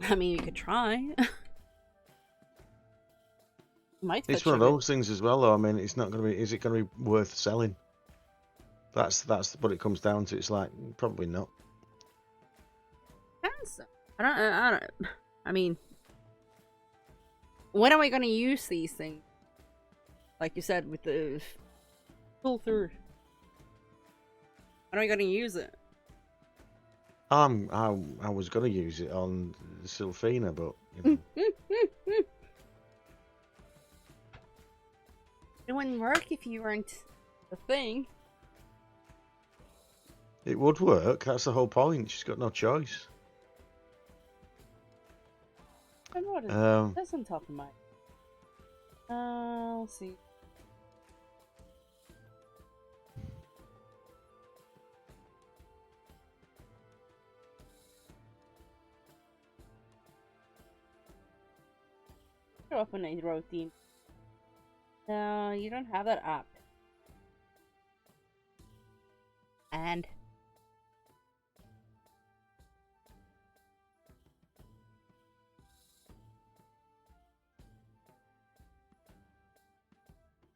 I mean, you could try. Might It's one of those things as well, though. I mean, it's not going to be. Is it going to be worth selling? That's what it comes down to. It's like probably not. I don't. I mean, when am I going to use these things? Like you said, with the filter. When am I going to use it? I was going to use it on Sylphina, but you know. It wouldn't work if you weren't the thing. It would work. That's the whole point. She's got no choice. I know what it that's on top of mine. Let's see. Open a routine. No, you don't have that app. And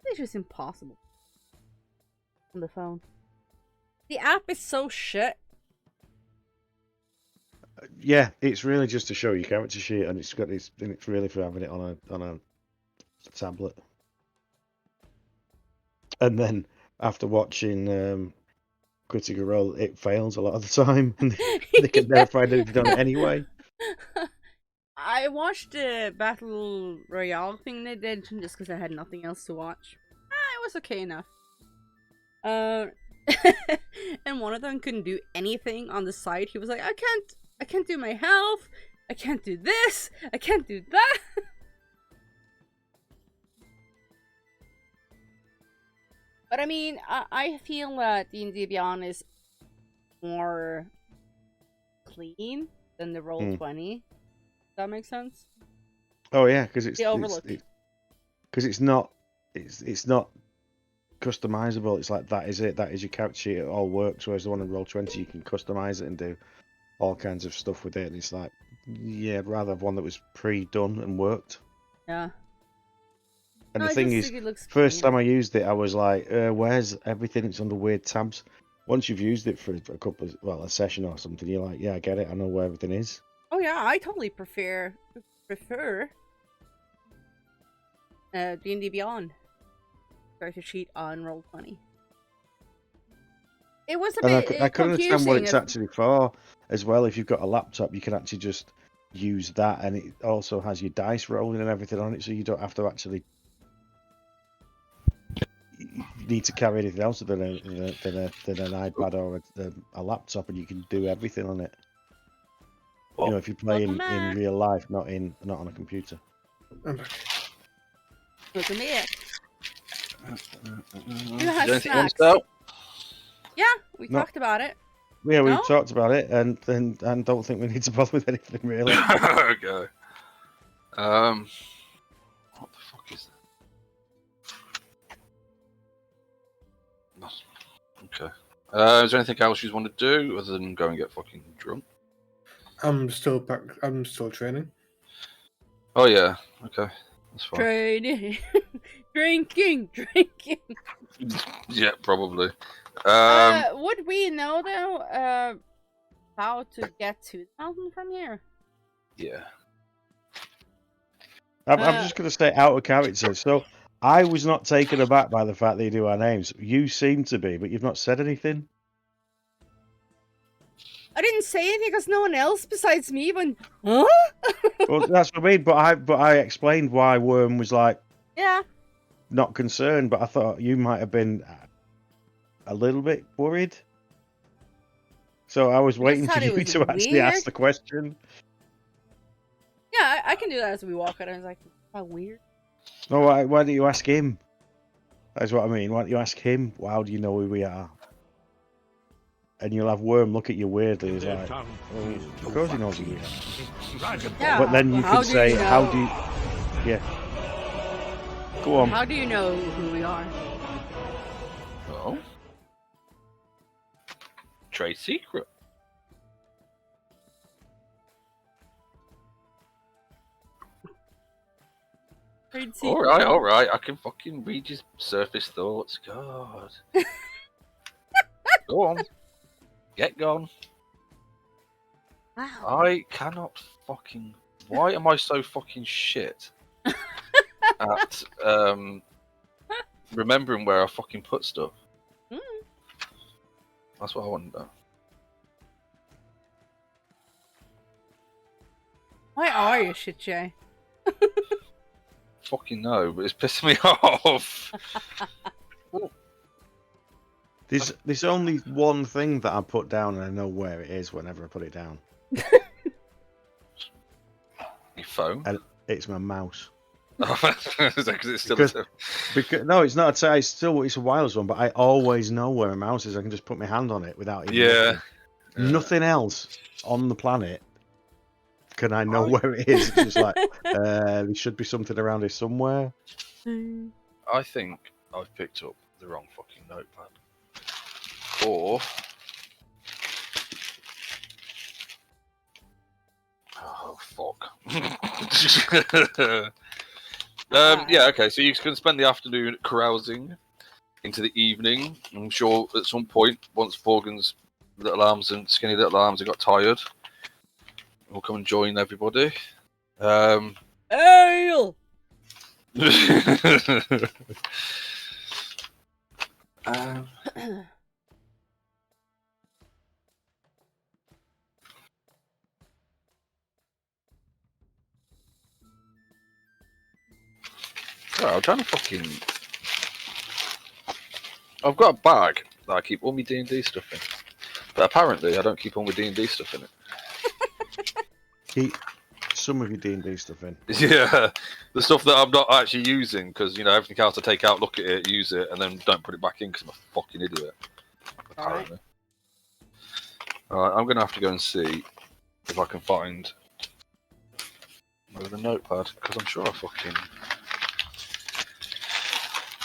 it's just impossible on the phone. The app is so shit. Yeah, it's really just to show your character sheet, and it's really for having it on a tablet. And then after watching Critical Role, it fails a lot of the time, and they can never find anything on it anyway. I watched the Battle Royale thing they did just because I had nothing else to watch. It was okay enough. And one of them couldn't do anything on the side. He was like, I can't do my health. I can't do this. I can't do that. But I mean, I feel that D&D Beyond is more clean than the Roll20. Does that make sense? Oh yeah, because it's not customizable. It's like that is it. That is your character sheet. It all works. Whereas the one in Roll20, you can customize it and do all kinds of stuff with it. And it's like, yeah, I'd rather have one that was pre-done and worked. Yeah. And the thing is, first time I used it, I was like, where's everything? It's under weird tabs. Once you've used it for a session or something, you're like, yeah, I get it. I know where everything is. Oh yeah, I totally prefer D&D Beyond character sheet on Roll20. It was a And bit I could understand what confusing. it's actually for as well. If you've got a laptop, you can actually just use that, and it also has your dice rolling and everything on it, so you don't have to actually need to carry anything else than an iPad or a laptop, and you can do everything on it. You know, if you're playing in real life, not on a computer. I'm back. Look at me. Is has there anything you want snacks? to sell? Yeah, we No. talked about it. Yeah, we've No? talked about it, and don't think we need to bother with anything really. Okay. What the fuck is that? Okay. Is there anything else you want to do other than go and get fucking drunk? I'm still back. I'm still training. Oh yeah. Okay. That's fine. Training. drinking. Yeah, probably. Would we know though how to get to the mountain from here? Yeah. I'm just going to stay out of character. So I was not taken aback by the fact that you do our names. You seem to be, but you've not said anything. I didn't say anything because no one else besides me went, huh? Well, that's what I mean. But I explained why Worm was like Yeah. not concerned, but I thought you might have been a little bit worried. So I was waiting for thought it you was to actually ask weird. the question. Yeah, I can do that as we walk out. I was like, how weird. No, why don't you ask him? That's what I mean. Why don't you ask him? How do you know who we are? And you'll have Worm look at you weirdly. He's like, oh, of course he knows who we are. Yeah. But then you how could do say, you know? how do you... Yeah. Go on. How do you know who we are? Oh. Trade secret. All right. I can fucking read your surface thoughts. God. Go on. Get gone. Wow. I cannot fucking. Why am I so fucking shit at remembering where I fucking put stuff? Mm. That's what I want to know. Why are you shit, Jay? Fucking no, but it's pissing me off. There's only one thing that I put down, and I know where it is whenever I put it down. Your phone? And it's my mouse. Because it's still Because no, it's not. It's a wireless one, but I always know where my mouse is. I can just put my hand on it without even looking. Nothing else on the planet can I know where it is. It's just like there should be something around here somewhere. I think I've picked up the wrong fucking notepad. Or oh fuck. Yeah, okay, so you can spend the afternoon carousing into the evening. I'm sure at some point, once Morgan's skinny little arms have got tired, we'll come and join everybody. Ale! Sorry, I'm trying to fucking. I've got a bag that I keep all my D&D stuff in, but apparently I don't keep all my D&D stuff in it. Keep some of your D&D stuff in. Yeah, the stuff that I'm not actually using because everything else I take out, look at it, use it, and then don't put it back in because I'm a fucking idiot. Apparently. All right, I'm gonna have to go and see if I can find the notepad because I'm sure I fucking.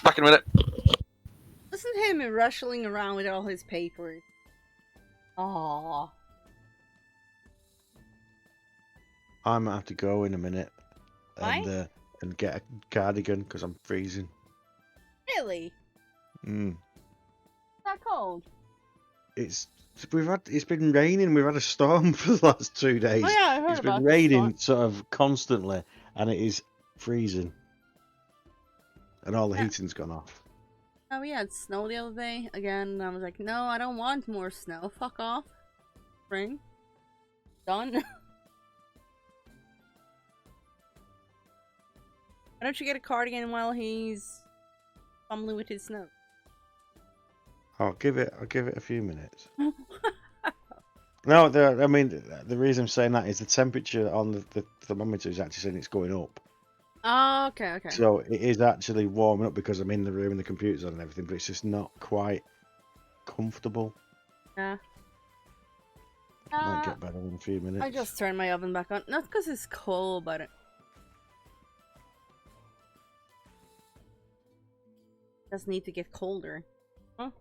Back in a minute. Listen to him rustling around with all his papers. Aww. I might have to go in a minute Why? And get a cardigan because I'm freezing. Really? That cold? It's been raining. We've had a storm for the last 2 days. Oh yeah, I heard It's about been the raining sort of constantly, and it is freezing. And all the heating's gone off. Oh, we had snow the other day. Again, I was like, no, I don't want more snow. Fuck off. Spring. Done. Why don't you get a cardigan while he's fumbling with his snow? I'll give it a few minutes. No, the reason I'm saying that is the temperature on the thermometer is actually saying it's going up. Oh, okay. So it is actually warming up because I'm in the room and the computer's on and everything, but it's just not quite comfortable. Yeah. Might get better in a few minutes. I just turned my oven back on. Not because it's cold, but it does need to get colder. Huh?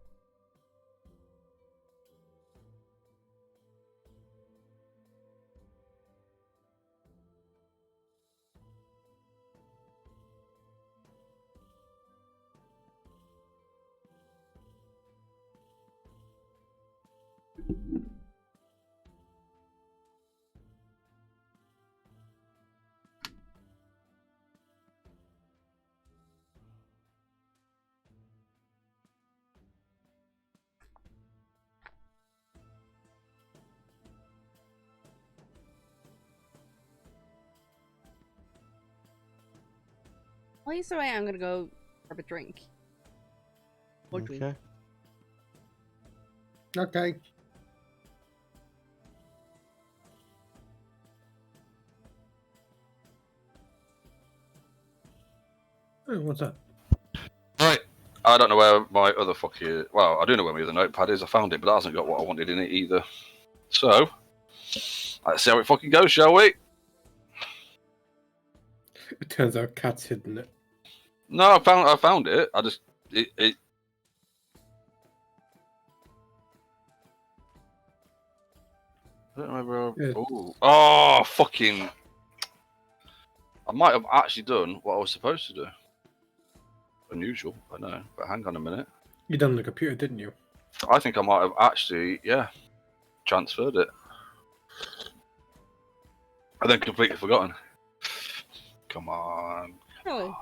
Well, either way, I'm gonna go grab a drink. Okay. Okay. Oh, what's that? Right. I don't know where my other fucking... Well, I do know where my other notepad is. I found it, but it hasn't got what I wanted in it either. So, let's see how it fucking goes, shall we? It turns out Cat's hidden it. No, I found it. I just... It... I don't remember... Yeah. Oh, fucking... I might have actually done what I was supposed to do. Unusual, I know, but hang on a minute. You done the computer, didn't you? I think I might have actually, transferred it. I then completely forgotten. Come on. Really?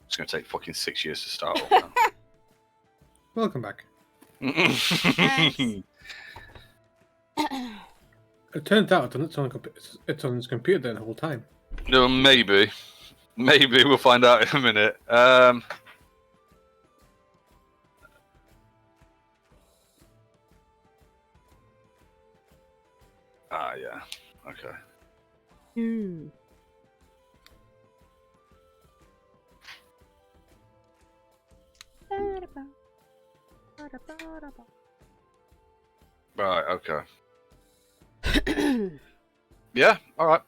It's going to take fucking 6 years to start off Welcome back. now. It turns out it's on his computer the whole time. No, maybe. Maybe we'll find out in a minute. Yeah. Okay. Right, okay. Yeah, alright.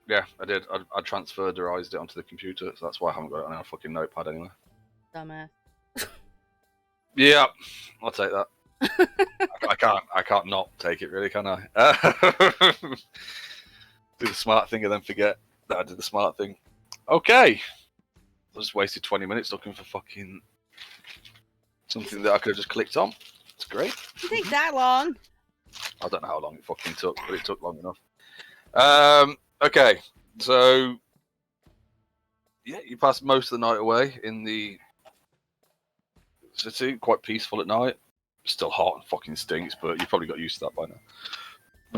Yeah, I did. I transferred-erized it onto the computer, so that's why I haven't got it on a fucking notepad anyway. Dumbass. Yeah, I'll take that. I can't not take it, really, can I? Do the smart thing and then forget that I did the smart thing. Okay. I just wasted 20 minutes looking for fucking something that I could have just clicked on. It's great. It didn't take that long. I don't know how long it fucking took, but it took long enough. Okay, so yeah, you passed most of the night away in the city. Quite peaceful at night. Still hot and fucking stinks, but you probably got used to that by now.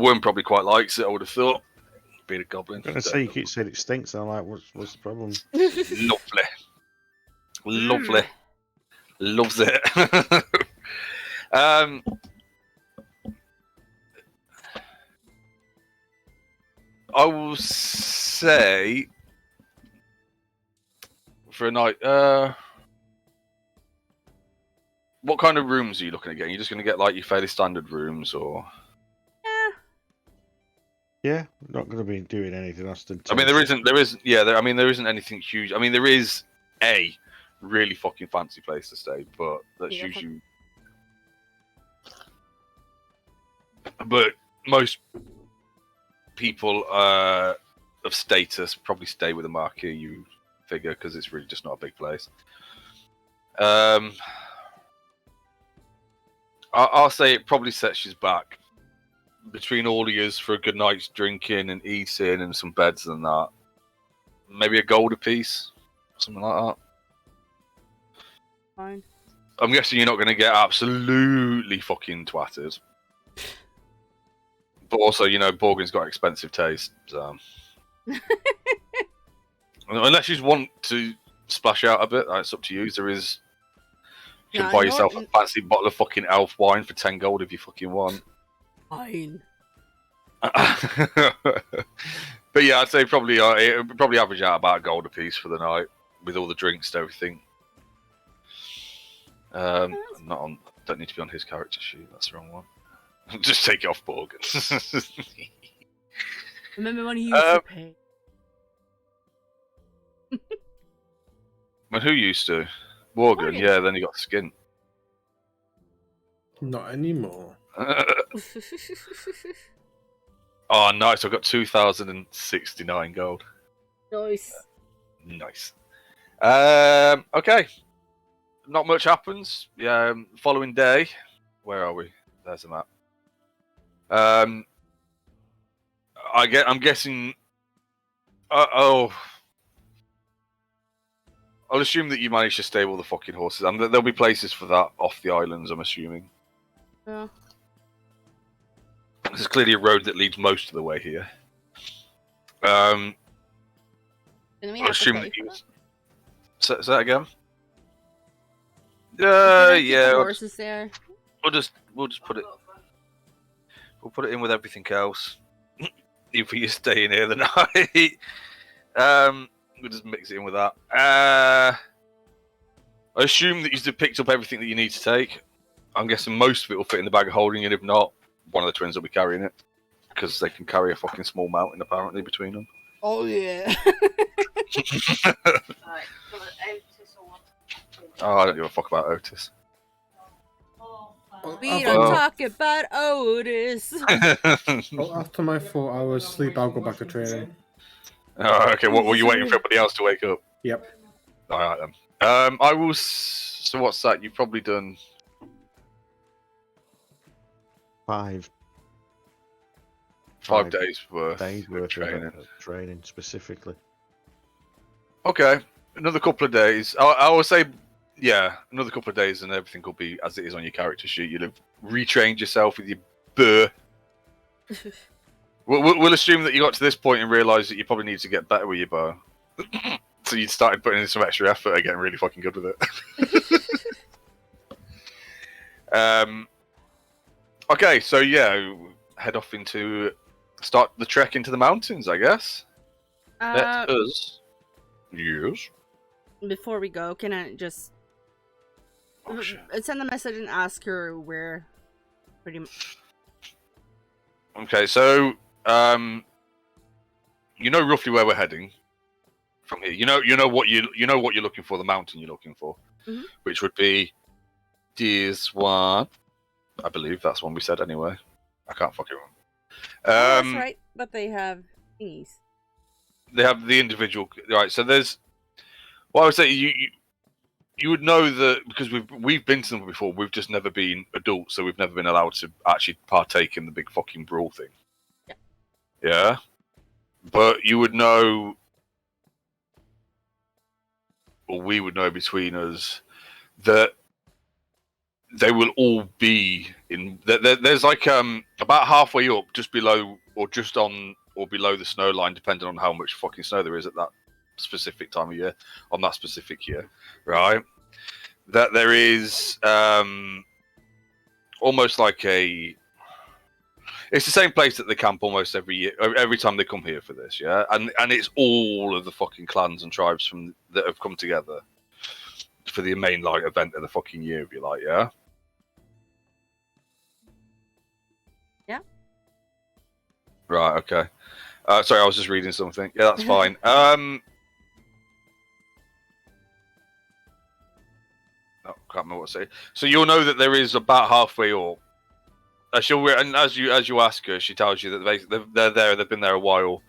Worm probably quite likes it, I would have thought. Being a goblin. I'm gonna say you keep saying it stinks. And I'm like, what's the problem? Lovely. Loves it. I will say for a night. What kind of rooms are you looking at getting? You're just going to get like your fairly standard rooms, or? Yeah, not going to be doing anything ostentatious. I mean, there isn't anything huge. I mean, there is a really fucking fancy place to stay, but that's usually. But most people of status probably stay with a marquee, you figure, because it's really just not a big place. I'll say it probably sets you back between all of yous for a good night's drinking and eating and some beds and that. Maybe a gold apiece, something like that. Fine. I'm guessing you're not going to get absolutely fucking twatted. But also, Borgen's got expensive taste, so... Unless you just want to splash out a bit, it's up to you. There is... You can buy yourself a fancy bottle of fucking elf wine for 10 gold if you fucking want. Fine. But yeah, I'd say probably it would probably average out about a gold apiece for the night with all the drinks and everything. Not on. Don't need to be on his character sheet. That's the wrong one. Just take it off Borgen. Remember when he used to pay? But who used to? Borgen. Yeah. Then he got skin. Not anymore. Oh, nice! I've got 2,069 gold. Nice. Nice. Okay. Not much happens. Yeah. Following day. Where are we? There's the map. I'm guessing. I'll assume that you managed to stable the fucking horses, and there'll be places for that off the islands. I'm assuming. Yeah. There's clearly a road that leads most of the way here. Didn't we I have to assume pay that for you. that? Say that again. Did I keep Yeah. the horses there. We'll just put it. We'll put it in with everything else. Even for you staying here the night. We'll just mix it in with that. I assume that you've picked up everything that you need to take. I'm guessing most of it will fit in the bag of holding, and if not, one of the twins will be carrying it. Because they can carry a fucking small mountain, apparently, between them. Oh, yeah. Oh, I don't give a fuck about Otis. We don't talk about Otis. Well, after my 4 hours sleep, I'll go back to trading. Oh, okay, what were you waiting for everybody else to wake up? Yep. Alright then. I will... So what's that? You've probably done... 5 days worth of training. Training specifically. Okay, another couple of days. I would say, yeah, another couple of days and everything will be as it is on your character sheet. You'll have retrained yourself with your burr. We'll assume that you got to this point and realised that you probably need to get better with your bow. So you started putting in some extra effort and getting really fucking good with it. Okay, so yeah, head off start the trek into the mountains, I guess. Let us. Yes. Before we go, can I just send a message and ask her where? Pretty much. Okay, so you know roughly where we're heading from here. You know what you're looking for, the mountain you're looking for, which would be this one. I believe that's one we said anyway. I can't fucking remember. That's right, but they have thingies. They have the individual, right? So there's. Well, I would say you would know that because we've been to them before. We've just never been adults, so we've never been allowed to actually partake in the big fucking brawl thing. Yeah. Yeah, but you would know, or we would know between us that they will all be in. There's like about halfway up, just below, or just on, or below the snow line, depending on how much fucking snow there is at that specific time of year, on that specific year, right? That there is almost like it's the same place that they camp almost every year, every time they come here for this, yeah? And it's all of the fucking clans and tribes that have come together for the main like event of the fucking year, if you like, yeah? Yeah. Right, okay. Sorry, I was just reading something. Yeah, that's fine. Can't remember what to say. So you'll know that there is about halfway up. And as you ask her, she tells you that they're there. They've been there a while.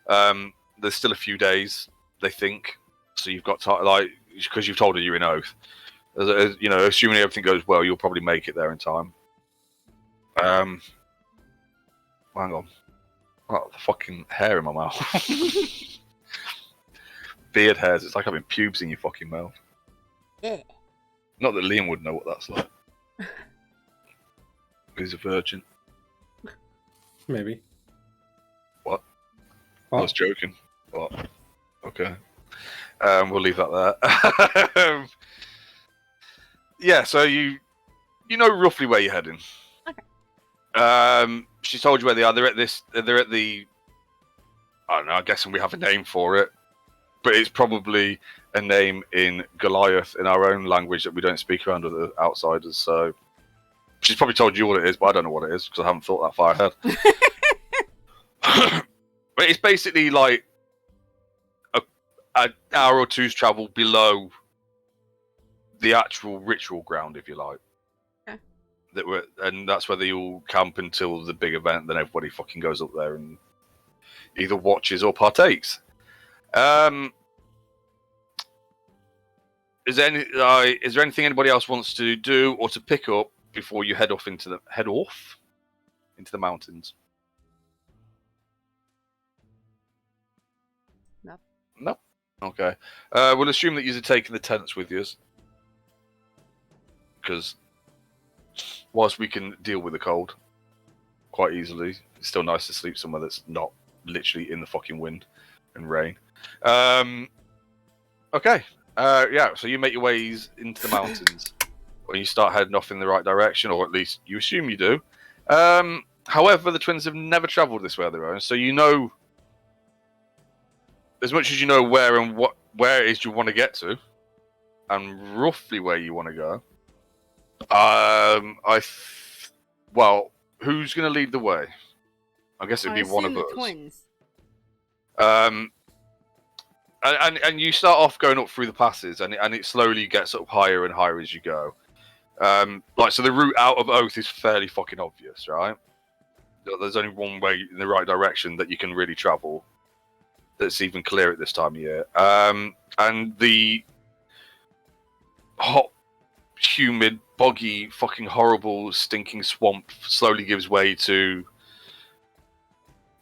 There's still a few days, they think. So you've got like because you've told her you're in oath. Assuming everything goes well, you'll probably make it there in time. Hang on. Oh, the fucking hair in my mouth. Beard hairs. It's like having pubes in your fucking mouth. Yeah. Not that Liam would know what that's like. He's a virgin. Maybe. What? I was joking. What? Okay. We'll leave that there. Yeah, so you know roughly where you're heading. Okay. She told you where they are. They're at the. I don't know. I'm guessing we have a name for it, but it's probably a name in Goliath in our own language that we don't speak around with the outsiders. So she's probably told you what it is, but I don't know what it is because I haven't thought that far ahead. But it's basically like an hour or two's travel below the actual ritual ground, if you like. Okay. And that's where they all camp until the big event. Then everybody fucking goes up there and either watches or partakes. Is there anything anybody else wants to do or to pick up before you head off into the mountains? No. Okay. We'll assume that you're taking the tents with you, because whilst we can deal with the cold quite easily, it's still nice to sleep somewhere that's not literally in the fucking wind and rain. Okay. Yeah, so you make your ways into the mountains when you start heading off in the right direction, or at least you assume you do. However, the twins have never travelled this way on their own, so you know, as much as you know where it is you want to get to, and roughly where you want to go. Well, who's going to lead the way? I guess it'd be one of us. Twins. And you start off going up through the passes, and it slowly gets up higher and higher as you go. So the route out of Oath is fairly fucking obvious, right? There's only one way in the right direction that you can really travel that's even clear at this time of year. And the hot, humid, boggy, fucking horrible, stinking swamp slowly gives way to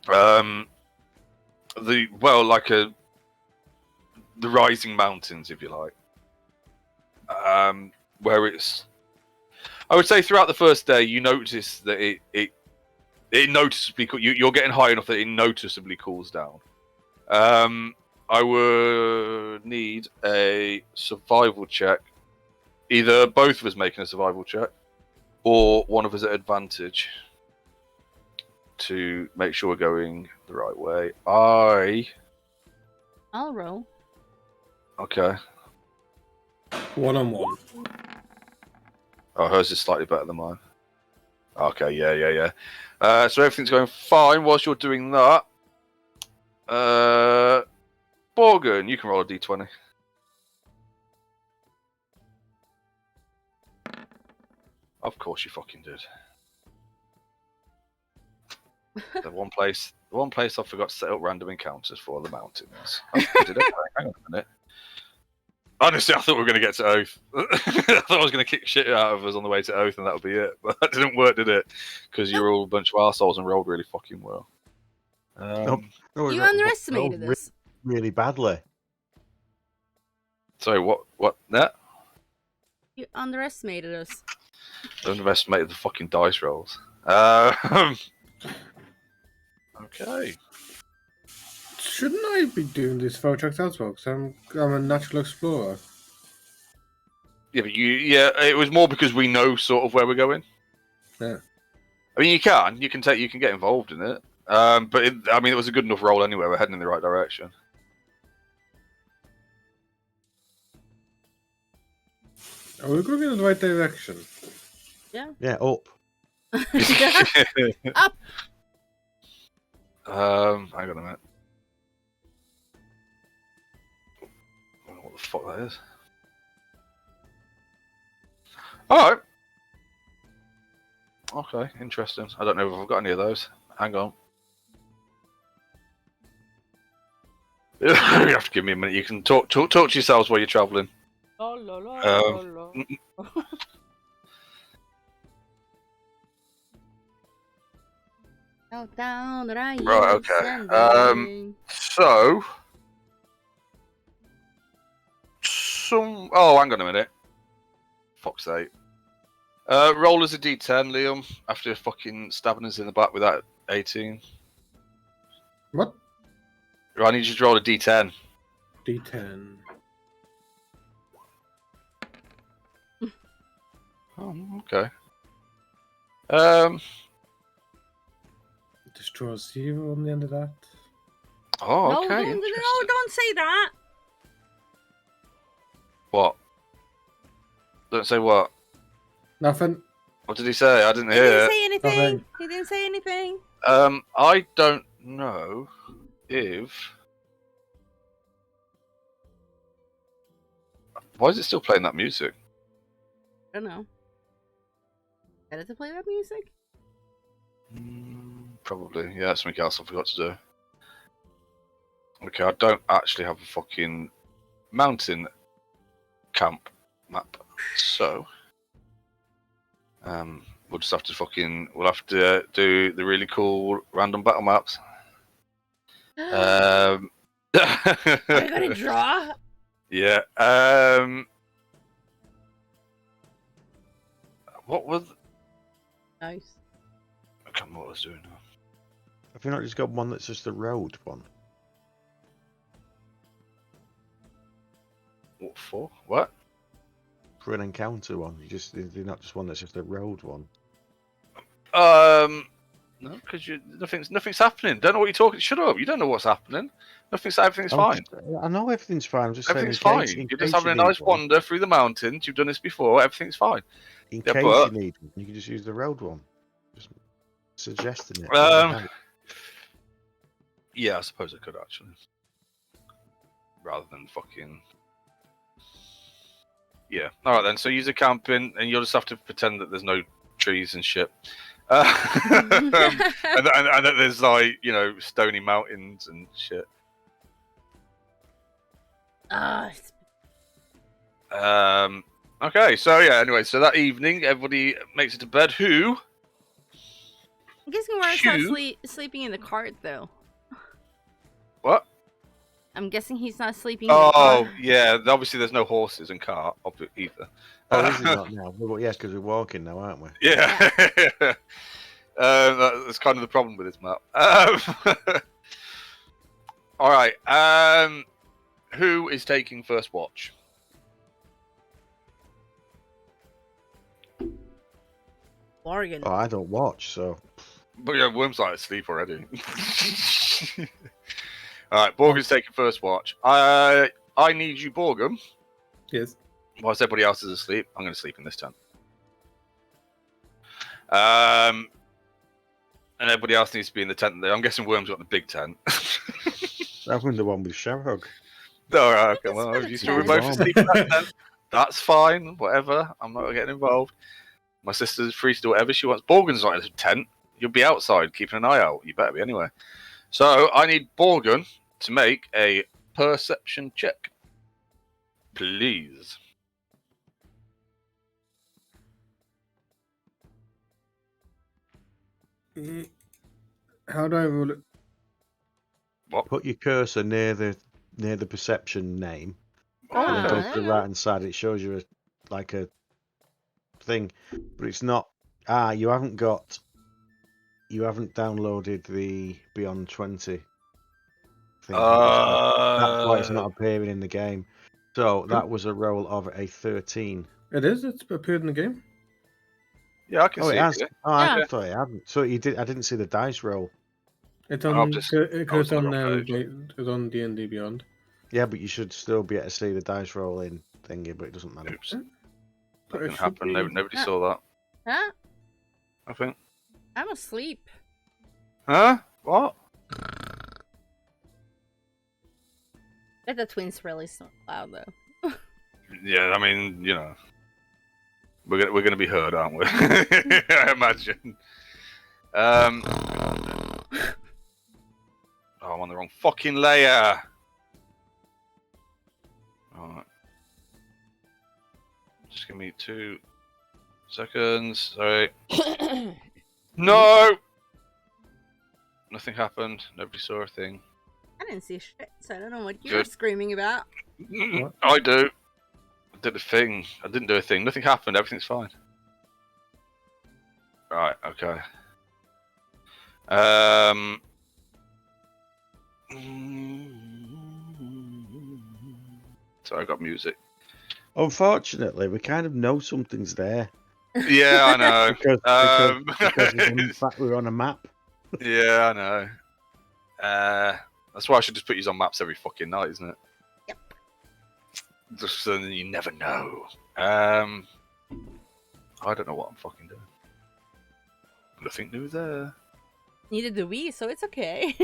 the rising mountains, if you like. Where it's, I would say, throughout the first day, you notice that it noticeably, you're getting high enough that it noticeably cools down. I would need a survival check. Either both of us making a survival check, or one of us at advantage, to make sure we're going the right way. I'll roll. Okay. 1-on-1. Oh, hers is slightly better than mine. Okay, yeah. So everything's going fine whilst you're doing that. Borgen, you can roll a d20. Of course you fucking did. The one place I forgot to set up random encounters for the mountains. I did it. Hang on a minute. Honestly, I thought we were going to get to Oath. I thought I was going to kick shit out of us on the way to Oath, and that would be it. But that didn't work, did it? Because you're all a bunch of arseholes and rolled really fucking well. No, You underestimated us. Really badly. Sorry, what? That? You underestimated us. Underestimated the fucking dice rolls. Okay. Shouldn't I be doing these photo tracks as well? Because I'm a natural explorer. Yeah, but it was more because we know sort of where we're going. Yeah. I mean, you can get involved in it. But it was a good enough roll anyway. We're heading in the right direction. Are we going in the right direction? Yeah. Yeah, up. Up. Hang on a minute. I don't know what the fuck that is. Alright. Okay, interesting. I don't know if I've got any of those. Hang on. You have to give me a minute. You can talk to yourselves while you're travelling. La, la, la, la. Countdown that I Right, use okay. sending. So, oh, hang on a minute. Fuck's sake. Roll as a D10, Liam, after fucking stabbing us in the back with that 18. What? Right, I need you to roll a D10. D10. Oh, okay. Destroy 0 on the end of that. Oh, No, okay. don't say that. What? Don't say what? Nothing. What did he say? I didn't He hear. didn't say anything. Nothing. He didn't say anything. I don't know if. Why is it still playing that music? I don't know. Did it play that music? Probably. Yeah, that's something else I forgot to do. Okay, I don't actually have a fucking mountain camp map, so we'll just have to we'll have to do the really cool random battle maps. I gotta draw. Yeah. What was? Nice. I can't remember what I was doing now. Have you not just got one that's just a road one? What for? What? For an encounter one, they're not just one that's just a road one. No, because nothing's happening. Don't know what you're talking. Shut up! You don't know what's happening. Everything's fine. I know everything's fine. I'm just Everything's saying, fine. You're just having a nice wander through the mountains. You've done this before. Everything's fine. In Yeah, case but- you need one, you can just use the road one. Just suggesting it. Yeah, I suppose I could actually. Rather than fucking. Yeah. All right then. So use a camping, and you'll just have to pretend that there's no trees and shit. And that there's like stony mountains and shit. Okay, so yeah. Anyway, so that evening, everybody makes it to bed. Who? I'm guessing we're not sleeping in the cart though. What? I'm guessing he's not sleeping in the cart. Oh yeah. Obviously, there's no horses and cart either. Oh, is it not now? Well, yeah, because we're walking now, aren't we? Yeah. That's kind of the problem with this map. All right. Who is taking first watch? Morgan. Oh, I don't watch, so. But yeah, Worm's like asleep already. All right, Borgum's taking first watch. I need you, Borgum. Yes. Whilst everybody else is asleep, I'm going to sleep in this tent. And everybody else needs to be in the tent there. I'm guessing Worm's got the big tent. I'm the one with Sherrog. All right, okay. Well, It's if you not still a both tent. asleep in that tent, that's fine. Whatever. I'm not getting involved. My sister's free to do whatever she wants. Borgen's not in a tent. You'll be outside keeping an eye out. You better be anyway. So I need Borgen to make a perception check. Please. How do I roll it? What? Put your cursor near the perception name, Oh, and then okay. go to the right hand side. It shows you a thing, but it's not. You haven't downloaded the Beyond 20 thing. That's why it's not appearing in the game. So that was a roll of a 13. It is. It's appeared in the game. Yeah, I can Oh, see it has. it. Oh, I thought it hadn't. So you did. I didn't see the dice roll. It's I've on. just- It I was goes on on the wrong page. It's on D&D Beyond. Yeah, but you should still be able to see the dice roll in thingy, but it doesn't matter. Oops. But That it didn't should happen. be- Nobody saw that. Huh? I think. I'm asleep. Huh? What? Bet the twins really so loud though. Yeah, I mean, we're gonna be heard, aren't we? I imagine. Oh, I'm on the wrong fucking layer. Alright. Just give me 2 seconds. Sorry. No! Nothing happened. Nobody saw a thing. I didn't see shit, so I don't know what you Good. were screaming about. What? I do. I did a thing. I didn't do a thing. Nothing happened. Everything's fine. Right. Okay. Sorry, I got music. Unfortunately, we kind of know something's there Yeah, I know. because in fact we're on a map. Yeah, I know. That's why I should just put you on maps every fucking night, isn't it? Yep. Just so that you never know. I don't know what I'm fucking doing. Nothing new there. Neither do we, so it's okay.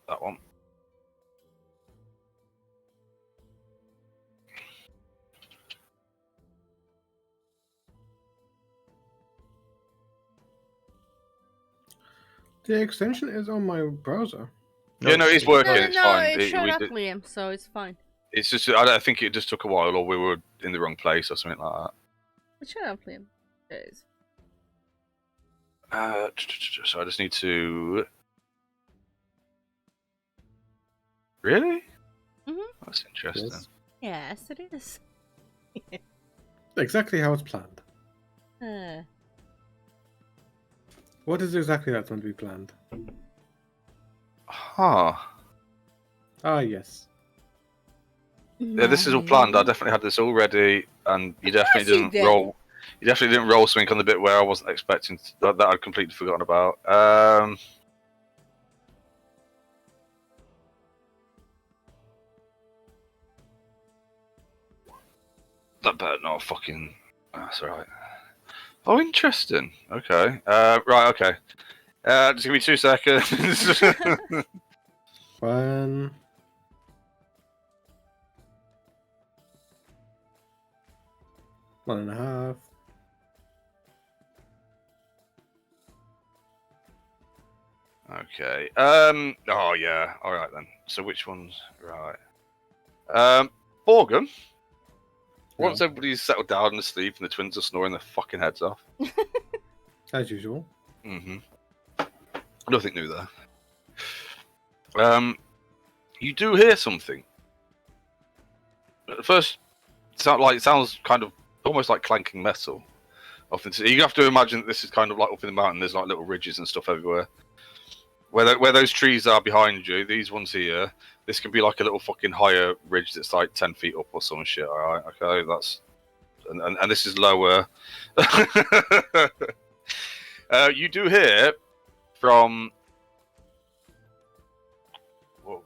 That one. The extension is on my browser. Yeah, no, it's working. no, It's fine. it showed we up, did- Liam, so it's fine. It's just, I think it just took a while, or we were in the wrong place, or something like that. It showed up, Liam. It is. So I just need to. Really? Mhm. That's interesting. Yes. Yes, it is. Exactly how it's planned. Uh, What is exactly that's going to be planned? Huh. Ah, yes. Yeah, this is all planned. I definitely had this all ready, and you definitely course you didn't did. roll. You definitely didn't roll something on the bit where I wasn't expecting that I'd completely forgotten about. That better not fucking. That's alright. Oh, interesting. Okay. Right. Okay. Just give me 2 seconds. 1. One and a half. Okay. Oh yeah. All right then. So which ones? Right. Borgum. Once everybody's settled down and asleep and the twins are snoring their fucking heads off. As usual. Nothing new there. You do hear something. At first, it sounds kind of almost like clanking metal. You have to imagine that this is kind of like up in the mountain. There's like little ridges and stuff everywhere. Where those trees are behind you, these ones here, this can be like a little fucking higher ridge that's like 10 feet up or some shit. All right, okay, that's and this is lower. You do hear from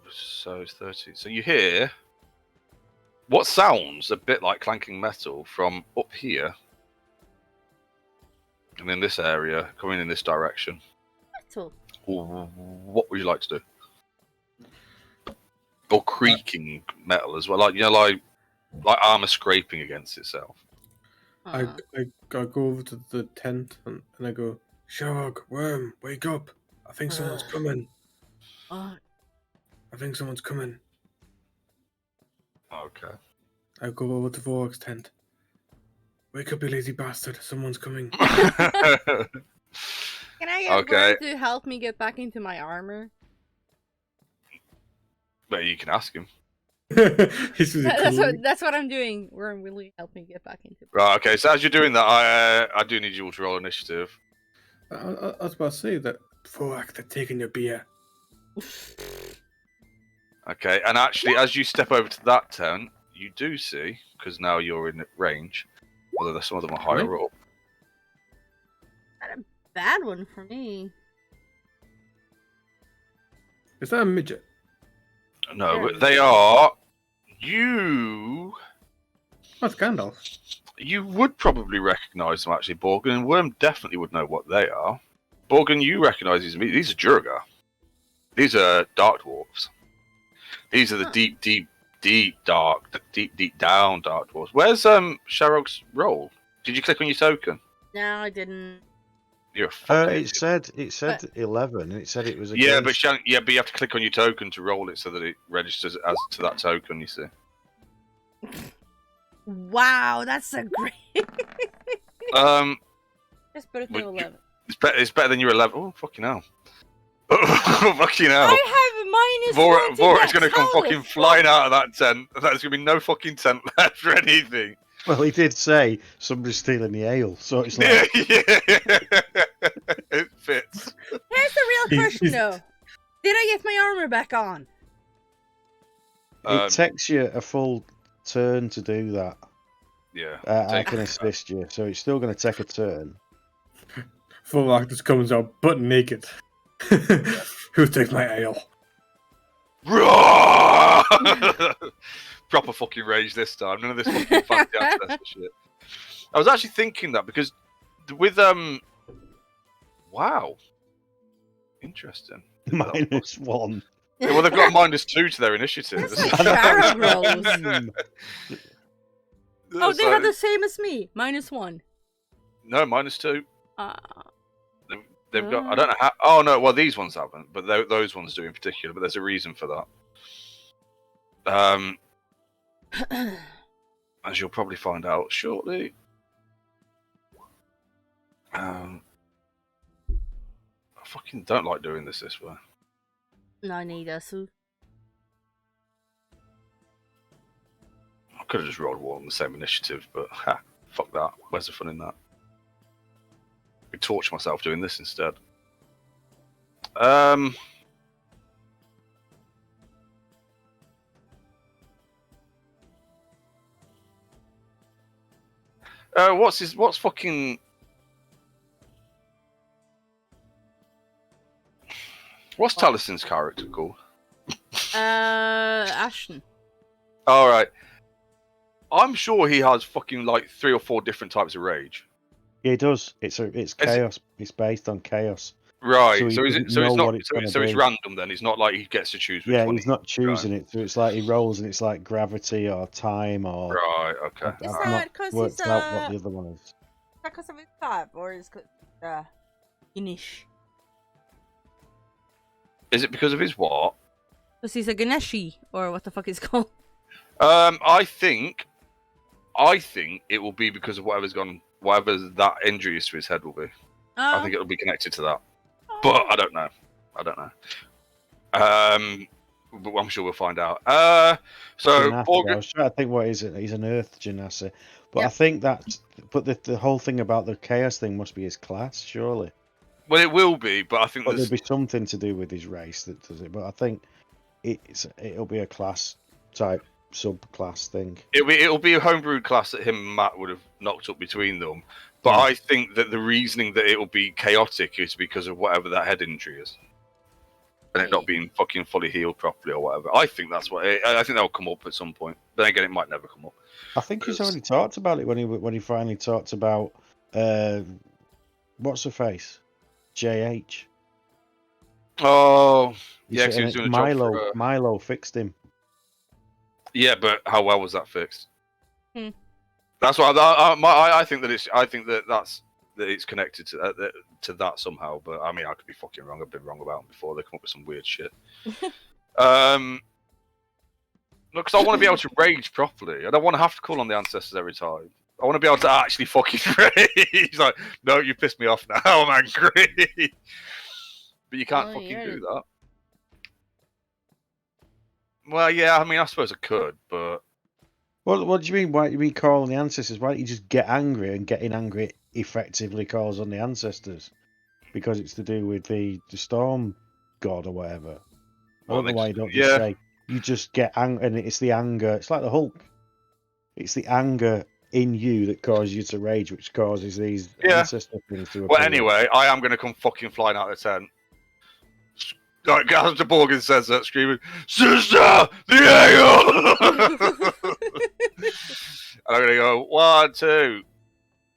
so it's 30. So you hear what sounds a bit like clanking metal from up here, and in this area, coming in this direction. metal. What would you like to do? Or creaking metal as well, like armor scraping against itself. I go over to the tent and I go, Sherlock, Worm, wake up. I think someone's coming. Oh, I think someone's coming. Okay. I go over to Vork's tent. Wake up, you lazy bastard. Someone's coming. can I get Okay. Worm to help me get back into my armor? Well, you can ask him. He's really cool. That's what I'm doing. Worm, will you help me get back into? Right. Okay. So as you're doing that, I do need you all to roll initiative. I was about to say that Vork, they're taking your beer. Okay. And actually, as you step over to that tent, you do see, because now you're in range, whether some of them are higher up. Not a bad one for me. Is that a midget? No, Yeah. but they are. You That's Gandalf. You would probably recognise them, actually, Borgin, and Worm definitely would know what they are. Borgin, you recognise these. These are Jurga. These are Dark Dwarves. These are the deep down Dark Dwarves. Where's Sharog's roll? Did you click on your token? No, I didn't. You're a fucking It said 11, and it said it was a yeah, ghost. but you have to click on your token to roll it so that it registers as to that token. You see. Wow, that's a great. It's better than 11. It's better than your 11. Oh, fucking hell. Fucking hell. I have -1 to Vora's dex. going to come How the fucking fuck? flying out of that tent. There's going to be no fucking tent left for anything. Well, he did say somebody's stealing the ale, so it's like... It fits. Here's the real question, though. Did I get my armor back on? It takes you a full turn to do that. Yeah. I can assist you, so it's still going to take a turn. Full Arctus comes out butt naked. Who takes my ale? Proper fucking rage this time. None of this fucking fancy ancestor shit. I was actually thinking that because with wow, interesting. -1. Yeah, well, they've got -2 to their initiative. Barrel rolls. Oh, they So- have the same as me. -1. No, -2. Ah. They've got. I don't know how. Oh no, well these ones haven't, but those ones do in particular. But there's a reason for that. As you'll probably find out shortly. I fucking don't like doing this way. No, neither. So I could have just rolled one on the same initiative, but ha, fuck that. Where's the fun in that? I could torture myself doing this instead. What's fucking... What's Talison's character called? Ashton. Alright. I'm sure he has fucking like 3 or 4 different types of rage. Yeah, he does. It's chaos. It's based on chaos. Right. So So, he it's doesn't know not. what it's gonna So it's be. random then. It's not like he gets to choose which Yeah, one. he's not choosing it. So it's like he rolls and it's like gravity or time or... Right. Okay. Is I've that not 'cause worked he's, out what the other one is. Is that because of his type, or is it Ganesh? Is it because of his what? Because he's a Ganeshi, or what the fuck is called? I think it will be because of whatever that injury is to his head will be. I think it'll be connected to that, but I don't know. But I'm sure we'll find out. So Genasi, I was trying to think what is it. He's an Earth Genasi, but Yeah. I think that's. But the whole thing about the chaos thing must be his class, surely. well, it will be, but I think But there's there'll be something to do with his race that does it. But I think it'll be a class type subclass thing. it'll be a homebrewed class that him and Matt would have knocked up between them. But I think that the reasoning that it'll be chaotic is because of whatever that head injury is, and it not being fucking fully healed properly or whatever. I think that's what. I think that'll come up at some point. But then again, it might never come up. I think he's already talked about it when he finally talked about what's her face, JH. Oh, He yeah, 'cause said- he was doing a Milo. job for, Milo fixed him. yeah, but how well was that fixed? Hmm. That's what I think that it's. I think that it's connected to that somehow. But I mean, I could be fucking wrong. I've been wrong about them before. They come up with some weird shit. Look, because I want to be able to rage properly. I don't want to have to call on the ancestors every time. I want to be able to actually fucking rage. Like, no, you pissed me off now. I'm angry. But you can't fucking do that. Well, yeah, I mean, I suppose I could, but... What do you mean? Why do you mean calling the ancestors? Why don't you just get angry, and getting angry effectively calls on the ancestors? Because it's to do with the storm god or whatever. I don't know why you don't just say, you just get angry, and it's the anger. It's like the Hulk. It's the anger in you that causes you to rage, which causes these ancestor things to appear. Well, anyway, I am going to come fucking flying out of the tent. Like, Gazda Borgin says that, screaming, "Sister, the ale!" And I'm going to go, 1, 2.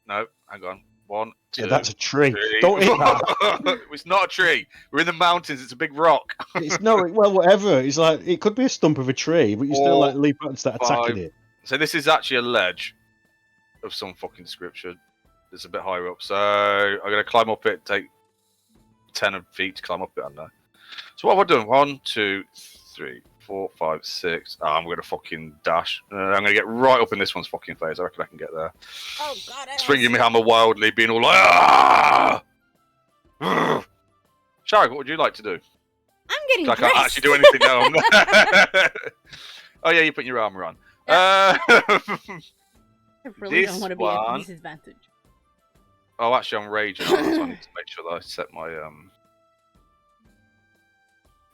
No, hang on. 1, 2. Yeah, that's a tree. 3. Don't hit that. It's not a tree. We're in the mountains. It's a big rock. It's no, well, whatever. It's like, it could be a stump of a tree, but you still like leap out and start attacking it. So this is actually a ledge of some fucking description. It's a bit higher up. So I'm going to climb up it, take 10 feet to climb up it, I know. So what have I done? 1, 2, 3, 4, 5, 6. I'm going to fucking dash. I'm going to get right up in this one's fucking face. I reckon I can get there. Oh God! Swinging my hammer wildly, being all like, ah! Shag, what would you like to do? I'm getting I dressed. can't actually do anything now. Oh yeah, you're putting your armor on. I really this don't want to be at one- disadvantage. Oh, actually, I'm raging. So I need to make sure that I set my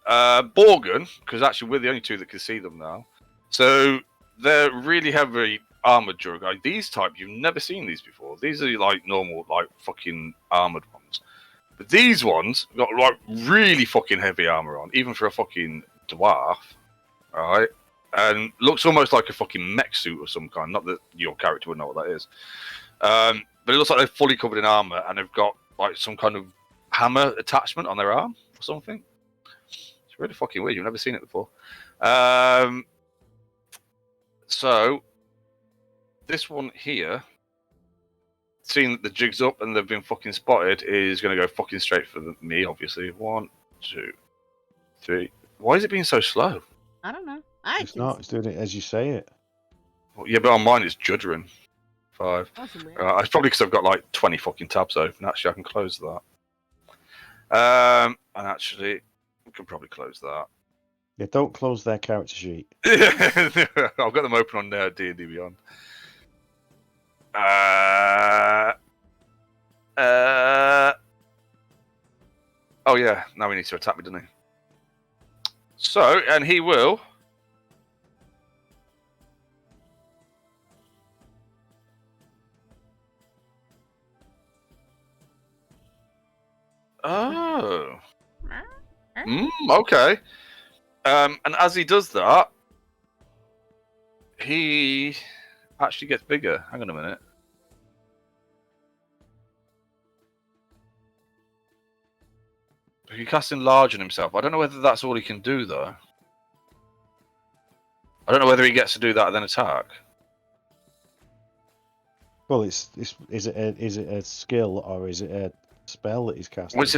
Borgen, because actually we're the only two that can see them now. So they're really heavy armored Jurgai. These type, you've never seen these before. These are like normal, like fucking armored ones. But these ones got like really fucking heavy armor on, even for a fucking dwarf. Alright? And looks almost like a fucking mech suit of some kind. Not that your character would know what that is. But it looks like they're fully covered in armor and they've got like some kind of hammer attachment on their arm or something. It's really fucking weird. You've never seen it before. So this one here, seeing that the jig's up and they've been fucking spotted, is going to go fucking straight for me, obviously. 1, 2, 3. Why is it being so slow? I don't know. It's not. It's doing it as you say it. Well, yeah, but on mine it's juddering. 5. That's weird. It's probably because I've got like 20 fucking tabs open. Actually, I can close that. And actually, we can probably close that. Yeah, don't close their character sheet. I've got them open on D&D Beyond. Oh yeah, now he needs to attack me, doesn't he? So, and he will. Oh. Okay. And as he does that, he actually gets bigger. Hang on a minute. He casts enlarge on himself. I don't know whether that's all he can do, though. I don't know whether he gets to do that and then attack. Well, is it a skill or is it a spell that he's casting? Well, it's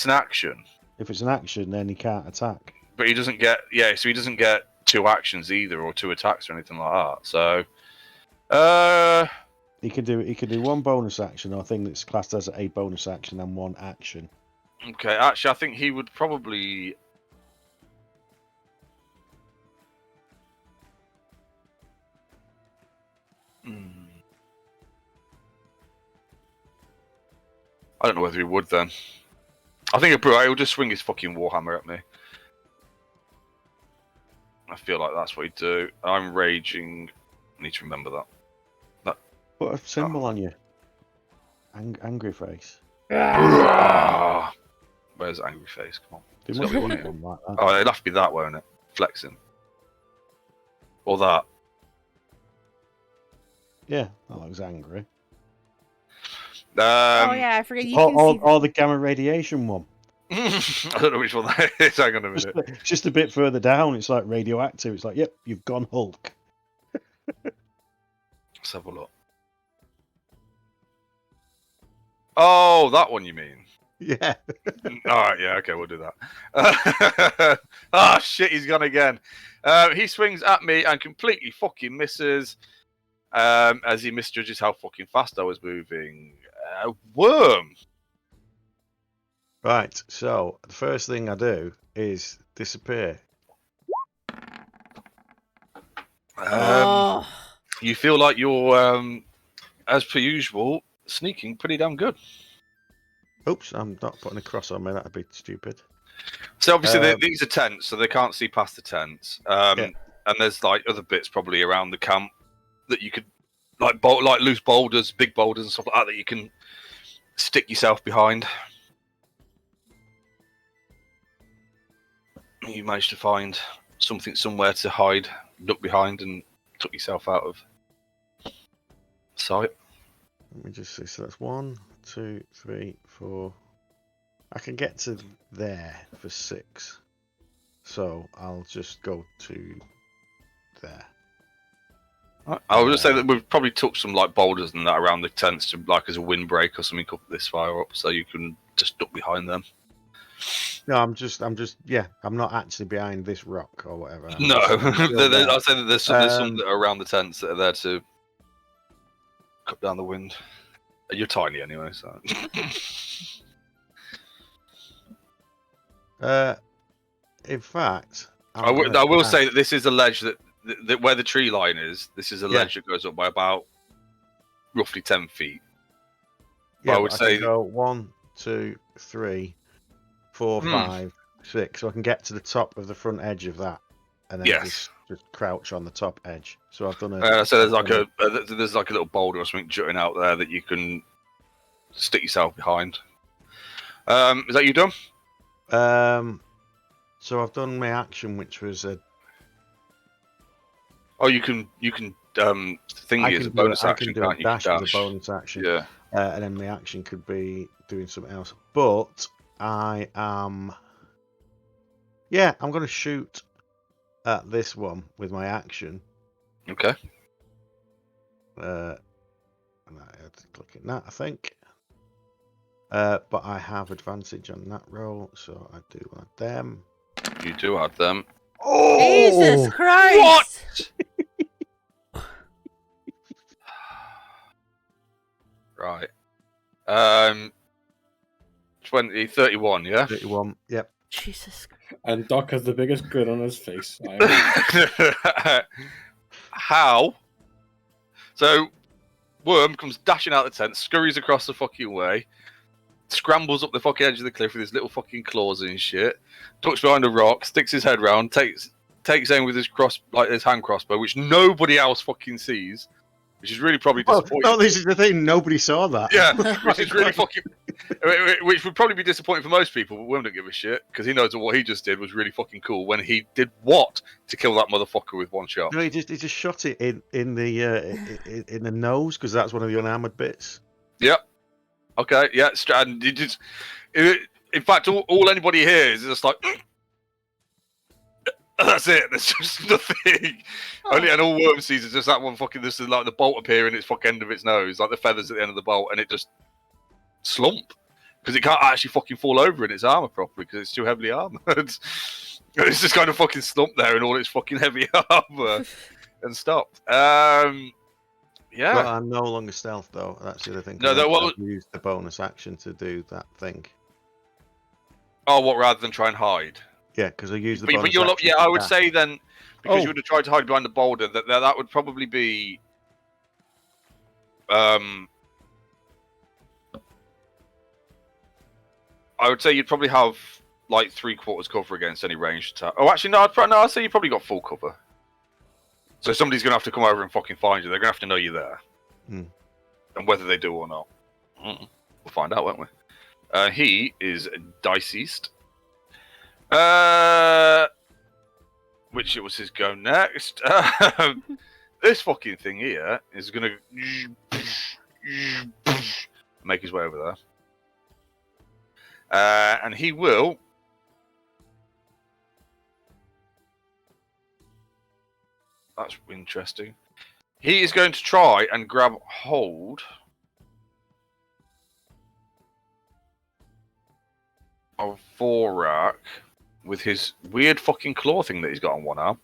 an action. If it's an action, then he can't attack. But he doesn't get so he doesn't get 2 actions either, or 2 attacks or anything like that. So, he could do 1 bonus action or thing that's classed as a bonus action and 1 action. Okay, actually, I think he would probably. I don't know whether he would then. I think he'll just swing his fucking warhammer at me. I feel like that's what he'd do. I'm raging. I need to remember that. Put a symbol on you. Angry face. Where's angry face? Come on. There must be one like that. Oh, it'll have to be that, won't it? Flexing. Or that. Yeah, that looks angry. Oh yeah, I forget. You can see. Or the gamma radiation one. I don't know which one that is. Hang on a minute. Just a bit further down, it's like radioactive. It's like, yep, you've gone Hulk. Let's have a look. Oh, that one you mean? Yeah. Alright, yeah, okay, we'll do that. Ah, shit, he's gone again. He swings at me and completely fucking misses. As he misjudges how fucking fast I was moving. Worm! Right, so the first thing I do is disappear. You feel like you're, as per usual, sneaking pretty damn good. Oops, I'm not putting a cross on me. That'd be stupid. So obviously these are tents, so they can't see past the tents. And there's like other bits probably around the camp that you could, like loose boulders, big boulders and stuff like that you can stick yourself behind. You managed to find something somewhere to hide, duck behind, and tuck yourself out of sight. Let me just see. So that's 1, 2, 3, 4. I can get to there for 6. So I'll just go to there. I would just say that we've probably took some like boulders and that around the tents to like as a windbreak or something up this far up, so you can just duck behind them. No, I'm just, yeah, I'm not actually behind this rock or whatever. No, I'll say that there's some that are around the tents that are there to cut down the wind. You're tiny anyway, so. In fact, I will say that this is a ledge that where the tree line is. This is a ledge that goes up by about roughly 10 feet. Yeah, I would say go 1, 2, 3, 4, 5, 6, so I can get to the top of the front edge of that, and then just crouch on the top edge. So I've done a. So there's like a little boulder or something jutting out there that you can stick yourself behind. Is that you done? So I've done my action, which was a. Oh, you can thingy as a bonus action. I can do a dash as a bonus action. Yeah. And then my action could be doing something else. But I am. Yeah, I'm going to shoot at this one with my action. Okay. And I had to click in that, I think. But I have advantage on that roll, so I do add them. You do add them. Oh! Jesus Christ! What? Right. 31, yeah? 31, yep. Jesus Christ. And Doc has the biggest grin on his face. How? So, Worm comes dashing out the tent, scurries across the fucking way, scrambles up the fucking edge of the cliff with his little fucking claws and shit, ducks behind a rock, sticks his head round, takes aim with his his hand crossbow, which nobody else fucking sees, which is really probably disappointing. No, this is the thing. Nobody saw that. Yeah, which is really fucking. Which would probably be disappointing for most people, but Worm don't give a shit because he knows that what he just did was really fucking cool. When he did what to kill that motherfucker with one shot? No, he just shot it in the nose because that's one of the unarmored bits. Yep. Okay. Yeah. And in fact, all anybody hears is just like. That's it. There's just nothing. And all Worm sees is just that one fucking. This is like the bolt appearing its fucking end of its nose, like the feathers at the end of the bolt, and it just slump because it can't actually fucking fall over in its armor properly because it's too heavily armored. It's just kind of fucking slumped there in all its fucking heavy armor and stopped. Yeah. But I'm no longer stealth though. That's the other thing. No, I've used the bonus action to do that thing. Oh, what? Rather than try and hide. Yeah, because I use the bonus but action. Yeah, I would say then, because you would have tried to hide behind the boulder, that would probably be. I would say you'd probably have like 3/4 cover against any ranged attack. Oh, actually, no. I'd say you probably got full cover. So somebody's gonna have to come over and fucking find you. They're gonna have to know you're there, and whether they do or not, we'll find out, won't we? He is diced. Which it was his go next. This fucking thing here is gonna make his way over there. And he will. That's interesting. He is going to try and grab hold of Vorak with his weird fucking claw thing that he's got on one arm.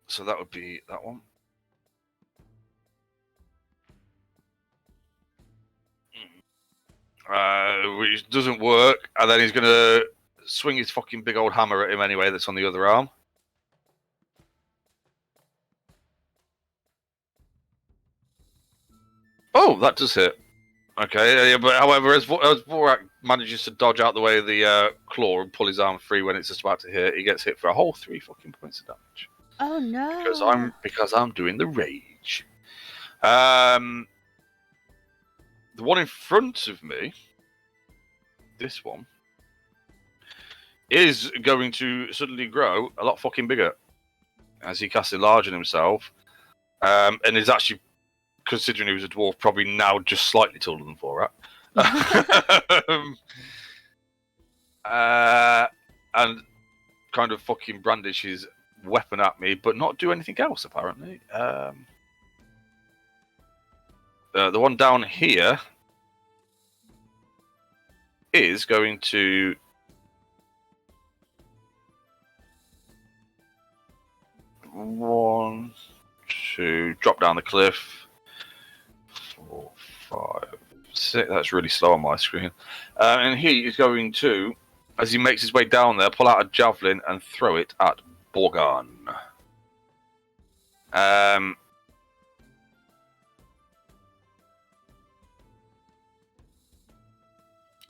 So that would be that one. Which doesn't work. And then he's going to swing his fucking big old hammer at him anyway that's on the other arm. Oh, that does hit. Okay, but however, as Vorak manages to dodge out the way of the claw and pull his arm free when it's just about to hit, he gets hit for a whole 3 fucking points of damage. Oh no! Because I'm doing the rage. The one in front of me, this one, is going to suddenly grow a lot fucking bigger as he casts Enlarge on himself, and is actually, considering he was a dwarf, probably now just slightly taller than Vorak. And kind of fucking brandish his weapon at me, but not do anything else, apparently. The one down here is going to one, two, drop down the cliff. 4, 5, 6. That's really slow on my screen. And he is going to, as he makes his way down there, pull out a javelin and throw it at Borgan.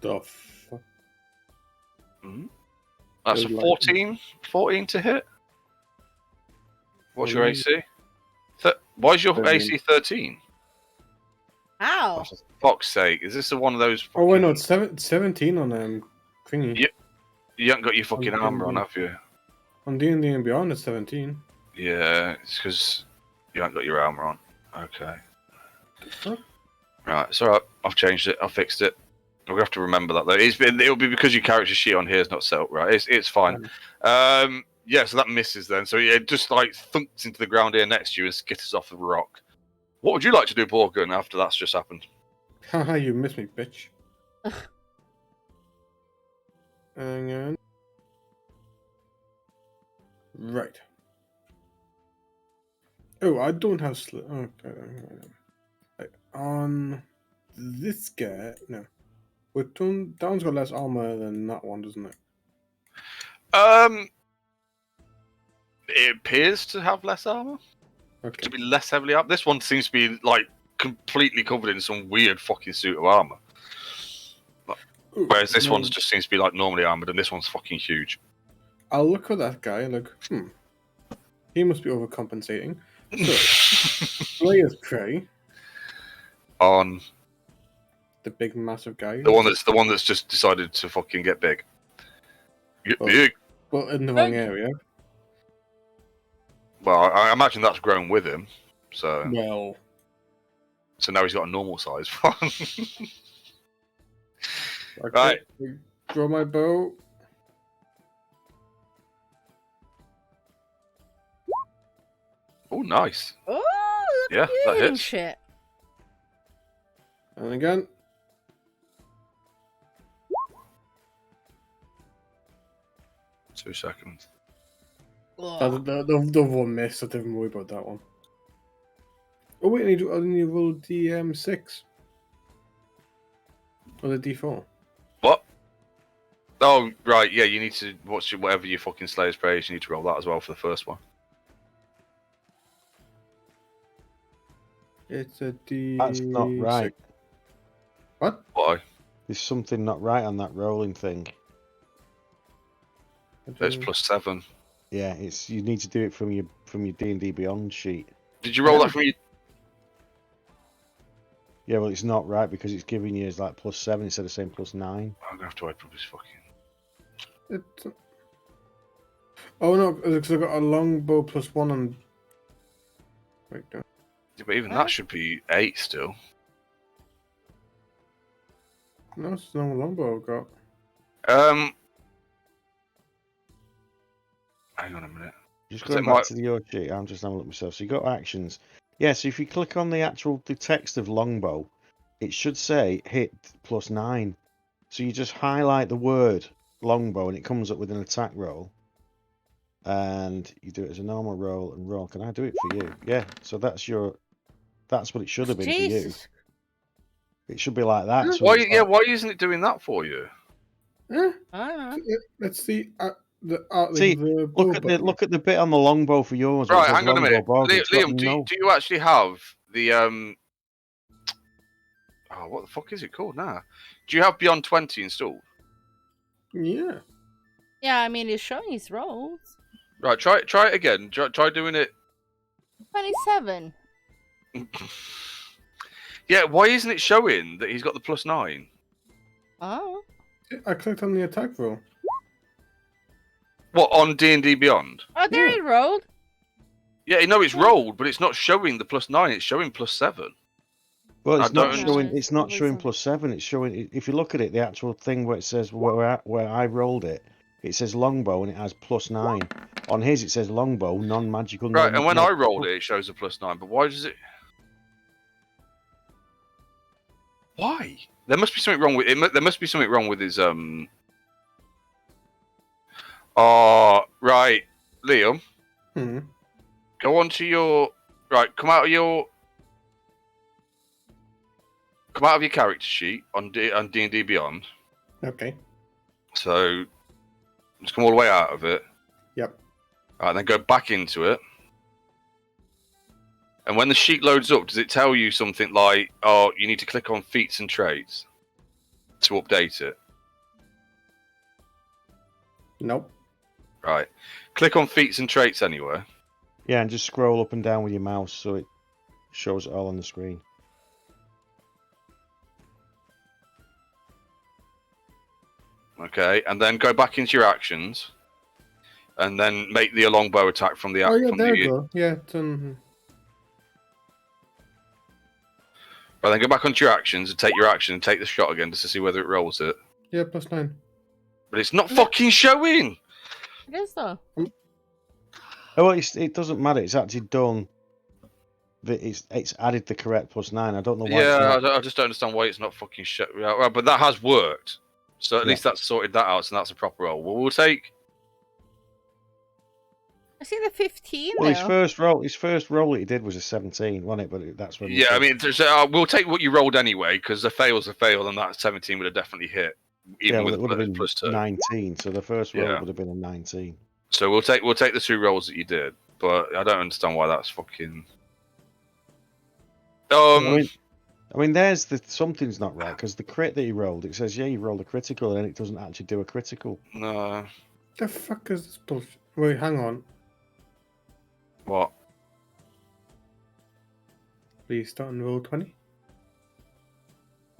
The fuck? That's a 14. 14 to hit. What's your AC? Why is your 13. AC 13? Ow! For fuck's sake, is this one of those? Oh wait, no, it's 17 on thingy. Yeah. You haven't got your fucking armor on, have you? On D&D and Beyond, it's 17. Yeah, it's because you haven't got your armor on. Okay. Huh? Right, it's alright. I've changed it. I've fixed it. We're gonna have to remember that though. It'll be because your character sheet on here is not set up right. It's fine. Yeah, so that misses then. So it just like thunks into the ground here next to you and skitters off the rock. What would you like to do, Borgan, after that's just happened? Haha, you missed me, bitch. Hang on. Right. Oh, I don't have okay. Right. On this guy, no. But Down's got less armor than that one, doesn't it? It appears to have less armor. Okay. To be less heavily up. This one seems to be like completely covered in some weird fucking suit of armor. Ooh, Whereas this no. one's just seems to be like normally armored, and this one's fucking huge. I'll look at that guy like, he must be overcompensating. So, Slayer's Prey, On the big massive guy. the one that's just decided to fucking get big. Get Oh. big. Well, in the wrong area. Well, I imagine that's grown with him. So Well, now he's got a normal size one. okay. Right. Draw my bow. Oh, nice. Oh, look Yeah, at you that hitting hits. shit. And again. Two seconds. Ugh. The one miss. I didn't worry about that one. Oh wait, I need to roll D6. Or the D4. What? Oh, right. Yeah, you need to watch whatever your fucking Slayer's Prey is. You need to roll that as well for the first one. It's a D. That's not right. What? Why? There's something not right on that rolling thing. It's +7. Yeah, it's you need to do it from your D&D Beyond sheet. Did you roll that from your? Yeah, well, it's not right because it's giving you like +7 instead of saying +9. I'm gonna have to open this fucking. It's... Oh no, because I got a longbow +1 and. Wait, no. Yeah, but even that should be 8 still. No, it's no longbow I've got. Hang on a minute. Just 'Cause going it back might- to the your sheet, I'm just having a look myself. So you got actions. Yeah, so if you click on the text of longbow, it should say hit +9. So you just highlight the word longbow and it comes up with an attack roll. And you do it as a normal roll and roll. Can I do it for you? Yeah, so that's what it should have been for you. Jesus. It should be like that. So Why? it's Yeah. like- Why isn't it doing that for you? Eh? I don't know. Let's see. See, the look at the bit on the longbow for yours. where it Right. says Hang on a longbow minute. bow, it's got Liam, no- do you actually have the Oh, what the fuck is it called now? Do you have Beyond 20 installed? Yeah. Yeah, I mean, it's showing his rolls. Right. Try it again. Try doing it. 27. Yeah. Why isn't it showing that he's got the +9? Oh. I clicked on the attack roll. What on D&D Beyond? Oh, there Yeah. it rolled. Yeah, no, it's rolled, but it's not showing the +9. It's showing +7. Well, I it's not don't- showing. It's not Probably showing some- +7. It's showing. If you look at it, the actual thing where it says where I rolled it, it says longbow and it has +9. On his, it says longbow, non-magical. Right, and when I rolled it, it shows a +9. But why does it? Why? There must be something wrong with it. There must be something wrong with his Oh, right, Liam. Hmm. Go on to your Come out of your character sheet on D&D Beyond. Okay. So just come all the way out of it. Yep. Alright, then go back into it. And when the sheet loads up, does it tell you something like, "Oh, you need to click on feats and traits to update it"? Nope. Right. Click on feats and traits anywhere. Yeah, and just scroll up and down with your mouse so it shows it all on the screen. Okay, and then go back into your actions, and then make the longbow attack from the. Oh yeah, from there the, you go. Yeah. It's, Right, then go back onto your actions and take your action and take the shot again just to see whether it rolls it. yeah, +9. But it's not fucking showing. It is though. Oh, well, it doesn't matter. It's actually done. It's added the correct +9. I don't know why. Yeah, It's not. I just don't understand why it's not fucking showing. Right, but that has worked. So at Yeah. least that's sorted that out, and that's a proper roll. Well, we'll take. I see the 15 Well, though. his first roll that he did was a 17, wasn't it? But that's when. Yeah, I mean, we'll take what you rolled anyway, because a fail's a fail, and that 17 would have definitely hit, even yeah, well, with it would have been +2. 19. So the first roll Yeah. would have been a 19. So we'll take the 2 rolls that you did, but I don't understand why that's fucking. I mean, there's something's not right because the crit that he rolled, it says you rolled a critical, and then it doesn't actually do a critical. No. The fuck is this bullshit? Wait, hang on. What? Please start on roll 20.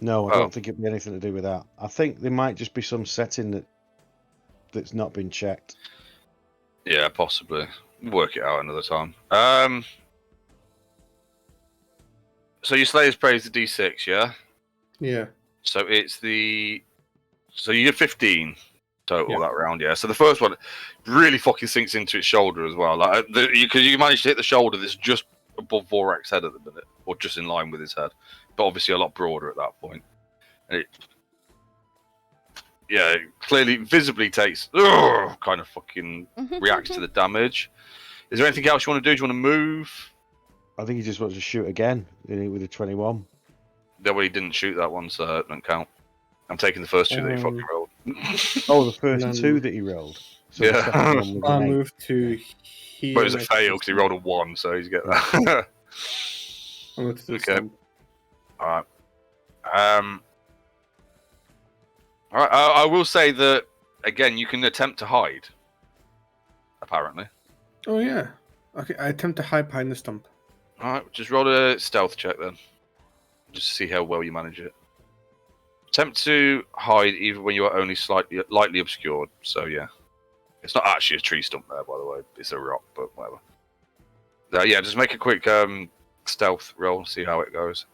No, I Oh. don't think it'd be anything to do with that. I think there might just be some setting that's not been checked. Yeah, possibly. We'll work it out another time. So your Slayer's Praise the D6, yeah? Yeah. So it's so you get 15 total Yeah. that round, yeah. So the first one really fucking sinks into its shoulder as well, like because you managed to hit the shoulder that's just above Vorak's head at the minute, or just in line with his head, but obviously a lot broader at that point. And it clearly, visibly takes kind of fucking reacts to the damage. Is there anything else you want to do? Do you want to move? I think he just wants to shoot again with a 21. No, well, he didn't shoot that one, so it doesn't count. I'm taking the first 2 that he fucking rolled. Oh, the first And then- 2 that he rolled. So Yeah. the second one was I'll an 8. move to here. But it was a next fail to because he rolled a 1, so he's get that. I'll move to the Okay. stump. Alright. Alright, I will say that, again, you can attempt to hide. Apparently. Oh yeah. Okay, I attempt to hide behind the stump. Alright, just roll a stealth check then. Just to see how well you manage it. Attempt to hide even when you are only lightly obscured, so yeah. It's not actually a tree stump there, by the way. It's a rock, but whatever. Yeah, just make a quick stealth roll, see how it goes.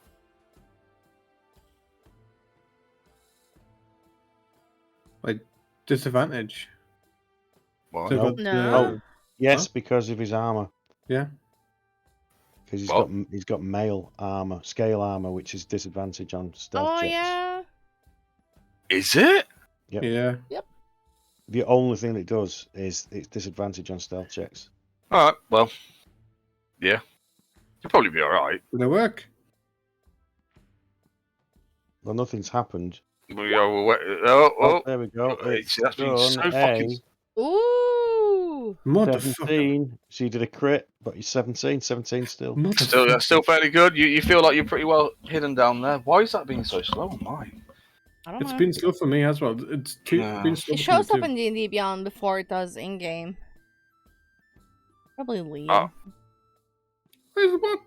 Disadvantage. What? So No. got No. Yes, Huh? because of his armor. Yeah. Because What? he's got mail armor, scale armor, which is disadvantage on stealth Oh checks. yeah. Is it? Yep. Yeah. The only thing that it does is it's disadvantage on stealth checks. Alright, well. Yeah. You'll probably be alright. Did it work? Well, nothing's happened. Oh, There we go. It's that's been so done fucking. Ooh. Motherfucker. 17. So you did a crit, but you're 17 still. Still fairly good. You feel like you're pretty well hidden down there. Why is that being so slow on mine? I don't It's know. been slow for me as well. It's Yeah. been slow It for shows me up too. in D&D Beyond before it does in game. Probably Liam. Oh. Where's the bot?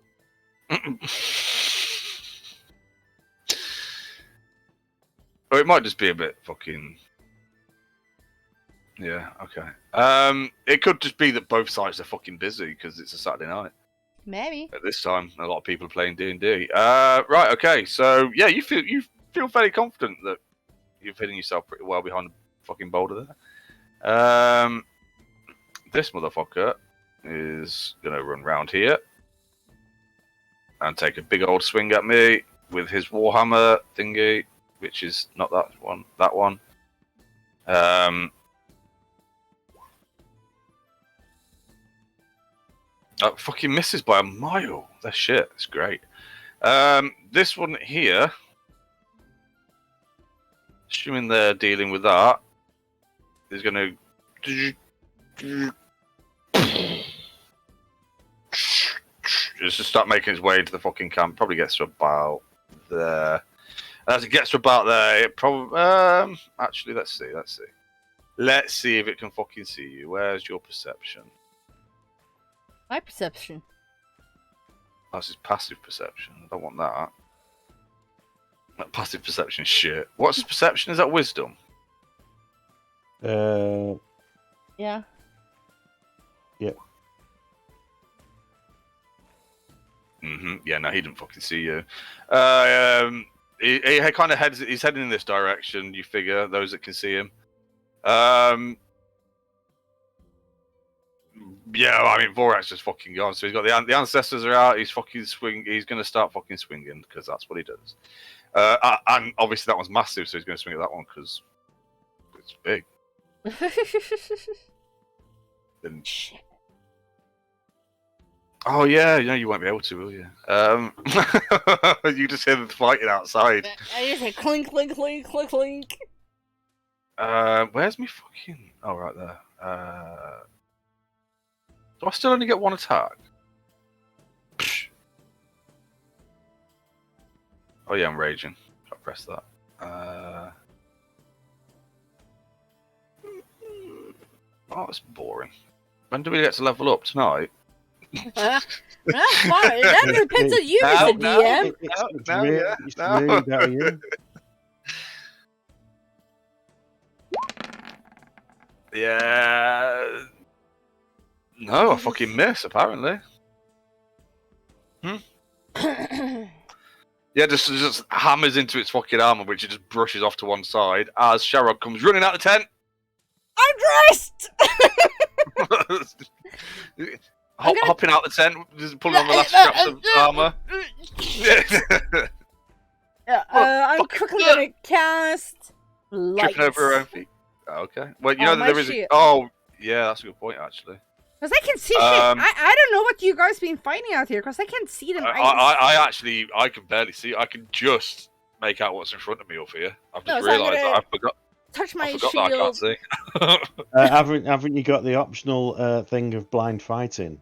Or it might just be a bit fucking. Yeah. Okay. It could just be that both sides are fucking busy because it's a Saturday night. Maybe. At this time, a lot of people are playing D&D. Right. Okay. So yeah, you feel fairly confident that you've hidden yourself pretty well behind the fucking boulder there. This motherfucker is gonna run round here and take a big old swing at me with his Warhammer thingy, which is not that one. That one. That fucking misses by a mile. That shit. It's great. This one here, assuming they're dealing with that, is going to just start making its way into the fucking camp. Probably gets to about there. As it gets to about there, it probably. Actually, let's see. Let's see if it can fucking see you. Where's your perception? My perception. That's his passive perception. I don't want that. That passive perception shit. What's his perception? Is that wisdom? Yeah. Yeah. Yeah, no, he didn't fucking see you. He kind of he's heading in this direction, you figure, those that can see him. Yeah, I mean, Vorax just fucking gone. So he's got the ancestors are out. He's fucking He's going to start fucking swinging because that's what he does. And obviously that one's massive, so he's going to swing at that one because it's big. Then... Oh yeah, you won't be able to, will you? You just hear them fighting outside. I just hear clink, clink, clink, clink, clink. Where's me fucking? Oh, right there. Do I still only get one attack? Psh. Oh yeah, I'm raging. I press that. Oh, that's boring. When do we get to level up tonight? That's fine. That depends on you, Mr. DM. It's really down to you. Yeah. No, I fucking miss, apparently. Yeah, just hammers into its fucking armor, which it just brushes off to one side as Sharod comes running out of the tent. I'm dressed! Hopping out the tent, just pulling on the last scraps of armor. I'm quickly gonna cast light. Tripping over her own feet. Okay. Well, you know that there is shit. Oh, yeah, that's a good point, actually. Because I can see shit. I don't know what you guys been fighting out here, because I can't see them. I can barely see. I can just make out what's in front of me up here. I've just realised that I forgot. Touch my That I can't see. Haven't you got the optional thing of blind fighting?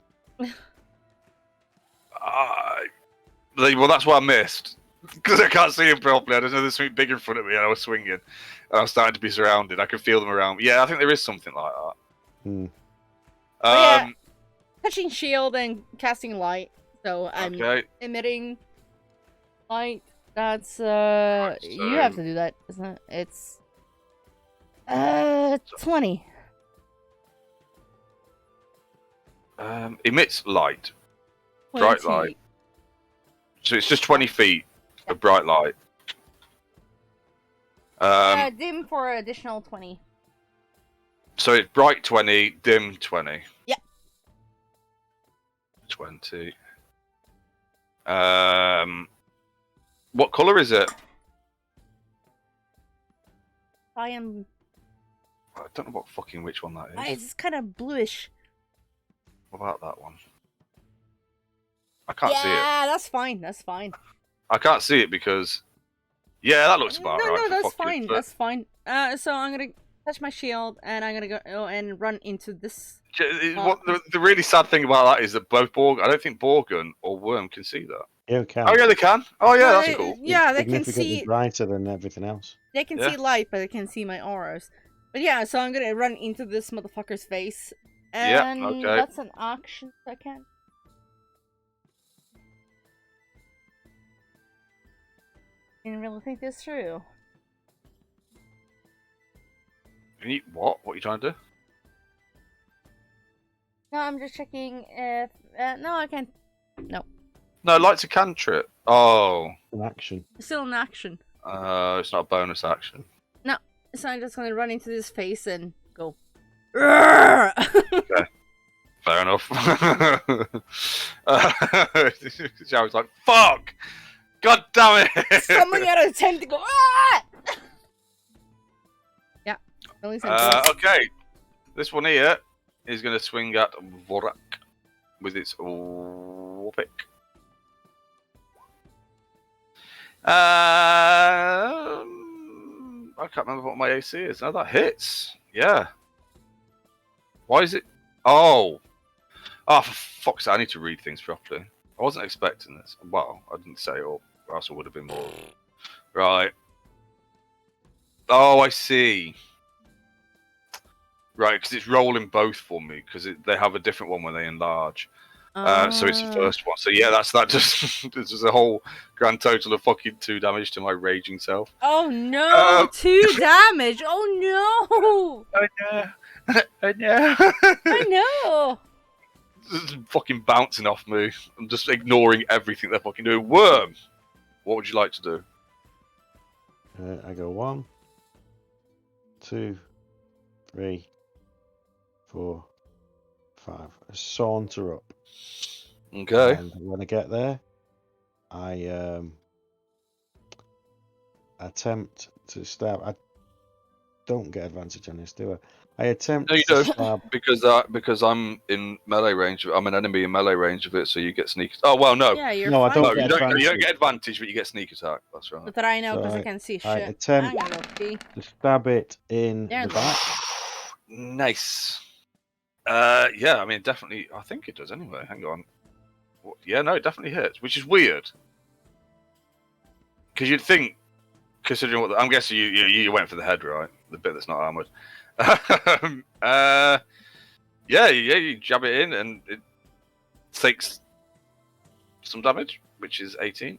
Well, that's what I missed. Because I can't see him properly. I just know there's something big in front of me and I was swinging. And I was starting to be surrounded. I could feel them around me. Yeah, I think there is something like that. Yeah, touching shield and casting light. So I'm emitting light. That's you have to do that, isn't it? It's 20. Emits light. 20. Bright light. So it's just 20 feet of bright light. Dim for additional 20. So it's bright 20, dim 20. Yeah. 20. What colour is it? I don't know which one that is. It's kind of bluish. What about that one? I can't see it. Yeah, that's fine. That's fine. I can't see it because... Yeah, that looks about right. No, that's fine. That's fine. So I'm going to touch my shield and I'm going to go and run into this. The really sad thing about that is that both I don't think Borgun or Worm can see that. Yeah, can. Oh, yeah, they can. Oh, yeah, that's cool. Yeah, they can see... brighter than everything else. They can see light, but they can see my auras. But yeah, so I'm going to run into this motherfucker's face. And that's an action second. Didn't really think this through. What? What are you trying to do? No, I'm just checking if... no, I can't... No. No, light's a cantrip. Oh. An action. It's still an action. It's not a bonus action. No. So I'm just going to run into this face and go... Okay. Fair enough. Sharon's like, fuck! God damn it! Somebody out of the tent to go. Ah! Yeah. Only Okay. This one here is going to swing at Vorak with its Whoopik. I can't remember what my AC is. No, that hits. Yeah. Why is it? Oh, for fuck's sake! I need to read things properly. I wasn't expecting this. Well, I didn't say it all, or else I would have been more. Right. Oh, I see. Right, because it's rolling both for me, because they have a different one when they enlarge. So it's the first one. So yeah, that just this is a whole grand total of fucking 2 damage to my raging self. Oh no! 2 damage! Oh no! Oh no! Oh no! I know. Just fucking bouncing off me. I'm just ignoring everything they're fucking doing. Worm, what would you like to do? I go 1, 2, 3, 4, 5. I saunter up. Okay. And when I get there, I attempt to stab. I don't get advantage on this, do I? I attempt No, you to don't, stab. because I'm in melee range. I'm an enemy in melee range of it, so you get sneak. Oh well, no. Yeah, you're No, I fine. don't No, get you don't. advantage. You don't get advantage, but you get sneak attack. That's right. But I know So because I can see I shit. attempt I'm gonna be. to stab it in There the it back. Nice. Yeah, I mean, definitely. I think it does anyway. Hang on. Yeah, no, it definitely hits, which is weird. Because you'd think, considering what I'm guessing, you went for the head, right? The bit that's not armored. Yeah, you jab it in, and it takes some damage, which is 18.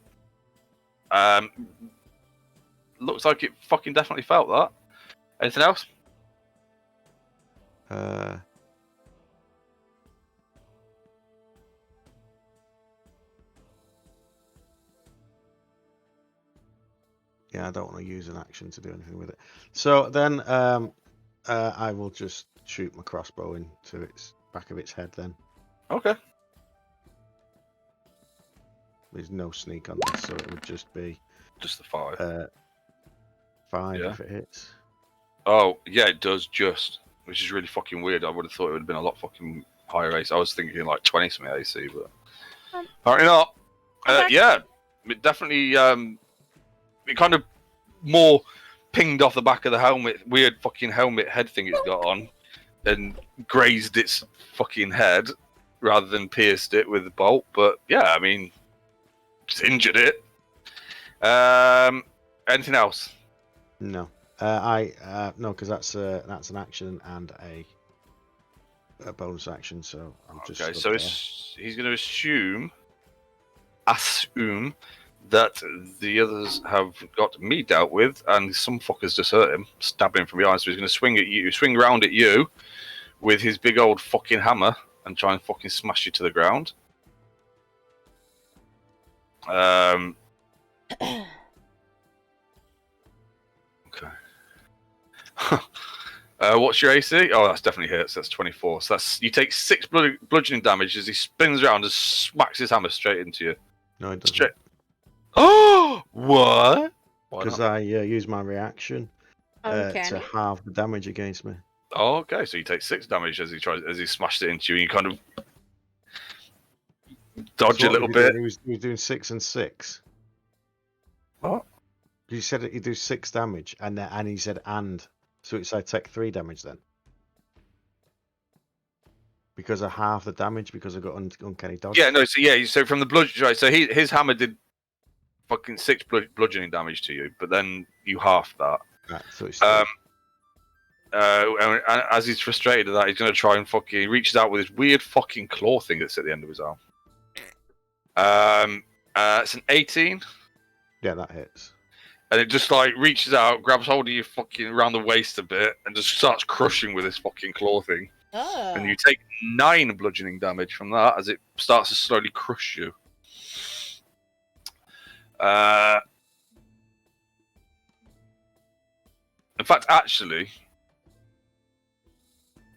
Looks like it fucking definitely felt that. Anything else? Yeah, I don't want to use an action to do anything with it. So then I will just shoot my crossbow into its back of its head then. Okay. There's no sneak on this, so it would just be Just the 5. 5 Yeah. if it hits. Oh, yeah, it does just, which is really fucking weird. I would have thought it would have been a lot fucking higher AC. I was thinking like 20 something AC, but apparently not. Okay. Yeah, it definitely. It kind of more pinged off the back of the helmet, weird fucking helmet head thing it's got on, and grazed its fucking head rather than pierced it with the bolt. But yeah, I mean, just injured it. Anything else? No. No, because that's an action and a bonus action, so I'm just Okay, stood so there. he's going to assume that the others have got me dealt with, and some fuckers just hurt him, stabbing him from behind. So he's going to swing round at you with his big old fucking hammer and try and fucking smash you to the ground. Okay. What's your AC? Oh, that's definitely hits. That's 24. So you take 6 bludgeoning damage as he spins around and smacks his hammer straight into you. No, it doesn't. Straight. Oh, what? Because I use my reaction to Uncanny. halve the damage against me. Oh, okay. So you take 6 damage as he smashed it into you, and you kind of dodge So a little what bit. He was doing 6 and 6. What? You said that you do 6 damage, and he said and. So it's I take 3 damage then. Because I half the damage because I got uncanny dodge. Yeah, no. So from the bludgeon, right? So his hammer did fucking 6 bludgeoning damage to you, but then you half that. Right, so it's And as he's frustrated at that, he's going to try and he reaches out with his weird fucking claw thing that's at the end of his arm. It's an 18. yeah, that hits. And it just like reaches out, grabs hold of you fucking around the waist a bit, and just starts crushing with this fucking claw thing. Oh. And you take 9 bludgeoning damage from that as it starts to slowly crush you. In fact, actually,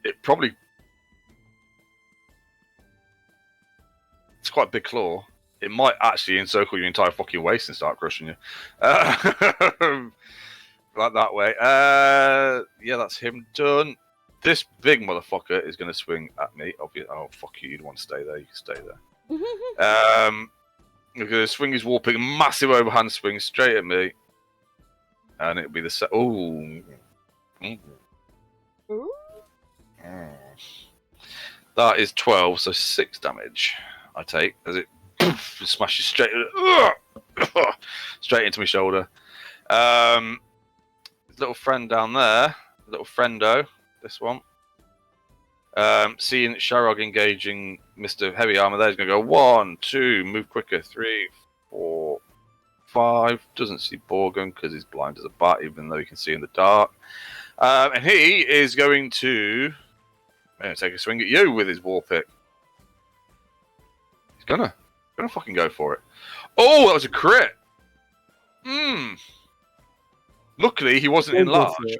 it's quite a big claw. it might actually encircle your entire fucking waist and start crushing you. Like that way. Yeah, that's him done. This big motherfucker is going to swing at me. Obviously, oh, fuck you. You'd want to stay there. You can stay there. He's going to swing his warping, massive overhand swing straight at me. And it'll be the That is 12, so 6 damage I take as it smashes straight into my shoulder. Little friend down there, little friendo, this one. Seeing Sharog engaging Mr. Heavy Armor there, he's going to go 1, 2, move quicker, 3, 4, 5. Doesn't see Borgun because he's blind as a bat, even though he can see in the dark. And he is going to take a swing at you with his war pick. He's gonna fucking go for it. Oh, that was a crit. Luckily, he wasn't enlarged.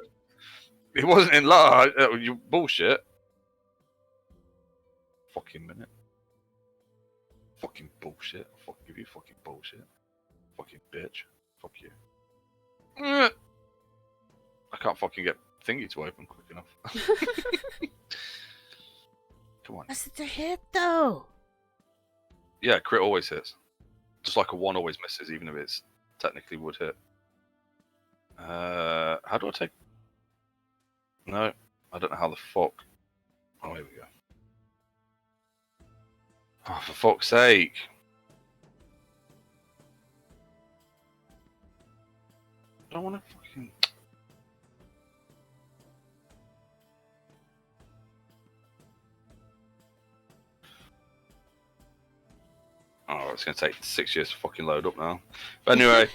He wasn't enlarged. You bullshit. Fucking minute. Fucking bullshit. Fuck you, fucking bullshit. Fucking bitch. Fuck you. I can't fucking get thingy to open quick enough. Come on. That's a hit, though. Yeah, crit always hits. Just like a 1 always misses, even if it's technically would hit. How do I take... No, I don't know how the fuck... Oh, here we go. Oh, for fuck's sake. I don't want to fucking... Oh, it's going to take 6 years to fucking load up now. But anyway,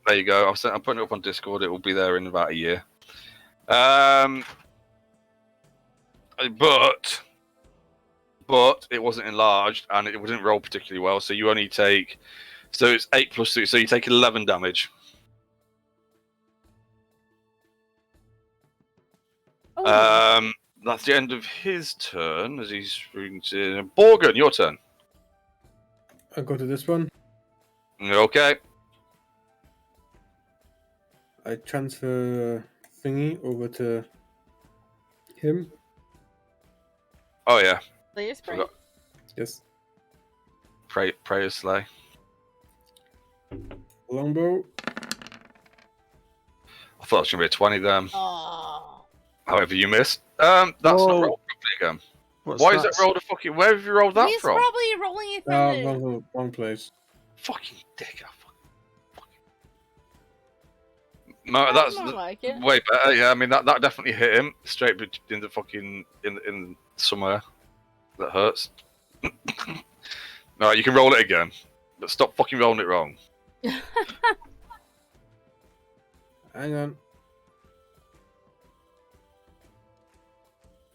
there you go. I'm putting it up on Discord. It will be there in about a year. But it wasn't enlarged and it didn't roll particularly well. So you only take... So it's 8 plus 2. So you take 11 damage. Oh. That's the end of his turn as he's... Borgun, your turn. I'll go to this one. Okay. I transfer thingy over to him. Oh, yeah. Play a spray. Forgot. Yes. Prayer Slay. Longbow. I thought it was going to be a 20 then. Oh. However, you missed. That's not rolled properly again. Why is that rolled a fucking... Where have you rolled that He's from? probably rolling it from Wrong place. Fucking dick. No, that's like it. way better. Yeah, I mean that definitely hit him straight in the fucking in somewhere that hurts. No, you can roll it again, but stop fucking rolling it wrong. Hang on.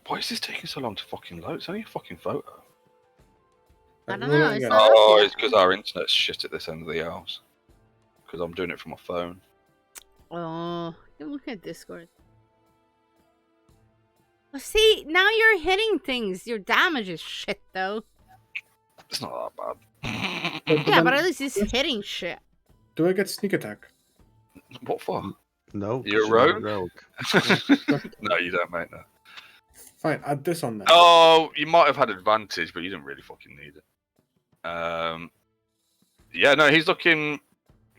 Why is this taking so long to fucking load? It's only a fucking photo. I don't know. It's not Oh, up it's because our internet's shit at this end of the house. Because I'm doing it from my phone. Oh, you're looking at Discord. Well, see, now you're hitting things. Your damage is shit, though. It's not that bad. Yeah, but at least it's hitting shit. Do I get sneak attack? What for? No. You're a rogue? No, you don't, mate. No. Fine, add this on there. Oh, you might have had advantage, but you didn't really fucking need it. Yeah, no, he's looking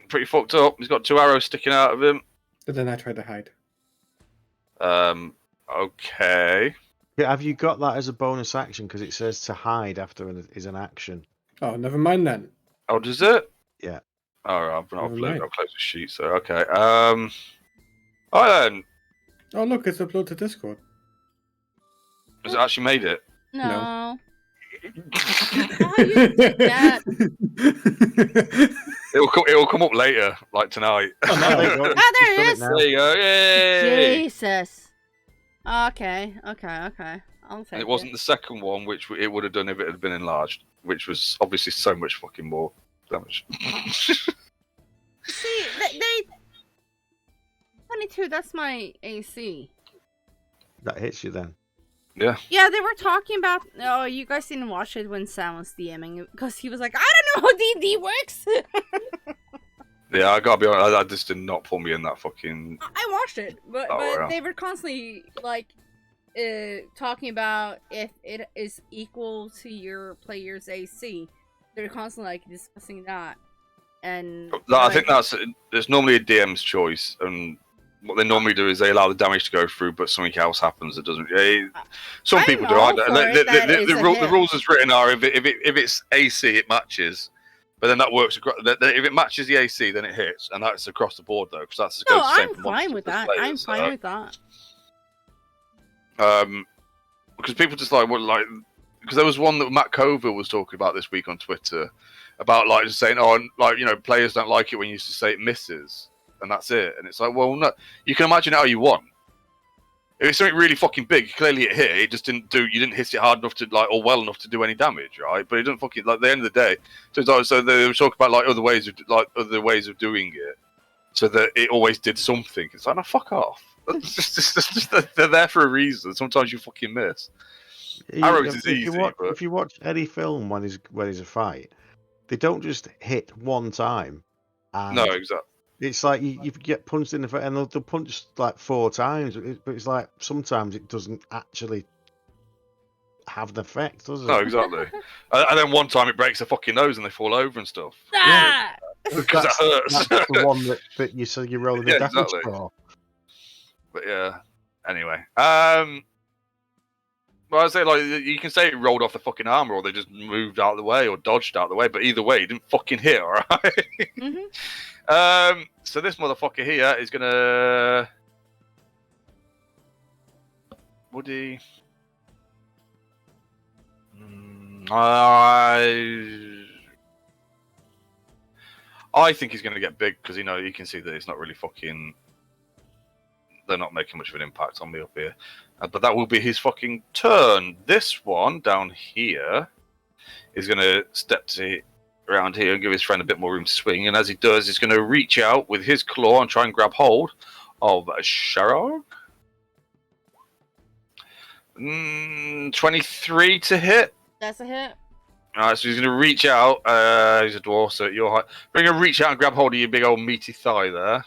pretty fucked up. He's got 2 arrows sticking out of him. But then I try to hide. Okay. Yeah, have you got that as a bonus action? Because it says to hide after is an action. Oh, never mind then. Oh, does it? Yeah. Alright, I'll Never mind. close the sheet, so okay. Alright then. Oh, look, it's uploaded to Discord. Has it actually made it? No. How you did that? It'll come up later, like tonight. Oh, no, there you go. Ah, there it Done is. now. There you go. Yay! Jesus. Okay. I'll take And it wasn't the second one, which it would have done if it had been enlarged, which was obviously so much fucking more damage. See, they 22. That's my AC. That hits you then. Yeah. Yeah, they were talking about. Oh, you guys didn't watch it when Sam was DMing because he was like, "I don't know how D&D works." Yeah, I gotta be honest. That just did not pull me in that fucking. I watched it, but wow. they were constantly like talking about if it is equal to your player's AC. They're constantly like discussing that, and I think there's normally a DM's choice, and what they normally do is they allow the damage to go through, but something else happens that doesn't. Some people do. The rules as written are if it's AC, it matches. But then that works. If it matches the AC, then it hits, and that's across the board though, because that's no. I'm fine with that. I'm fine with that. Because people just because there was one that Matt Coville was talking about this week on Twitter about like just saying, oh, like players don't like it when you used to say it misses, and that's it. And it's like, well, no, you can imagine how you want. If it's something really fucking big, clearly it hit. It just didn't do. You didn't hit it hard enough to or well enough to do any damage, right? But it didn't fucking at the end of the day. So they were talking about other ways of doing it, so that it always did something. It's like, no, fuck off. They're there for a reason. Sometimes you fucking miss. Arrows is easy. If you watch any film when there's a fight, they don't just hit one time. No, exactly. It's like you get punched in the face, and they'll punch like 4 times. But it's like sometimes it doesn't actually have an effect, does it? No, exactly. And then one time it breaks their fucking nose and they fall over and stuff. Yeah. Because it hurts. That's the one that you're rolling the damage for. But yeah. Anyway, well, I say you can say it rolled off the fucking armor, or they just moved out of the way, or dodged out of the way. But either way, it didn't fucking hit. All right. So this motherfucker here is gonna. Would he? I think he's gonna get big because you can see that it's not really fucking. They're not making much of an impact on me up here. But that will be his fucking turn. This one down here is going to step around here and give his friend a bit more room to swing. And as he does, he's going to reach out with his claw and try and grab hold of Sharog. 23 to hit. That's a hit. Alright, so he's going to reach out. He's a dwarf, so at your height. We're going to reach out and grab hold of your big old meaty thigh there.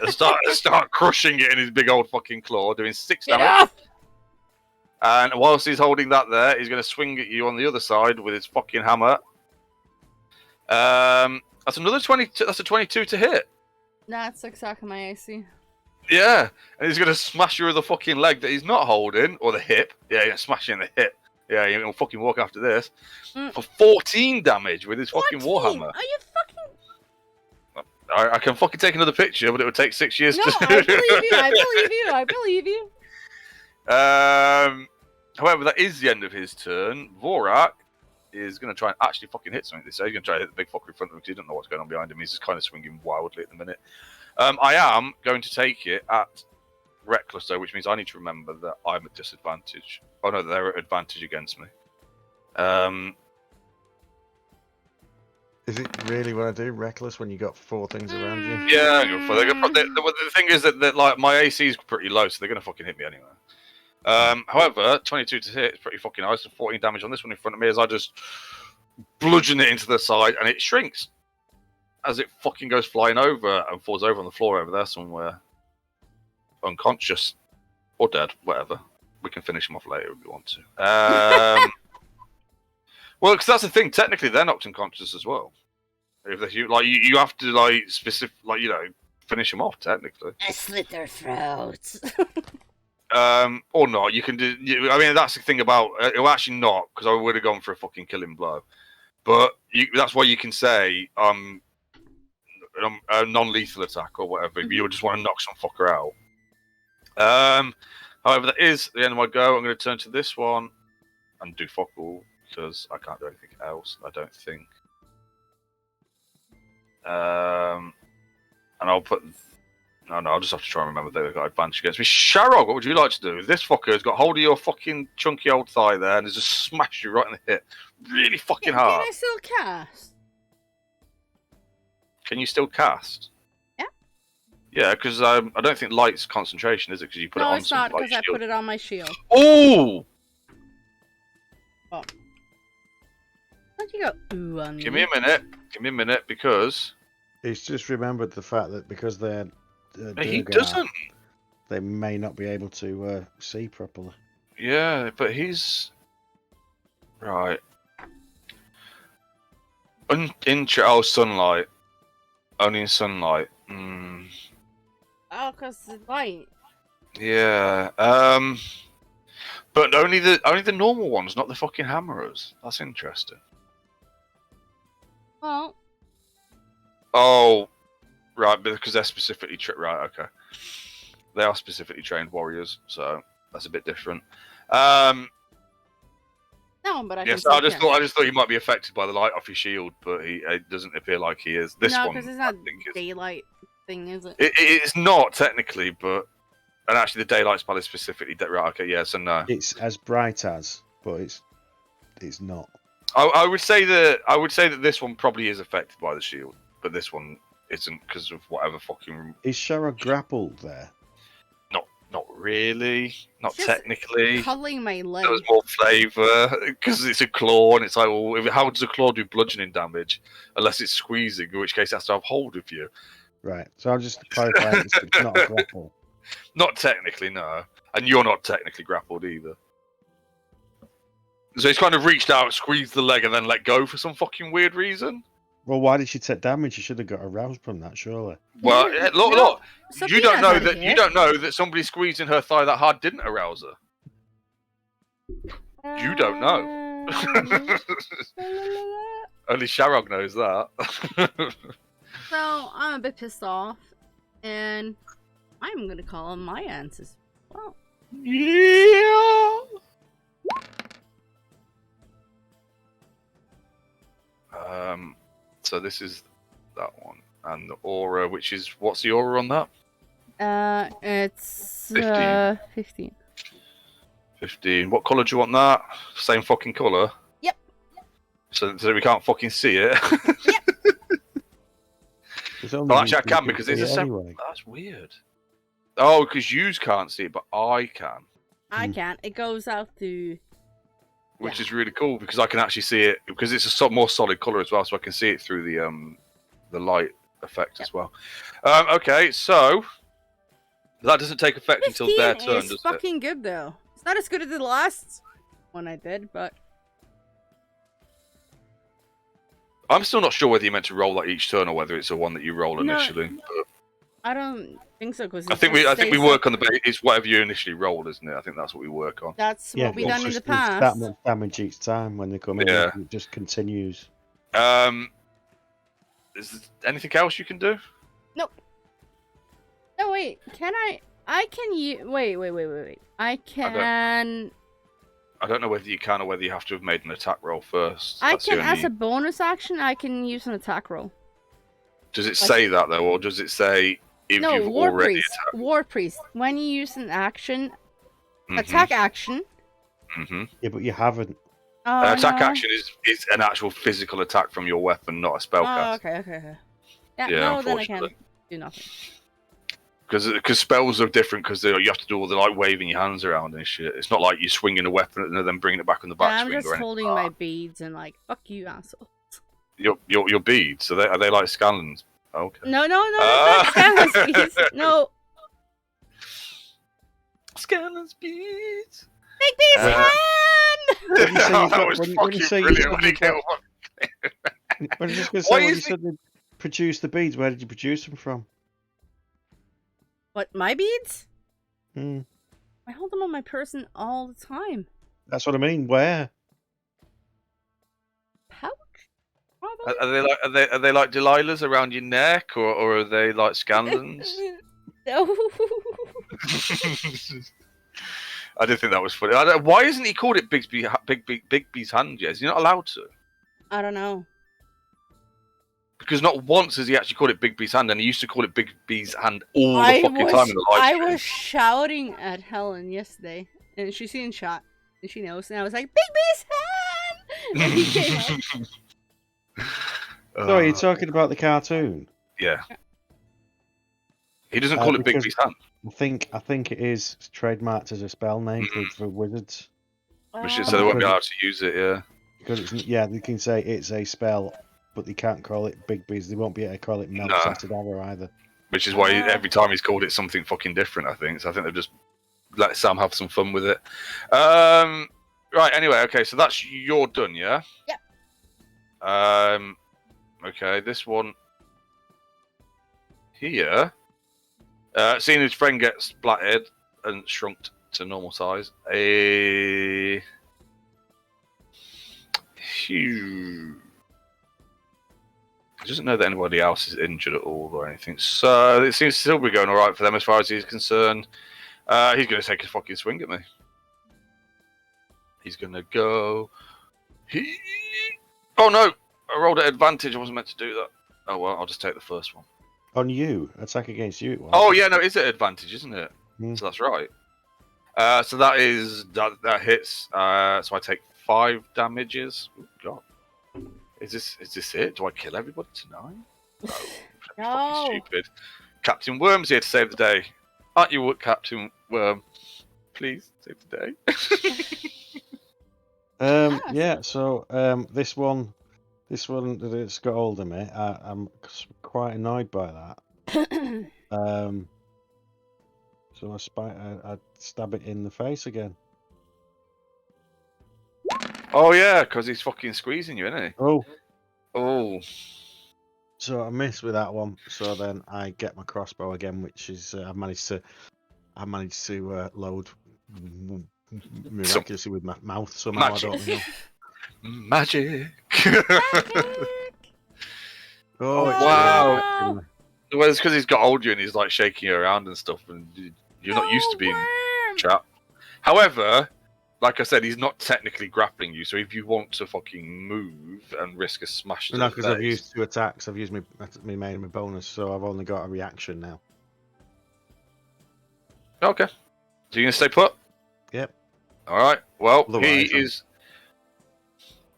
And start crushing it in his big old fucking claw, doing 6 damage. And whilst he's holding that there, he's going to swing at you on the other side with his fucking hammer. That's another 22. That's a 22 to hit. That's exactly my AC. Yeah, and he's going to smash you with the fucking leg that he's not holding, or the hip. Yeah, he's going to smash you in the hip. Yeah, he'll fucking walk after this. For 14 damage with his fucking warhammer. Are you fucking... I can fucking take another picture, but it would take 6 years No, to... I believe you. However, that is the end of his turn. Vorak is going to try and actually fucking hit something this day. He's going to try to hit the big fucker in front of him because he doesn't know what's going on behind him. He's just kind of swinging wildly at the minute. I am going to take it at Reckless, though, which means I need to remember that I'm at disadvantage. Oh, no, they're at advantage against me. Is it really what I do? Reckless when you got 4 things around you? Yeah, the thing is that like my AC is pretty low, so they're going to fucking hit me anyway. However, 22 to hit is pretty fucking nice. And 14 damage on this one in front of me as I just bludgeon it into the side, and it shrinks as it fucking goes flying over and falls over on the floor over there somewhere. Unconscious. Or dead, whatever. We can finish him off later if we want to. Well, because that's the thing. Technically, they're knocked unconscious as well. If you have to finish them off. Technically, I slit their throats. Or not. You can do. I mean, that's the thing about. Well, actually, not because I would have gone for a fucking killing blow. But that's why you can say a non-lethal attack or whatever. If you just want to knock some fucker out. However, that is the end of my go. I'm going to turn to this one and do fuck all because I can't do anything else. I don't think. And I'll put. No, I'll just have to try and remember they've got advantage against me. Sharog, what would you like to do? This fucker has got hold of your fucking chunky old thigh there and has just smashed you right in the hip. Really fucking hard. Can I still cast? Can you still cast? Yeah. Yeah, because I don't think light's concentration, is it? Because you put it on No, it's not, something because I put it on my shield. Oh! Oh. Don't you go ooh on me? Give me a minute. Give me a minute, because He's just remembered the fact that because they're he Durgar, doesn't. they may not be able to see properly. Yeah, but he's right. Sunlight. Only in sunlight. Oh, cause the light. Yeah. But only the normal ones, not the fucking hammerers. That's interesting. Well, Oh, right, because they're specifically right. Okay, they are specifically trained warriors, so that's a bit different. no, but I Yes, can I just thought he might be affected by the light off his shield, but it doesn't appear like he is. This no, one, because it's not I think daylight thing, is it? it's not technically, but and actually the daylight spell is specifically right. Okay, yeah, so no. It's as bright as, but it's not. I would say that this one probably is affected by the shield, but this one isn't because of whatever fucking. Is Shara grappled there? Not really, not Just technically. Cuddling my leg. There was more flavour because it's a claw, and it's like, well, how does a claw do bludgeoning damage unless it's squeezing? In which case, it has to have hold of you. Right. So I'll just clarify it's not a grapple. Not technically, no, and you're not technically grappled either. So he's kind of reached out, squeezed the leg, and then let go for some fucking weird reason. Well, why did she take damage? She should have got aroused from that, surely. Well, Yeah, look, no, look. You don't Sophia's know not that here. you don't know that somebody squeezing her thigh that hard didn't arouse her. You don't know. Only Sharog knows that. So I'm a bit pissed off, and I'm gonna call on my ancestors. Well, Yeah. So this is that one, and the aura, which is what's the aura on that? it's 15. 15. What colour do you want that? Same fucking colour. Yep. So we can't fucking see it. Well, actually, I can because it's a anyway. That's weird. Oh, because you can't see it, but I can. I can't. It goes out to. Which is really cool because I can actually see it because it's a more solid color as well, so I can see it through the light effect as well. Okay, so that doesn't take effect until their turn, is does fucking it? good though. It's not as good as the last one I did, but I'm still not sure whether you meant to roll that each turn or whether it's a one that you roll No, initially. But I don't think so. Because I think we work on the base. It's whatever you initially rolled, isn't it? I think that's what we work on. That's what we done in the It's past. that much damage each time when they come in. Yeah. It just continues. Is there anything else you can do? No, wait. Can I? I can use. Wait. I can. I don't know whether you can or whether you have to have made an attack roll first. I That's the can, only- as a bonus action, I can use an attack roll. Does it say that though, or does it say if No, you've War already Priest. attacked? War Priest. When you use an action, Mhm, attack action. mhm. Yeah, but you haven't. Attack no. action is an actual physical attack from your weapon, not a spell Oh, cast. okay. Yeah, Yeah, no, then I can unfortunately. do nothing. Because spells are different because you have to do all the like waving your hands around and shit. It's not like you're swinging a weapon and then bringing it back on the back I'm swing just or anything. holding like my beads and like, fuck you, asshole. that. Your beads, are they like Scanlans? Okay. No, that's not Scanlan's beads. No, Scanlans beads. big beads Uh, hand. When you say Oh, you've that got- was when you fucking say you've brilliant. got- When he came up. I was just going to Why say, when is you said they produce the beads, where did you produce them from? What, my beads? Hmm. I hold them on my person all the time. That's what I mean. Where? Pouch? Probably. Are they like Delilah's around your neck, or are they like Scanlans? No. I did think that was funny. Why isn't he called it Bigby's hand yet? Is he not allowed to? I don't know. Because not once has he actually called it Bigby's hand, and he used to call it Bigby's hand all the fucking time in the live I stream. was shouting at Helen yesterday, and she's seen shot, and she knows, and I was like, Big Bee's hand! And he came out. Sorry, you're talking about the cartoon. Yeah. He doesn't call it because- Bigby's hand. I think it is trademarked as a spell name for wizards. So they won't be able to use it, yeah. Because they can say it's a spell, but they can't call it Big Bees. They won't be able to call it Melted Arrow either. Which is why every time he's called it something fucking different, I think. So I think they've just let Sam have some fun with it. Right, anyway, okay, so you're done, yeah? Yep. Okay, this one here. Seeing his friend get splattered and shrunk to normal size. He doesn't know that anybody else is injured at all or anything, so it seems to still be going alright for them as far as he's concerned. He's going to take a fucking swing at me. He's going to go... Oh no! I rolled at advantage, I wasn't meant to do that. Oh well, I'll just take the first one. On you? Attack against you? Oh yeah, no, it's at advantage, isn't it? So that's right. So that hits. So I take 5 damages. Oh, God. Is this it? Do I kill everybody tonight? No. No. Fucking stupid. Captain Worm's here to save the day. Aren't you, Captain Worm? Please save the day. Yeah. So this one that's got hold of me. I'm quite annoyed by that. So I stab it in the face again. Oh yeah, because he's fucking squeezing you, isn't he? Oh. So I miss with that one. So then I get my crossbow again, which is I managed to load miraculously with my mouth somehow. Magic. I don't know. Magic. Oh, wow. Well, it's because he's got older and he's like shaking you around and stuff, and you're not used to being trapped. However, like I said, he's not technically grappling you, so if you want to fucking move and risk a smash, no, because I've used 2 attacks. I've used my main and my bonus, so I've only got a reaction now. Okay, so you're gonna stay put? Yep. All right. Well, Otherwise, he is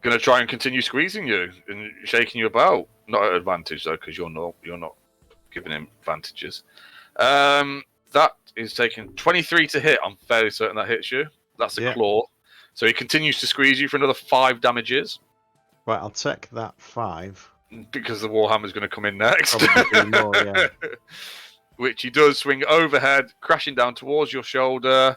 gonna try and continue squeezing you and shaking you about. Not at advantage though, because you're not giving him advantages. That is taking 23 to hit. I'm fairly certain that hits you. That's a claw. So he continues to squeeze you for another 5 damages. Right, I'll take that 5. Because the Warhammer's going to come in next. More, yeah. Which he does swing overhead, crashing down towards your shoulder.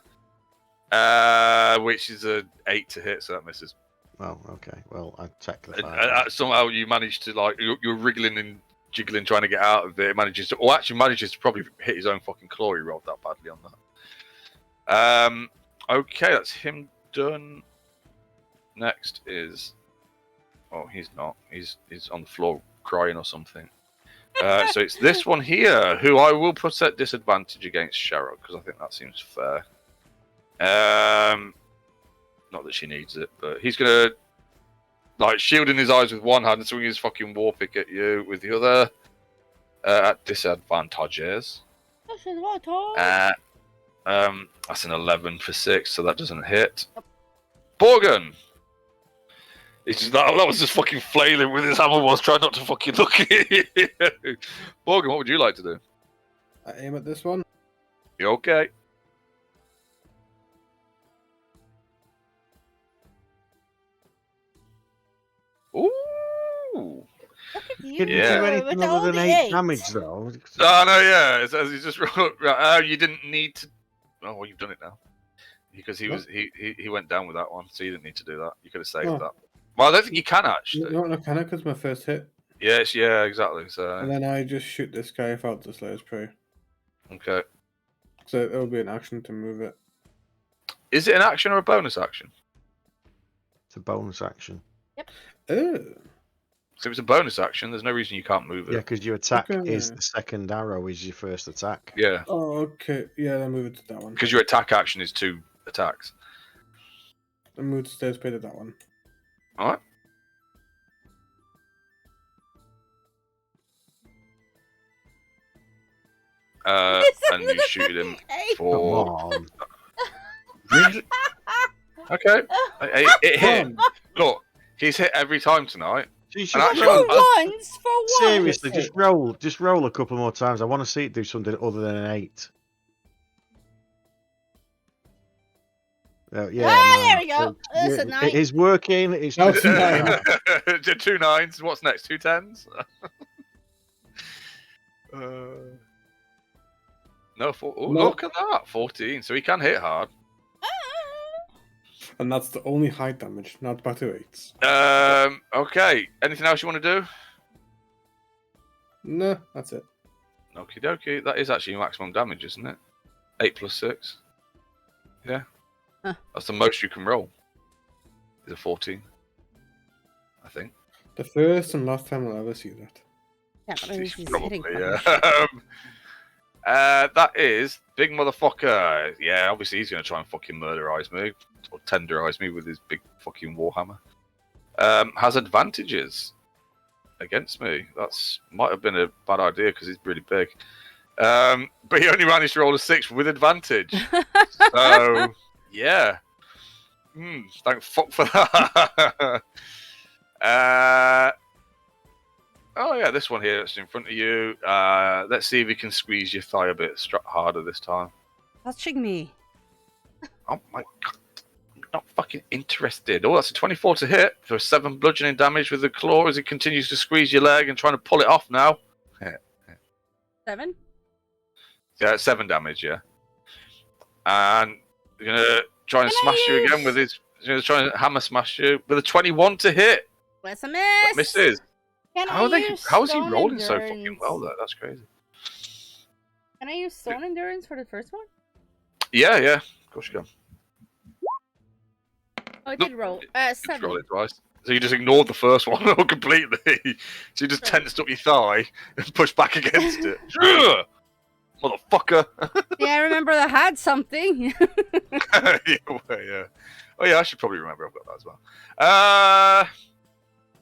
Which is a 8 to hit, so that misses. Oh, okay. Well, I take the 5. Somehow you manage to, like, you're wriggling and jiggling trying to get out of it. It manages to probably hit his own fucking claw. He rolled that badly on that. Okay, that's him done. Next is... Oh, he's not. He's on the floor crying or something. So it's this one here, who I will put at disadvantage against Cheryl, because I think that seems fair. Not that she needs it, but he's going to, like, shielding his eyes with one hand and swinging his fucking war pick at you with the other. At disadvantages. That's an 11 for 6, so that doesn't hit. Borgen! That was just fucking flailing with his hammer whilst trying not to fucking look at you. Borgen, what would you like to do? I aim at this one. You okay? Ooh! Didn't do anything other than 8 damage, though. Oh, no, yeah. It says he just rolled. You didn't need to... Oh, well, you've done it now. Because he went down with that one, so you didn't need to do that. You could have saved that. Well, I don't think you can, actually. No, I can, because my first hit. Yes, yeah, exactly. So. And then I just shoot this guy without the Slayer's Prey. Okay. So it'll be an action to move it. Is it an action or a bonus action? It's a bonus action. Yep. Oh. So if it's a bonus action, there's no reason you can't move it. Yeah, because your attack is the second arrow is your first attack. Yeah. Oh, okay. Yeah, I'll move it to that one. Because your attack action is 2 attacks. I'll move the Slayer's Prey to that one. Alright. And you shoot him for... Come on. Really? Okay. It hit. Look, he's hit every time tonight. Seriously, just roll a couple more times. I want to see it do something other than an 8. There we go. That's a 9. It is working. It's No, just 2 9. 2 9s. What's next? 2 10s? No, look at that. 14. So he can hit hard. And that's the only high damage, not battle 8s. Okay. Anything else you want to do? No, that's it. Okie dokie. That is actually maximum damage, isn't it? 8 plus 6. Yeah. Huh. That's the most you can roll. Is a 14. I think. The first and last time I'll ever see that. Yeah, but he's Probably, hitting yeah. fucking That is big motherfucker. Yeah, obviously he's going to try and fucking murderize me. Or tenderize me with his big fucking warhammer. Has advantages against me. That's might have been a bad idea because he's really big. But he only managed to roll a 6 with advantage. So, yeah. Thank fuck for that. Oh yeah, this one here that's in front of you. Let's see if he can squeeze your thigh a bit harder this time. touching me. Oh my god. I'm not fucking interested. Oh, that's a 24 to hit for 7 bludgeoning damage with the claw as he continues to squeeze your leg and trying to pull it off now. 7? Yeah, 7 damage, yeah. And you're gonna try and smash you again with his. He's gonna try and hammer smash you with a 21 to hit. That's a miss. That misses. Can How I use is he stone rolling so endurance? fucking well? That's crazy. Can I use stone endurance for the first one? Yeah, yeah. Of course you can. Oh, I Nope. did roll. You 7. roll it twice. So you just ignored the first one completely. So you just tensed up your thigh and pushed back against it. Motherfucker. Yeah, I remember I had something. Yeah. Oh yeah, I should probably remember I've got that as well.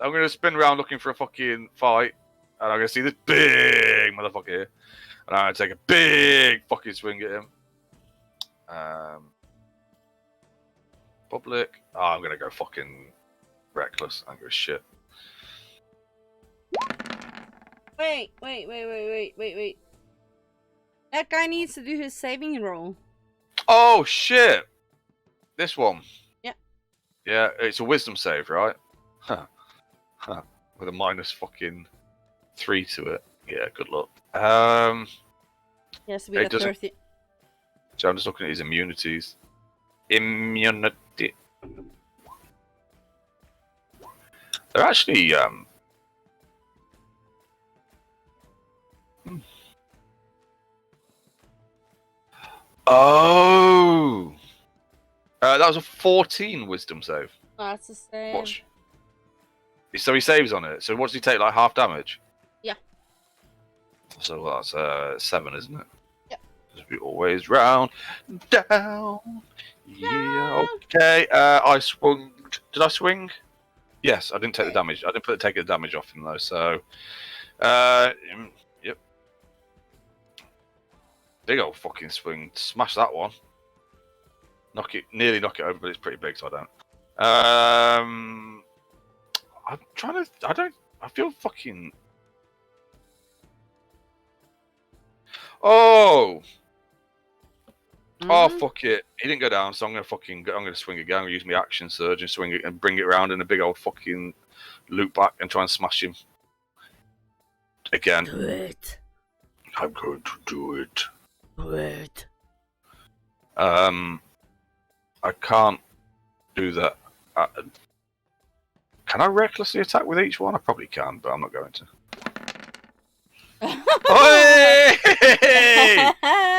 I'm going to spin around looking for a fucking fight. And I'm going to see this big motherfucker here. And I'm going to take a big fucking swing at him. Public. Oh, I'm going to go fucking reckless. I don't give a shit. Wait. That guy needs to do his saving roll. Oh, shit. This one. Yeah. Yeah, it's a wisdom save, right? Huh. With a minus fucking 3 to it. Yeah, good luck. He has to be It the doesn't- 30. So I'm just looking at his immunities. Immunity. They're actually Oh, that was a 14 wisdom save. Oh, that's the same. Watch. So he saves on it. So what does he take? Like half damage? Yeah. So that's 7, isn't it? Yeah. As we always round down. Yeah. Okay. I swung. Did I swing? Yes. I didn't take the damage. I didn't take the damage off him though. So. Yep. Big old fucking swing. Smash that one. Nearly knock it over, but it's pretty big, so I don't. I'm trying to. I feel fucking. Oh. Oh fuck it! He didn't go down, so I'm gonna swing again. I'm gonna use my action surge and swing it and bring it around in a big old fucking loop back and try and smash him again. Do it. I'm going to do it. Do it. I can't do that. Can I recklessly attack with each one? I probably can, but I'm not going to. Oi!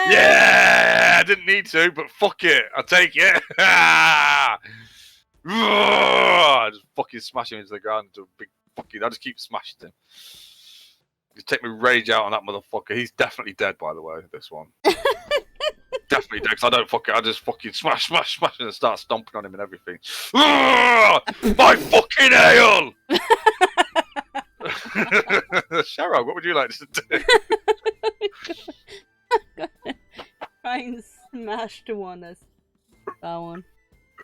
Yeah, I didn't need to, but fuck it, I'll take it. I just fucking smash him into the ground into a big fucking. I just keep smashing him. You take me rage out on that motherfucker. He's definitely dead, by the way. This one. Definitely dead. Cause I don't fucking. I just fucking smash, and start stomping on him and everything. My fucking ale! Cheryl, what would you like to do? Try and smash the one that's that one.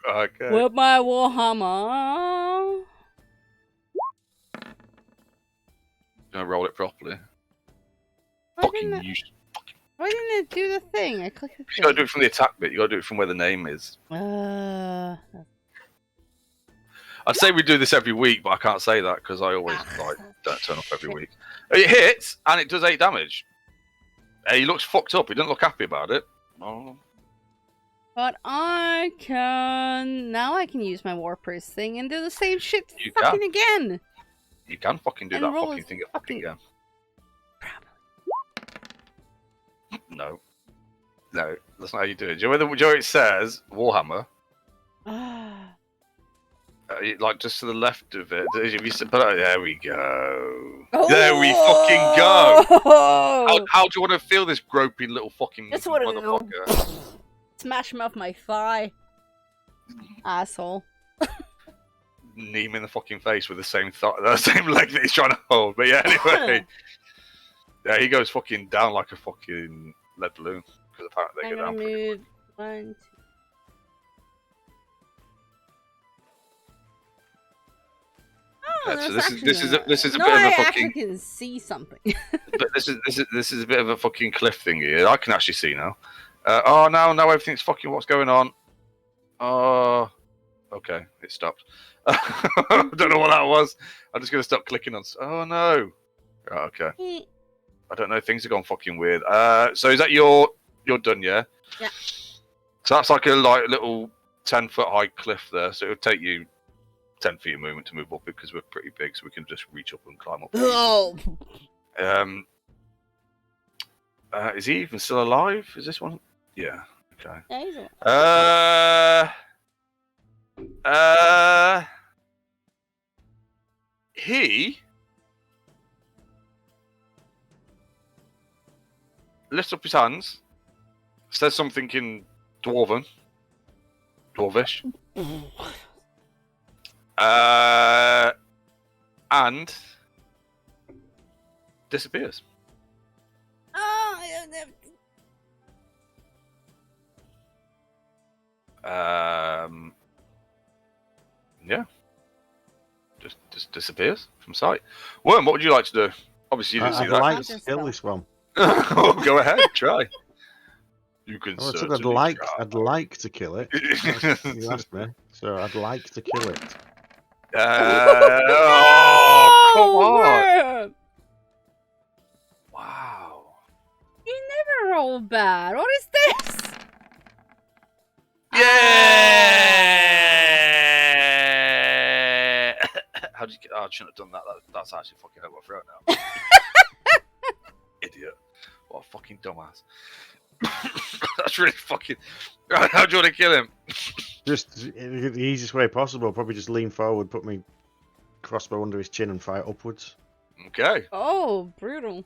Okay. With my warhammer. Gonna roll it properly. I Fucking didn't- you. Why didn't it do the thing? I clicked the You gotta thing. do it from the attack bit. You gotta do it from where the name is. Uh, I'd say we do this every week, but I can't say that because I always don't turn up every week. It hits and it does 8 damage. He looks fucked up. He doesn't look happy about it. Oh. But I can use my War Priest thing and do the same shit You fucking again. You can fucking do And that roll fucking thing again. No, that's not how you do it. Do you know where it says Warhammer? Like just to the left of it. If you there we go. Oh! There we fucking go. How do you want to feel this groping little fucking Just want to motherfucker? Smash him off my thigh, asshole. Knee him in the fucking face with the same leg that he's trying to hold. But yeah, anyway. Yeah, he goes fucking down like a fucking lead balloon. Because apparently they go down pretty quick. 1, 2. Oh, Yeah, so this is a bit of a I fucking. actually can see something. But this is a bit of a fucking cliff thing here. I can actually see now. Oh no, everything's fucking. What's going on? Oh, okay, it stopped. I don't know what that was. I'm just gonna stop clicking on. Oh no. Right, okay. I don't know. Things have gone fucking weird. So is that you're done? Yeah. Yeah. So that's like a little 10-foot high cliff there. So it'll take you 10 feet of movement to move up because we're pretty big, so we can just reach up and climb up. Oh. Is he even still alive? Is this one? Yeah. Okay. Yeah, he's alive. He lifts up his hands, says something in Dwarvish, and disappears. Oh, Yeah. Just disappears from sight. Worm, what would you like to do? Obviously, you didn't see I'd that. like to kill this one. Oh, go ahead, try. You can. I said certainly I'd like to kill it. You asked me, so I'd like to kill it. Oh, come on! Wow. You never roll bad. What is this? Yeah! How did you get? Oh, I shouldn't have done that. That's actually fucking out my throat now. Idiot. What a fucking dumbass. That's really fucking. How do you want to kill him? Just the easiest way possible. Probably just lean forward, put my crossbow under his chin, and fire upwards. Okay. Oh, brutal.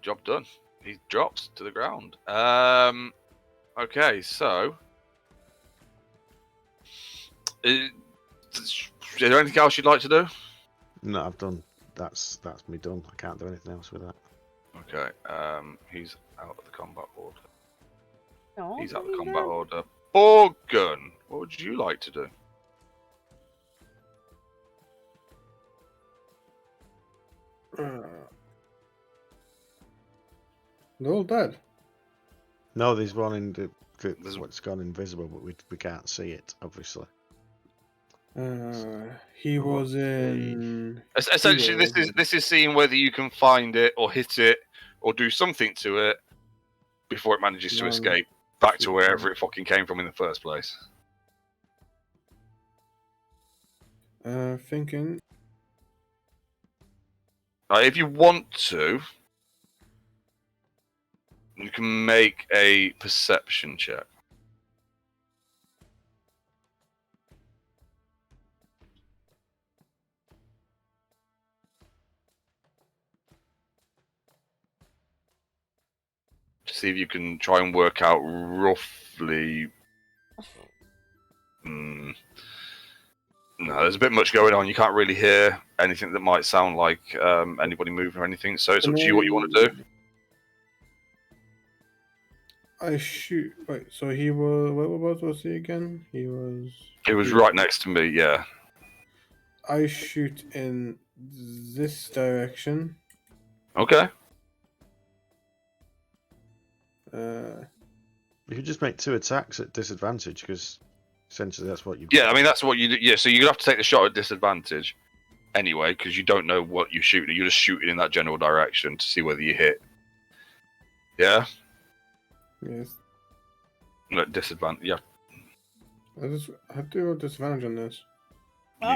Job done. He drops to the ground. Okay, so. Is there anything else you'd like to do? No, I've done. That's me done. I can't do anything else with that. Okay. He's out of the combat order. No, He's out of the combat order. Borgun, what would you like to do? They're all dead. No, there's one in what's gone invisible, but we can't see it, obviously. He was in. Essentially, this is seeing whether you can find it or hit it or do something to it before it manages to escape back to wherever it fucking came from in the first place. Thinking. If you want to, you can make a perception check. To see if you can try and work out roughly. No, there's a bit much going on. You can't really hear anything that might sound like anybody moving or anything. So it's up to you what you want to do. I shoot. Wait, so he was. What was he again? He was. It was right next to me. Yeah. I shoot in this direction. Okay. You could just make 2 attacks at disadvantage because essentially that's what you. Yeah, I mean that's what you do. Yeah, so you're gonna have to take the shot at disadvantage anyway because you don't know what you're shooting. You're just shooting in that general direction to see whether you hit. Yeah. Yes. No, disadvantage. Yeah. I do have disadvantage on this.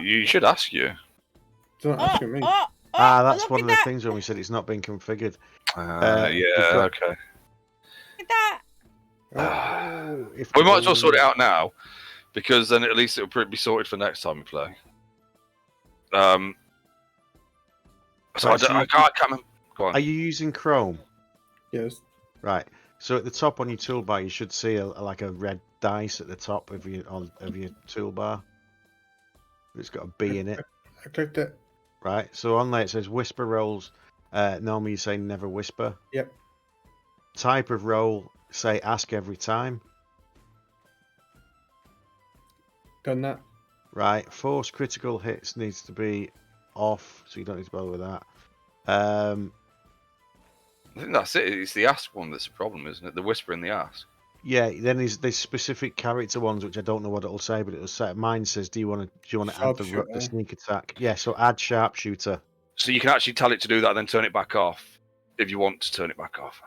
You should ask you. It's not asking me. That's one look of at the things when we said it's not been configured. Yeah. Okay. Look at that. We might as well sort it out now, because then at least it'll be sorted for next time we play. So Right, I can't remember. Go on. Are you using Chrome? Yes. Right. So at the top on your toolbar, you should see like a red dice at the top of your toolbar. It's got a B in it. I clicked it. Right. So on there it says whisper rolls. Normally you say never whisper. Yep. Type of roll, say ask every time. Done that. Right. Force critical hits needs to be off, so you don't need to bother with that. I think that's it. It's the ask one that's the problem, isn't it? The whisper in the ask. Yeah. Then there's specific character ones which I don't know what it'll say, but it'll say. Mine says, "Do you want to add the sneak attack?" Yeah. So add sharpshooter. So you can actually tell it to do that, and then turn it back off if you want to turn it back off.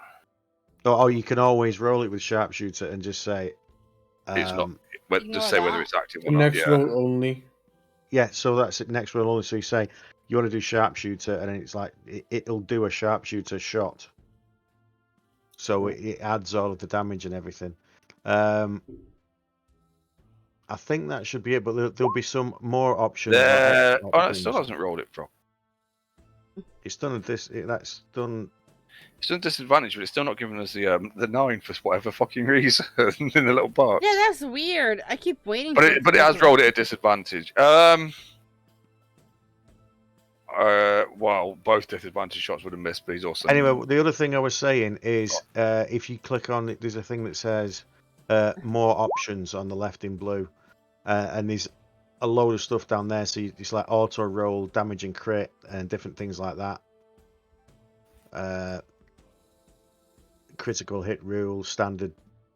Or you can always roll it with sharpshooter and just say. It's not. Just say whether it's active or not. Next roll only. Yeah, so that's it. Next roll only. So you say you want to do sharpshooter, and then it's like it'll do a sharpshooter shot. So it adds all of the damage and everything. I think that should be it, but there'll be some more options. It still hasn't rolled it properly. It's done that's done. It's done disadvantage, but it's still not giving us the 9 for whatever fucking reason in the little box. Yeah, that's weird. I keep waiting. But it has rolled it at disadvantage. Well, both disadvantage shots would have missed, but he's also. Anyway, the other thing I was saying is, if you click on it, there's a thing that says more options on the left in blue, and there's a load of stuff down there. So it's like auto roll, damage and crit, and different things like that. Critical hit rules, standard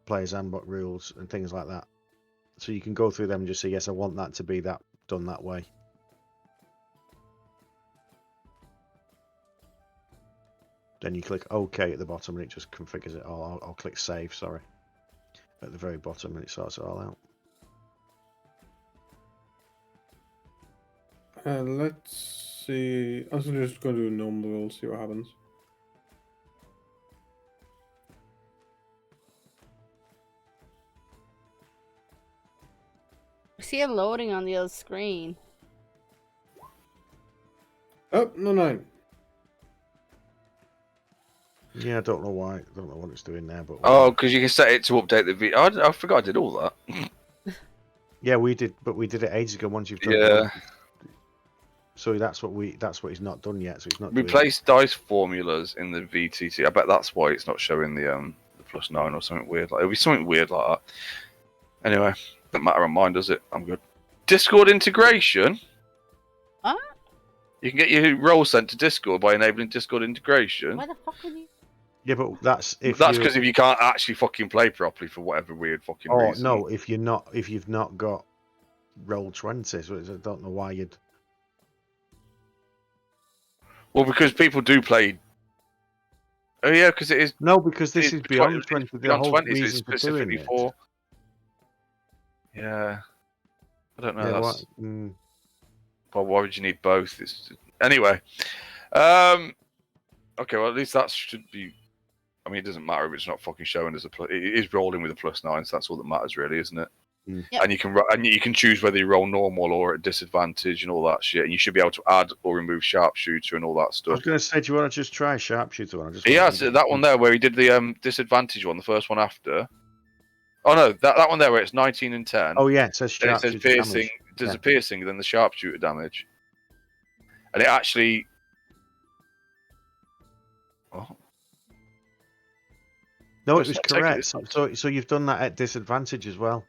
player's handbook rules, and things like that. So you can go through them and just say, yes, I want that to be done that way. Then you click OK at the bottom and it just configures it all. I'll click save, sorry, at the very bottom, and it sorts it all out. Let's see. I'm just going to do a normal roll, see what happens. I see it loading on the other screen. Oh, no 9. Yeah, I don't know why. I don't know what it's doing there, but because you can set it to update the video. I forgot I did all that. Yeah, we did, but we did it ages ago. Once you've done it. So that's what he's not done yet. So he's not. Replace dice formulas in the VTT. I bet that's why it's not showing the +9 or something weird. Like it'll be something weird like that. Anyway, doesn't matter on mine, does it? I'm good. Discord integration. What? You can get your roll sent to Discord by enabling Discord integration. Why the fuck would you? Yeah, but that's because if you can't actually fucking play properly for whatever weird fucking reason. Oh no, if you've not got Roll20, so I don't know why you'd. Well, because people do play. Oh yeah, because it is. No, because this is beyond 20. Beyond 20, it's specifically for. Yeah, I don't know. Yeah, Well, why would you need both? Anyway, okay. Well, at least that should be. I mean, it doesn't matter if it's not fucking showing as a. It is rolling with a +9, so that's all that matters, really, isn't it? Yep. And you can choose whether you roll normal or at disadvantage and all that shit. And you should be able to add or remove sharpshooter and all that stuff. I was going to say, do you want to just try sharpshooter one? Yeah, so that one there where he did the disadvantage one, the first one after. Oh no, that one there where it's 19 and 10. Oh yeah, it says sharpshooter. It says piercing. Damage. There's a piercing, then the sharpshooter damage, and it actually. Oh. No, it was correct. So you've done that at disadvantage as well.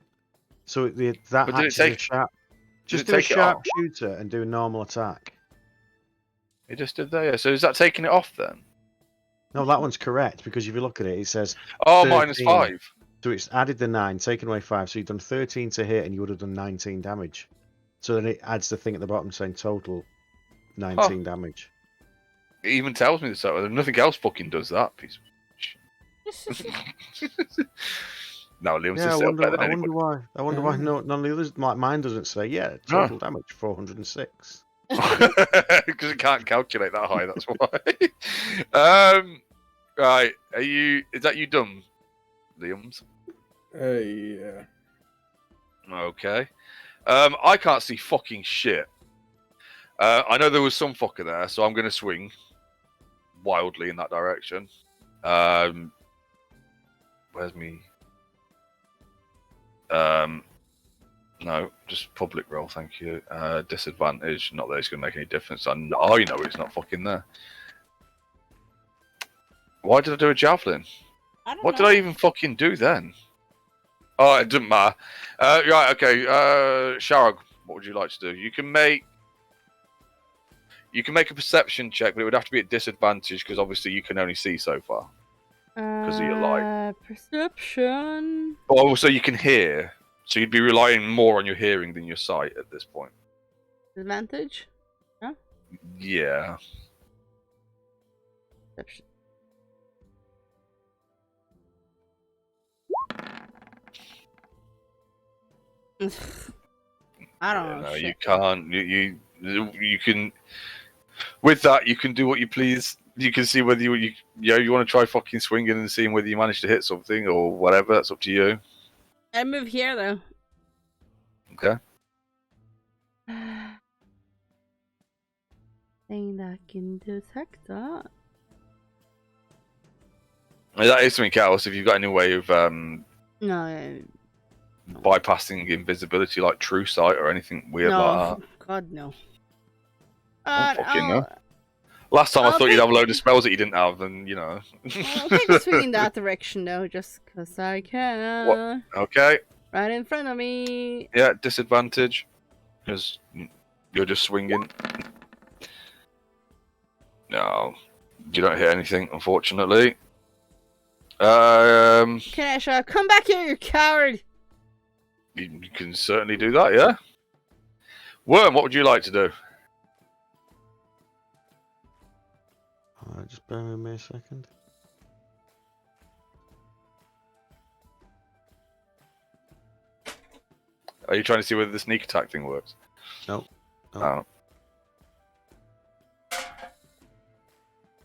So that actually just do a sharpshooter and do a normal attack. It just did there. Yeah. So is that taking it off then? No, that one's correct because if you look at it, it says. Oh, 13. -5. So it's added the 9, taken away 5. So you've done 13 to hit, and you would have done 19 damage. So then it adds the thing at the bottom saying total 19 damage. It even tells me this. Nothing else fucking does that piece. No, Liam's Yeah, just I better than wonder anybody. why. I wonder why none of the others, like mine, doesn't say. Yeah, total damage 406. Because it can't calculate that high. That's why. Right. Is that you done, Liam's? Yeah. Okay. I can't see fucking shit. I know there was some fucker there, so I'm going to swing wildly in that direction. Where's me? No, just public roll, thank you. Disadvantage, not that it's going to make any difference. I know it's not fucking there. Why did I do a javelin? What did I even fucking do then? Oh, it doesn't matter. Right, okay. Sharog, what would you like to do? You can make a perception check, but it would have to be at disadvantage because obviously you can only see so far because of your light. Perception. But also you can hear, so you'd be relying more on your hearing than your sight at this point. Advantage? Huh? Yeah. Perception. I don't know. No, shit. you can't. You can. With that, you can do what you please. You can see whether you want to try fucking swinging and seeing whether you manage to hit something or whatever. That's up to you. I move here though. Okay. Thing that can detect that. That is something else. If you've got any way of No. bypassing invisibility, like true sight or anything weird No. like that. God no. Fucking no. Last time I thought you'd have a load of spells that you didn't have, and you know. I'll take a swing in that direction though, just because I can. What? Okay. Right in front of me. Yeah, disadvantage. Because you're just swinging. No. You don't hit anything, unfortunately. Kanesha, come back here, you coward! You can certainly do that, yeah? Worm, what would you like to do? Just bear with me a second. Are you trying to see whether the sneak attack thing works? No. Oh.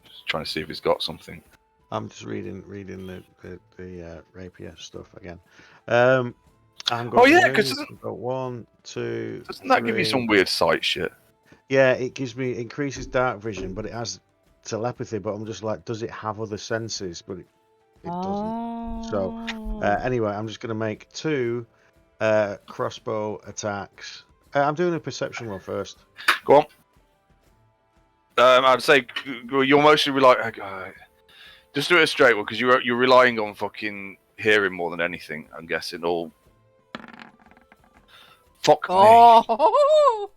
Just trying to see if he's got something. I'm just reading the rapier stuff again. I'm going because got 1, 2. Doesn't that give you 3. some weird sight shit? Yeah, it increases dark vision, but it has telepathy. But I'm just like, does it have other senses? But it doesn't. So anyway, I'm just going to make 2 crossbow attacks. I'm doing a perception roll first. Go on. I'd say you're mostly relying. Just do it a straight one because you're relying on fucking hearing more than anything. I'm guessing. All. Fuck me. Oh!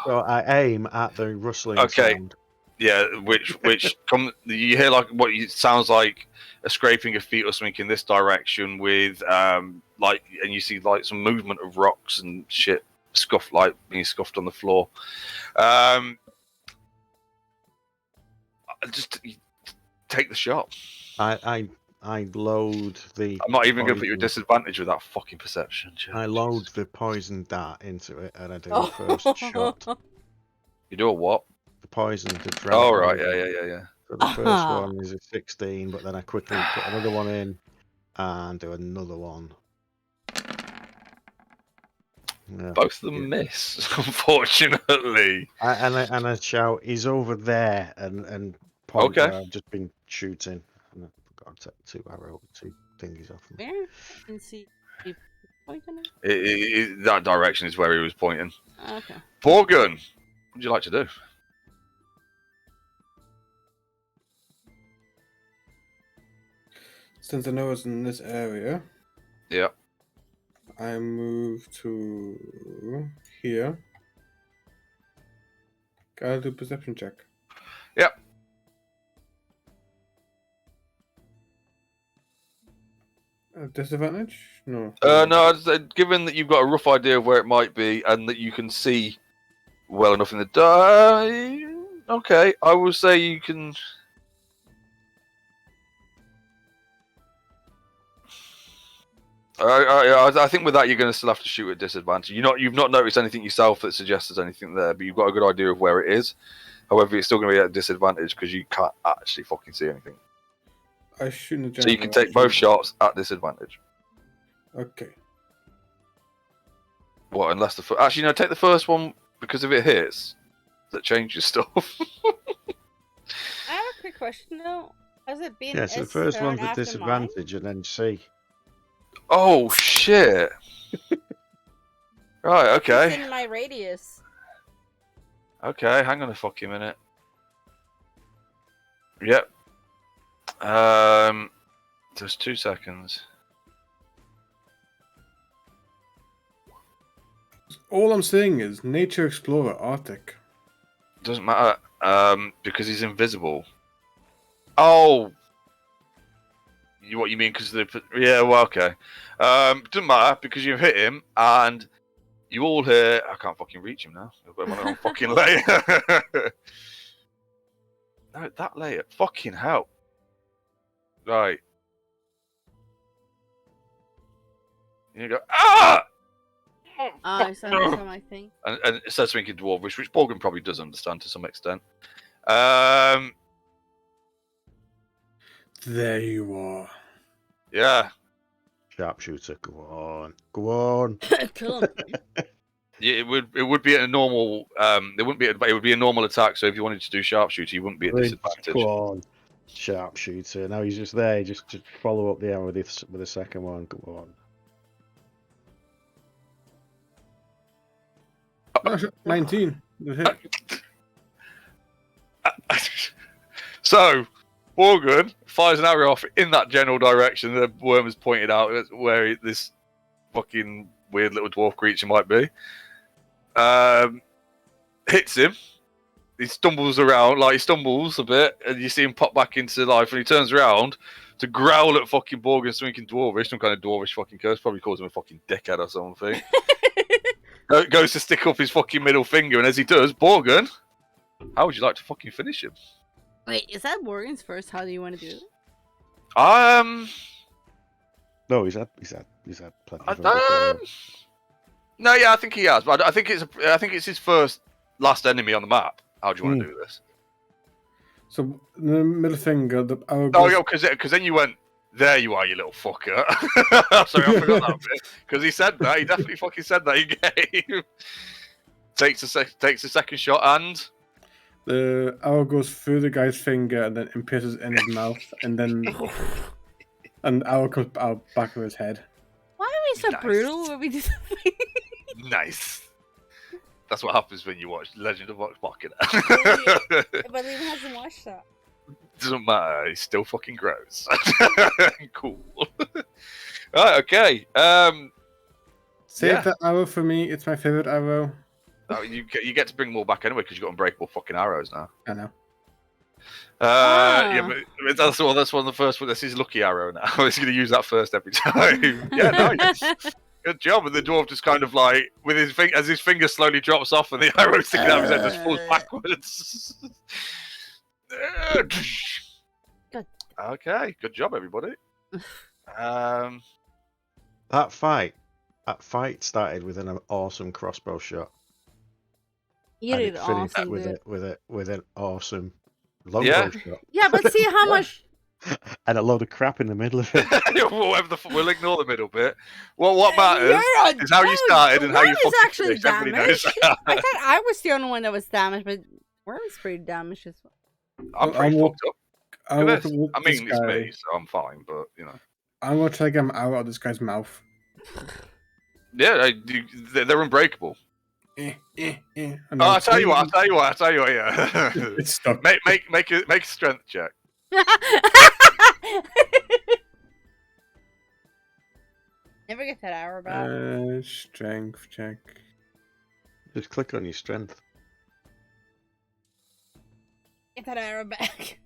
So I aim at the rustling sound. Yeah, which you hear like what sounds like a scraping of feet or something in this direction with and you see like some movement of rocks and shit being scuffed on the floor. Just take the shot. I load the. I'm not even going to put you at disadvantage with that fucking perception. I load the poison dart into it and I do the first shot. You do a what? The poison. Oh right, yeah. So the first one is a 16, but then I quickly put another one in and do another one. Yeah. Both of them miss, unfortunately. I shout, he's over there, and point where I've just been shooting. And I've got to take 2 thingies off him. Where? I can see. Pointing That direction is where he was pointing. Okay. Borgun, what would you like to do? Since I know it's in this area, Yeah. I move to here. Gotta do perception check. Yep. Disadvantage? No. No, I'd say, given that you've got a rough idea of where it might be and that you can see well enough in the dark, okay, I will say you can. I think with that you're going to still have to shoot at disadvantage. You've not noticed anything yourself that suggests there's anything there, but you've got a good idea of where it is. However, it's still going to be at a disadvantage because you can't actually fucking see anything. I shouldn't have. So you can take both shots at disadvantage. Okay. What? Unless actually no, take the first one because if it hits, that changes stuff. I have a quick question though. Has it been? Yeah, so the first one's at disadvantage, and then C. Oh shit! Right, okay. It's in my radius. Okay, hang on a fucking minute. Yep. Just 2 seconds. All I'm saying is Nature Explorer Arctic. Doesn't matter. Because he's invisible. Oh. What you mean? Because yeah. Well, okay. Doesn't matter because you've hit him and you all hear. I can't fucking reach him now. I've got him on fucking layer. No, that layer. Fucking hell. Right. You go. Ah. I saw my thing. And it says something in Dwarvish, which Borgen probably does understand to some extent. There you are. Yeah. Sharpshooter, go on. Go on. Kill him. Yeah, it would be a normal it would be a normal attack, so if you wanted to do sharpshooter you wouldn't be at disadvantage. Go on. Sharpshooter. Now he's just there, just follow up the arrow with the second one. Go on. Oh, 19. So Borgen fires an arrow off in that general direction the worm has pointed out where this fucking weird little dwarf creature might be. Hits him. He stumbles around, he stumbles a bit, and you see him pop back into life, and he turns around to growl at fucking Borgen, speaking Dwarvish, some kind of Dwarvish fucking curse, probably calls him a fucking dickhead or something. Goes to stick up his fucking middle finger, and as he does, Borgen, how would you like to fucking finish him? Wait, is that Morgan's first? How do you want to do it? No, he's had plenty of no, yeah, I think he has, but I think it's his first last enemy on the map. How do you want to do this? So the middle finger, the arrow goes... Oh, yeah, because then you went, there you are, you little fucker. Sorry, I forgot that bit. Because he said that. He definitely fucking said that in game. Takes a second shot and... The arrow goes through the guy's finger and then impales in his mouth, and then... and the arrow comes out back of his head. Why are we so brutal when we do something? Nice. That's what happens when you watch Legend of Vox Machina. But Liam hasn't watched that. Doesn't matter. He's still fucking gross. Cool. Right. Okay. Save that arrow for me. It's my favorite arrow. Oh, you get to bring more back anyway because you've got unbreakable fucking arrows now. I know. Yeah, but that's one of the first one. This is lucky arrow now. He's going to use that first every time. Yeah, nice. Good job. And the dwarf just kind of with his finger, as his finger slowly drops off and the arrow sticking out of his head just falls backwards. Good. Okay, good job, everybody. That fight started with an awesome crossbow shot. You and did it finished awesome, with an awesome longbow shot. Yeah, but see how much. And a load of crap in the middle of it. We'll ignore the middle bit. Well, what matters is how you started and how you fucking actually finished. Everybody knows damaged. that. I thought I was the only one that was damaged, but Worm's pretty damaged as well. I'm pretty fucked up. I mean, it's me, so I'm fine, but, I'm going to try to get him out of this guy's mouth. Yeah, they're unbreakable. I'll tell you what, yeah. It's stuck. Make a strength check. Never get that arrow back. Strength check. Just click on your strength. Get that arrow back.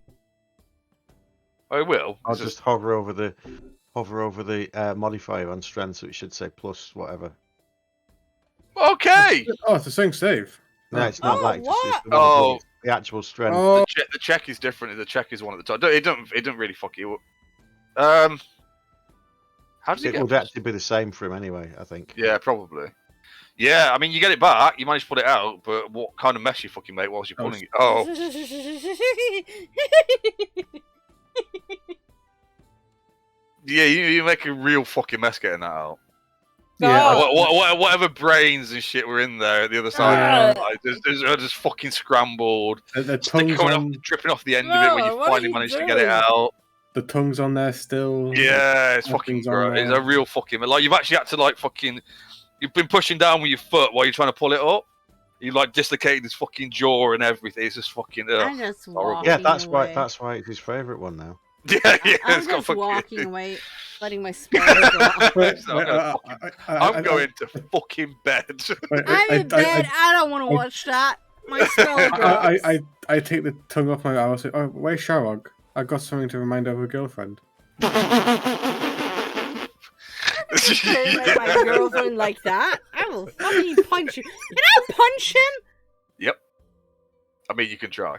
I will. I'll just hover over the hover over the modifier on strength, so it should say plus whatever. Okay. Oh, it's the same save. No, it's not Oh, that. It's what? the actual strength. Oh, The check is different. The check is one at the top. It don't really fuck you up. How does It it would get? actually be the same for him anyway, I think. Yeah, probably. Yeah, I mean, you get it back. You manage to put it out, but what kind of mess you fucking make whilst you're pulling it? Oh, yeah, you make a real fucking mess getting that out. yeah. Whatever brains and shit were in there at the other side, like, they're just fucking scrambled. The Stick tongue's coming on. off, dripping off the end of it when No, you what are finally you manage to get it doing? out. The tongue's on there still. Yeah, it's fucking Nothing's on gross. It's there. a real fucking like you've actually had to like fucking. You've been pushing down with your foot while you're trying to pull it up. You like dislocated his fucking jaw and everything. It's just fucking. I'm just horrible. walking Yeah, that's away. why. That's why it's his favourite one now. Yeah, I'm it's got just fucking. walking away, letting my spiders go. I'm going to fucking bed. I'm in bed. I don't want to watch that. My spell drops. I take the tongue off my. I will say, "Oh, where's Sharog? I got something to remind her of her girlfriend." Say like my girlfriend like that. I will fucking punch you. Can I punch him? Yep. I mean, you can try.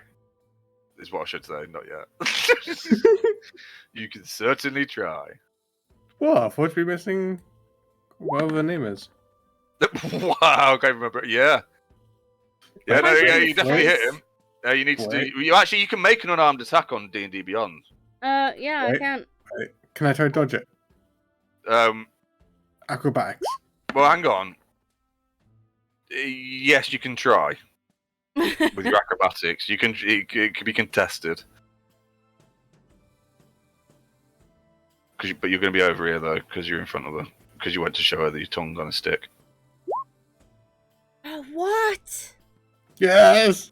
Is what I should say. Not yet. You can certainly try. What? I thought you'd be missing whatever the name is. Wow, I can't remember. Yeah. Yeah, no, yeah, you definitely hit him. You need to do. You can make an unarmed attack on D&D Beyond. Yeah, I Right. can't. Can I try to dodge it? Acrobatics. Well, hang on. Yes, you can try with your acrobatics. You can. It can be contested. But you're going to be over here though, because you're in front of her. Because you went to show her that your tongue's on a stick. What? Yes.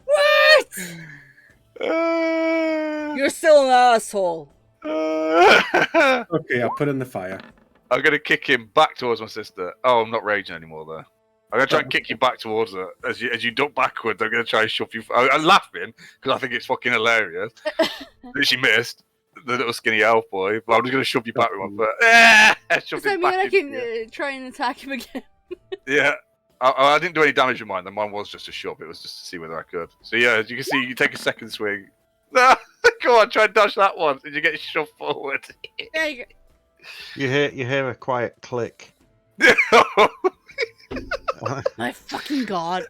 What? You're still an asshole. Okay, I'll put it in the fire. I'm going to kick him back towards my sister. Oh, I'm not raging anymore though. I'm going to try and kick you back towards her. As you duck backwards, I'm going to try and shove you. I'm laughing because I think it's fucking hilarious that she missed the little skinny elf boy. But I'm just going to shove you back with my foot. Does that mean I can try and attack him again? Yeah. I didn't do any damage with mine. Mine was just a shove. It was just to see whether I could. So yeah, as you can see, you take a second swing. Go on, try and dodge that one. And you get shoved forward. There you go. You hear a quiet click. My fucking god.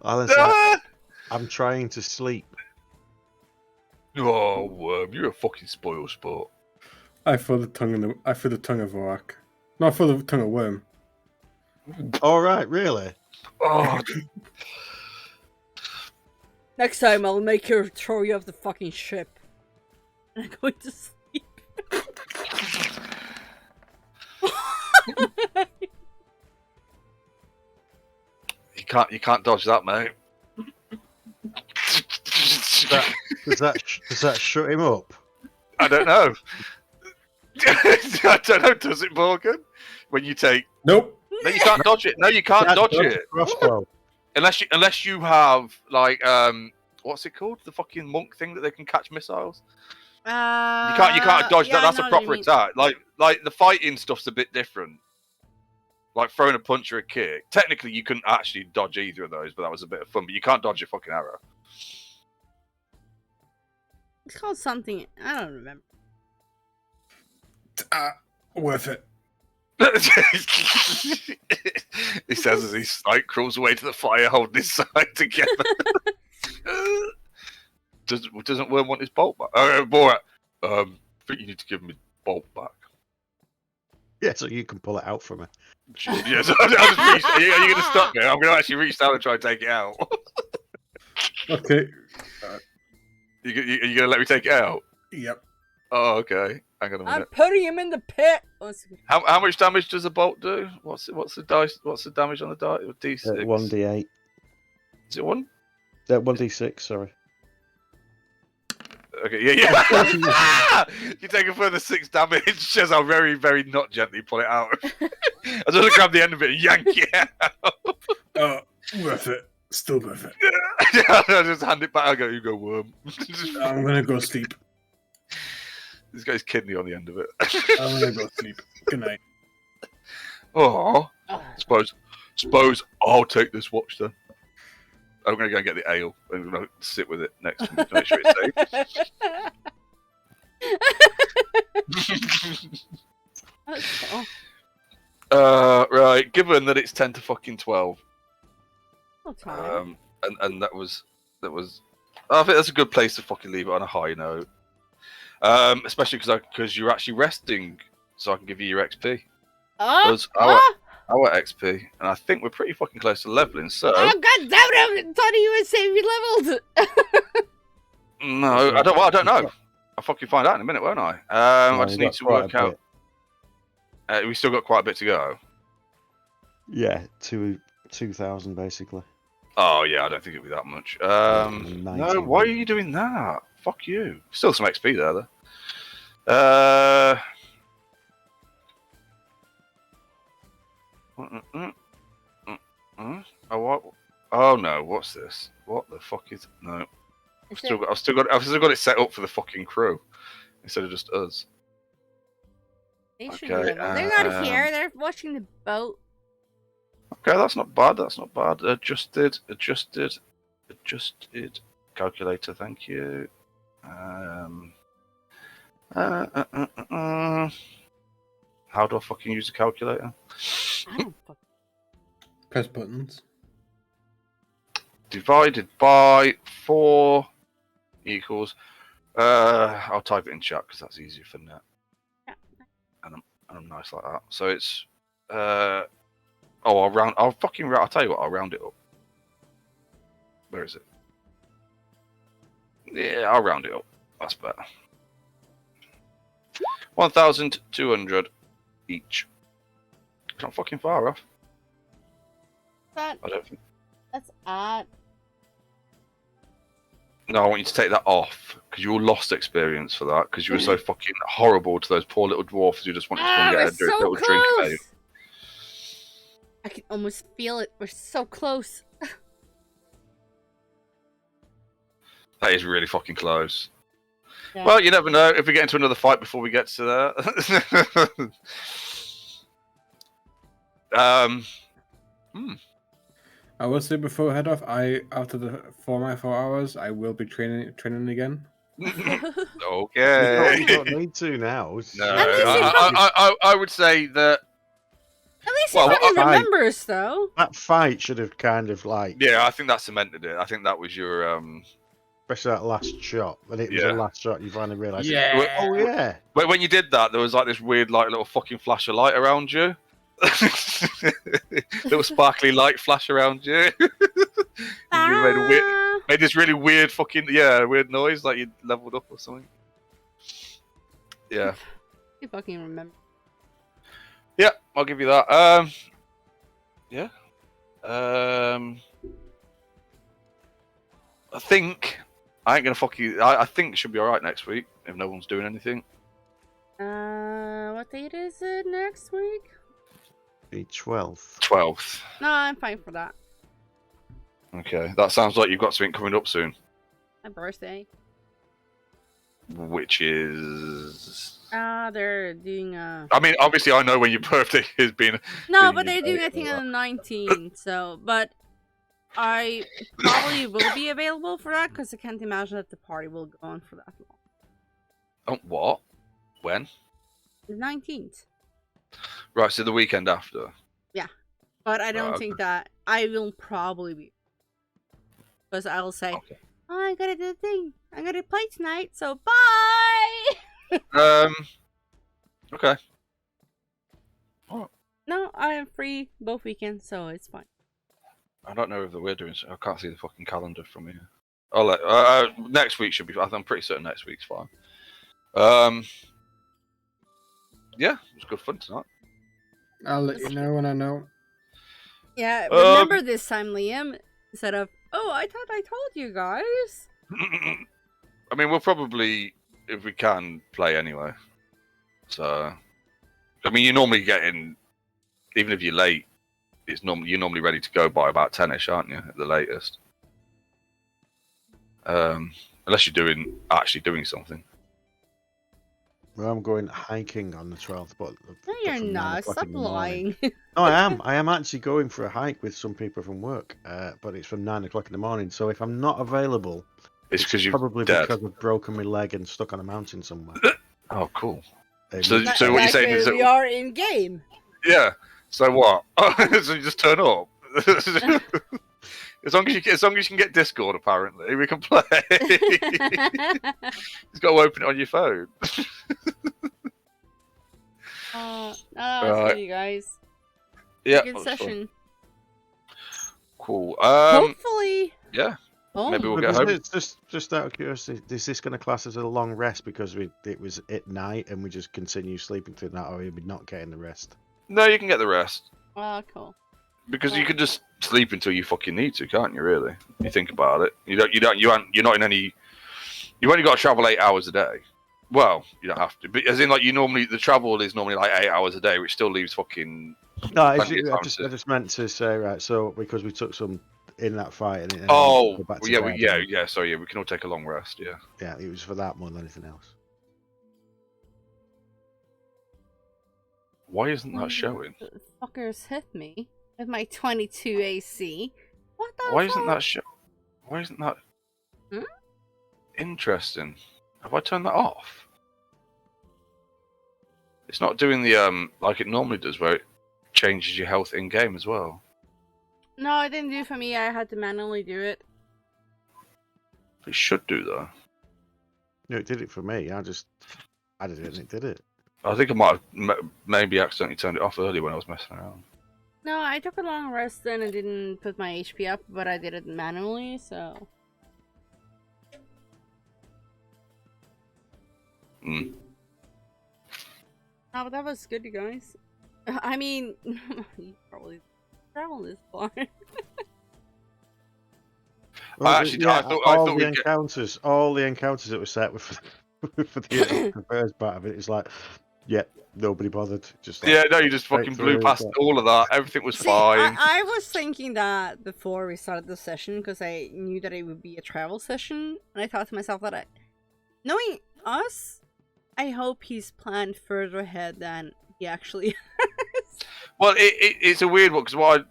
Alan's like, I'm trying to sleep. Oh, worm, you're a fucking spoil sport. I threw the tongue of Vorak. No, I threw the tongue of Worm. All right, really? Oh, Next time I'll make her throw you off the fucking ship. And I'm going to sleep. you can't dodge that, mate. Does that shut him up? I don't know. I don't know. Does it, Morgan? When you take Nope. no, you can't dodge it. No, you can't dodge it Crossbow. unless you have like what's it called? The fucking monk thing that they can catch missiles. You can't dodge that. That's a proper attack. Like the fighting stuff's a bit different. Like throwing a punch or a kick. Technically, you couldn't actually dodge either of those, but that was a bit of fun. But you can't dodge a fucking arrow. It's called something. I don't remember. Worth it. He says as he like crawls away to the fire, holding his side together. Doesn't Worm want his bolt back? Borat, I think you need to give him his bolt back. Yeah, so you can pull it out from her. Yeah, so I'll just reach, are you going to stop me? I'm going to actually reach down and try and take it out. Okay. Are you going to let me take it out? Yep. Oh, okay. Hang on a I'm minute. putting him in the pit. How much damage does a bolt do? What's the dice? What's the damage on the die? D6. 1d8. Is it 1? 1d6, sorry. Okay, yeah. You take a further 6 damage. Just I'll very, very not gently pull it out. I just grab the end of it and yank it out. Worth it. Still worth it. I just hand it back. I go, you go, worm. I'm gonna go sleep. He's got his kidney on the end of it. I'm gonna go sleep. Good night. Oh, suppose I'll take this watch then. I'm gonna go and get the ale. I'm gonna sit with it next to me to make sure it's safe. That's cool. Right. Given that it's 10 to fucking 12, That's fine. and that was. I think that's a good place to fucking leave it on a high note. Especially because you're actually resting, so I can give you your XP. Our XP, and I think we're pretty fucking close to leveling. So. Oh god damn it! I thought you would say we leveled. No, I don't. Well, I don't know. I'll fucking find out in a minute, won't I? I just need to work out. We still got quite a bit to go. Yeah, 2,000 basically. Oh yeah, I don't think it'll be that much. No, why are you doing that? Fuck you. Still some XP there, though. Oh what? Oh no, what's this? What the fuck is? No, I've still got it set up for the fucking crew instead of just us. They should Okay, level. They're not here. They're watching the boat. Okay, that's not bad. That's not bad. Adjusted. Calculator, thank you. How do I fucking use a calculator? I don't fucking. Press buttons. Divided by 4 equals. I'll type it in chat because that's easier for net. Yeah. And I'm nice like that. So it's. I'll round. I'll tell you what. I'll round it up. Where is it? Yeah, I'll round it up. That's better. 1,200 each. It's not fucking far off. I don't think. That's odd. No, I want you to take that off because you all lost experience for that because you were so fucking horrible to those poor little dwarfs who just wanted to go and get a little drink of ale. I can almost feel it. We're so close. That is really fucking close. Yeah. Well, you never know if we get into another fight before we get to that. I will say before we head off, after the 4 hours, I will be training again. Okay. You don't need to now. No, I would say that. At least he fucking remembers, though. That fight should have kind of like. Yeah, I think that cemented it. I think that was your. Especially that last shot. When it was the last shot, you finally realised. Yeah. Oh yeah. When you did that, there was like this weird, like little fucking flash of light around you. Little sparkly light flash around you. You made this really weird fucking weird noise, like you leveled up or something. Yeah. You fucking remember. Yeah, I'll give you that. Yeah. I think I ain't gonna fuck you. I think it should be alright next week if no one's doing anything. What date is it next week? The 12th. 12th. No, I'm fine for that. Okay, that sounds like you've got something coming up soon. My birthday. Which is. They're doing I mean, obviously, I know when your birthday is being. No, but they're doing a thing on the 19th. So, but I probably will be available for that because I can't imagine that the party will go on for that long. Oh, what? When? The 19th. Right, so the weekend after. Yeah, but I don't think that I will probably be because I'll say, okay. "Oh, I gotta do the thing. I gotta play tonight. So bye." Okay. Oh. No, I am free both weekends, so it's fine. I don't know if we're doing. I can't see the fucking calendar from here. I'll let. Next week should be. I'm pretty certain next week's fine. Yeah, it was good fun tonight. I'll let you know when I know. Yeah, remember this time, Liam, instead of, oh, I thought I told you guys. I mean, we'll probably, if we can, play anyway. So, I mean, you're normally getting, even if you're late, you're normally ready to go by about 10ish, aren't you, at the latest? Unless you're actually doing something. Well, I'm going hiking on the 12th, but No, you're from 9 not. o'clock Stop in the morning. lying. No, I am. I am actually going for a hike with some people from work, but it's from 9 o'clock in the morning. So if I'm not available, It's because you're probably dead. because I've broken my leg and stuck on a mountain somewhere. Oh, cool. So what you're saying is that we are in game. Yeah. So what? So you just turn up. As long as you can get Discord, apparently we can play. You've got to open it on your phone. No, that's good, you guys. Yeah. Good session. Fun. Cool. Hopefully. Yeah. Oh. Maybe we'll get home. Just out of curiosity, is this going to class as a long rest because it was at night and we just continue sleeping through that, or are we not getting the rest? No, you can get the rest. Oh, cool. Because you can just sleep until you fucking need to, can't you? Really? You think about it. You're not in any. You've only got to travel 8 hours a day. Well, you don't have to, but as in like the travel is normally like 8 hours a day, which still leaves fucking. No, I just meant to say, right. So because we took some in that fight, and Sorry, we can all take a long rest. Yeah, it was for that more than anything else. Why isn't that showing? The fuckers hit me with my 22 AC. What the? Why isn't that Why isn't that? Hmm? Interesting. Have I turned that off? It's not doing the like it normally does, where it changes your health in game as well. No, it didn't do it for me. I had to manually do it. It should do though. No, it did it for me. I just added it and it did it. I think I might have maybe accidentally turned it off earlier when I was messing around. No, I took a long rest then and didn't put my HP up, but I did it manually, so. Mm. No, but that was good, you guys. I mean, you probably travel this far. Well, I thought all the encounters that were set with for the first part of it, it's like, yeah, nobody bothered. Just like, yeah, no, you just fucking blew past all of that. Everything was fine. I was thinking that before we started the session because I knew that it would be a travel session, and I thought to myself that knowing us, I hope he's planned further ahead than he actually has. Well, it's a weird one because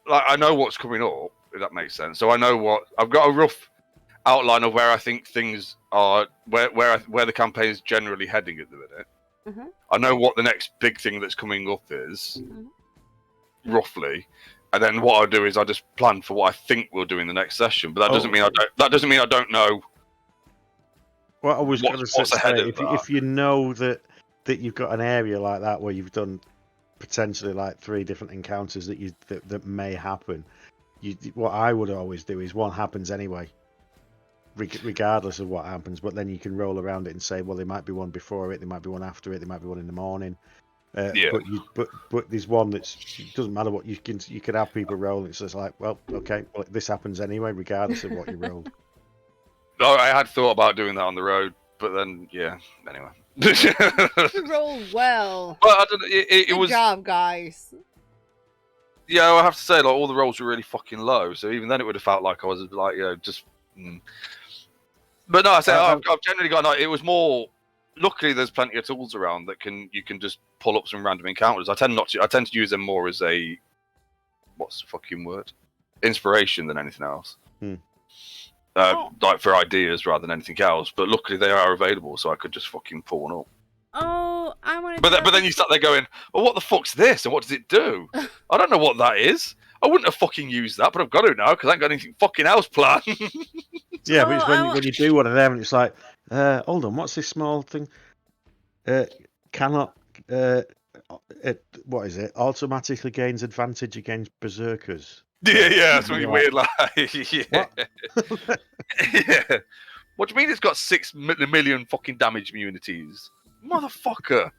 I know what's coming up, if that makes sense. So I know I've got a rough outline of where I think things are, where the campaign is generally heading at the minute. Mm-hmm. I know what the next big thing that's coming up is, roughly, and then what I'll do is I just plan for what I think we'll do in the next session. But that doesn't mean I don't know. Well, I was going to say, if you know that you've got an area like that where you've done potentially like 3 different encounters that may happen, what I would always do is one happens anyway, regardless of what happens. But then you can roll around it and say, well, there might be one before it, there might be one after it, there might be one in the morning. But there's one it doesn't matter what you can have people roll. It's just like, well, okay, well, this happens anyway, regardless of what you rolled. Oh, I had thought about doing that on the road, but then anyway. You rolled well. Well, I don't know. It was. Good job, guys. Yeah, I have to say, like, all the rolls were really fucking low. So even then, it would have felt like I was like, just. But no, I say I've generally got. It was more. Luckily, there's plenty of tools around that you can just pull up some random encounters. I tend to use them more as a. What's the fucking word? Inspiration than anything else. Like for ideas rather than anything else. But luckily, they are available, so I could just fucking pull one up. Oh, I want to. But then you sat there going, "Well, what the fuck's this? And what does it do? I don't know what that is. I wouldn't have fucking used that, but I've got to now because I ain't got anything fucking else planned." Yeah, but it's when you do one of them, and it's like, hold on, what's this small thing? Cannot. What is it? Automatically gains advantage against berserkers. Yeah, something weird like. Yeah. Yeah. What do you mean it's got 6 million fucking damage immunities? Motherfucker.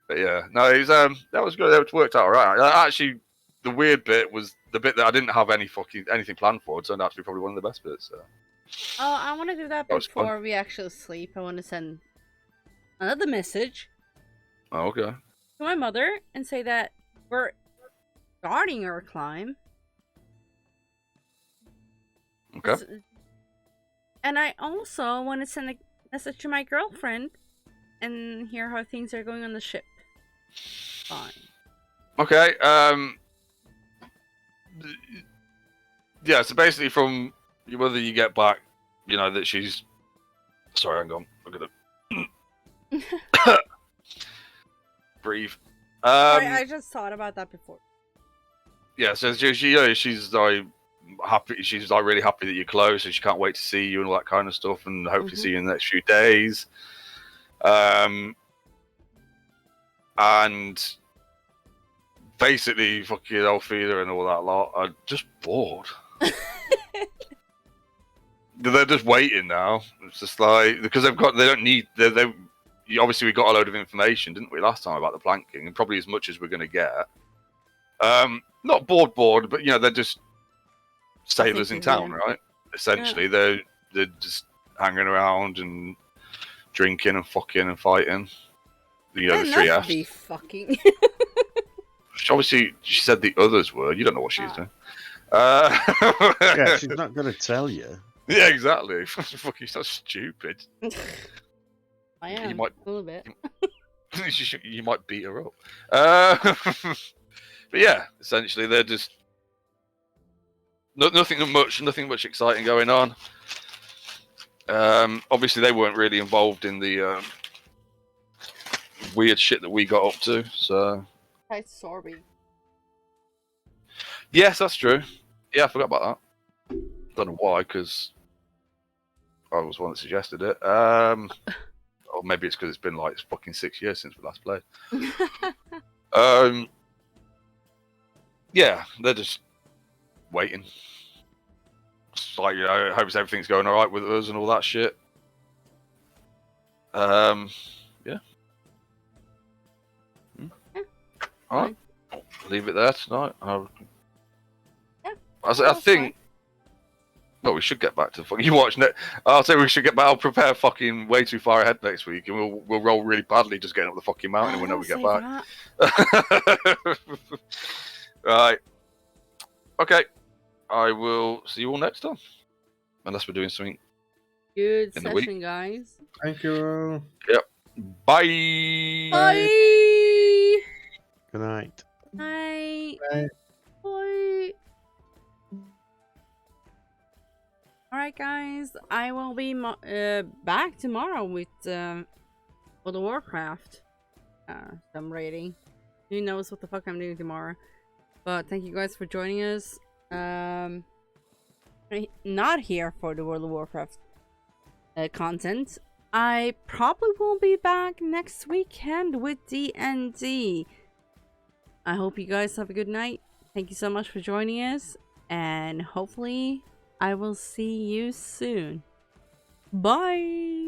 But yeah, no, it was, that was good. It worked out alright. Actually, the weird bit was the bit that I didn't have anything planned for. It turned out to be probably one of the best bits. So. Oh, I want to do that before we actually sleep. I want to send another message. Oh, okay. To my mother and say that we're starting our climb. Okay. And I also want to send a message to my girlfriend and hear how things are going on the ship. Fine. Okay. Yeah. So basically, from whether you get back, you know that she's. Sorry, hang on. I'm gonna breathe. Sorry, I just thought about that before. Yeah. So she's like happy. She's like really happy that you're close, and she can't wait to see you and all that kind of stuff, and hopefully see you in the next few days. And basically, fucking Elfida and all that lot are just bored. They're just waiting now. It's just like because they don't need. Obviously we got a load of information, didn't we, last time about the planking, and probably as much as we're going to get. Not bored, but you know they're just sailors in town, right? Essentially, they're just hanging around and drinking and fucking and fighting. You know, the three F's. Be fucking. Obviously, she said the others were. You don't know what she's doing. Yeah, she's not going to tell you. Yeah, exactly. Fucking so stupid. I am you might, a little bit. You might beat her up. But yeah, essentially they're just nothing much exciting going on. Obviously they weren't really involved in the weird shit that we got up to. So. Hi, Sorby. Yes, that's true. Yeah, I forgot about that. Don't know why, because I was one that suggested it. Or maybe it's because it's been like fucking 6 years since we last played. Yeah, they're just waiting. It's like, you know, hopes everything's going all right with us and all that shit. Yeah. All right. Leave it there tonight. I think. Well, we should get back to fucking. You watching it? I'll say we should get back. I'll prepare fucking way too far ahead next week, and we'll roll really badly just getting up the fucking mountain whenever we get back. Right. Okay. I will see you all next time, unless we're doing something. Good in the week. session, guys. Thank you. Yep. Bye. Bye. Good night. Bye. Bye. Bye. Alright, guys. I will be back tomorrow with World of Warcraft. Some rating. Who knows what the fuck I'm doing tomorrow. But thank you guys for joining us. I'm not here for the World of Warcraft content. I probably will be back next weekend with D&D. I hope you guys have a good night. Thank you so much for joining us. And hopefully I will see you soon. Bye!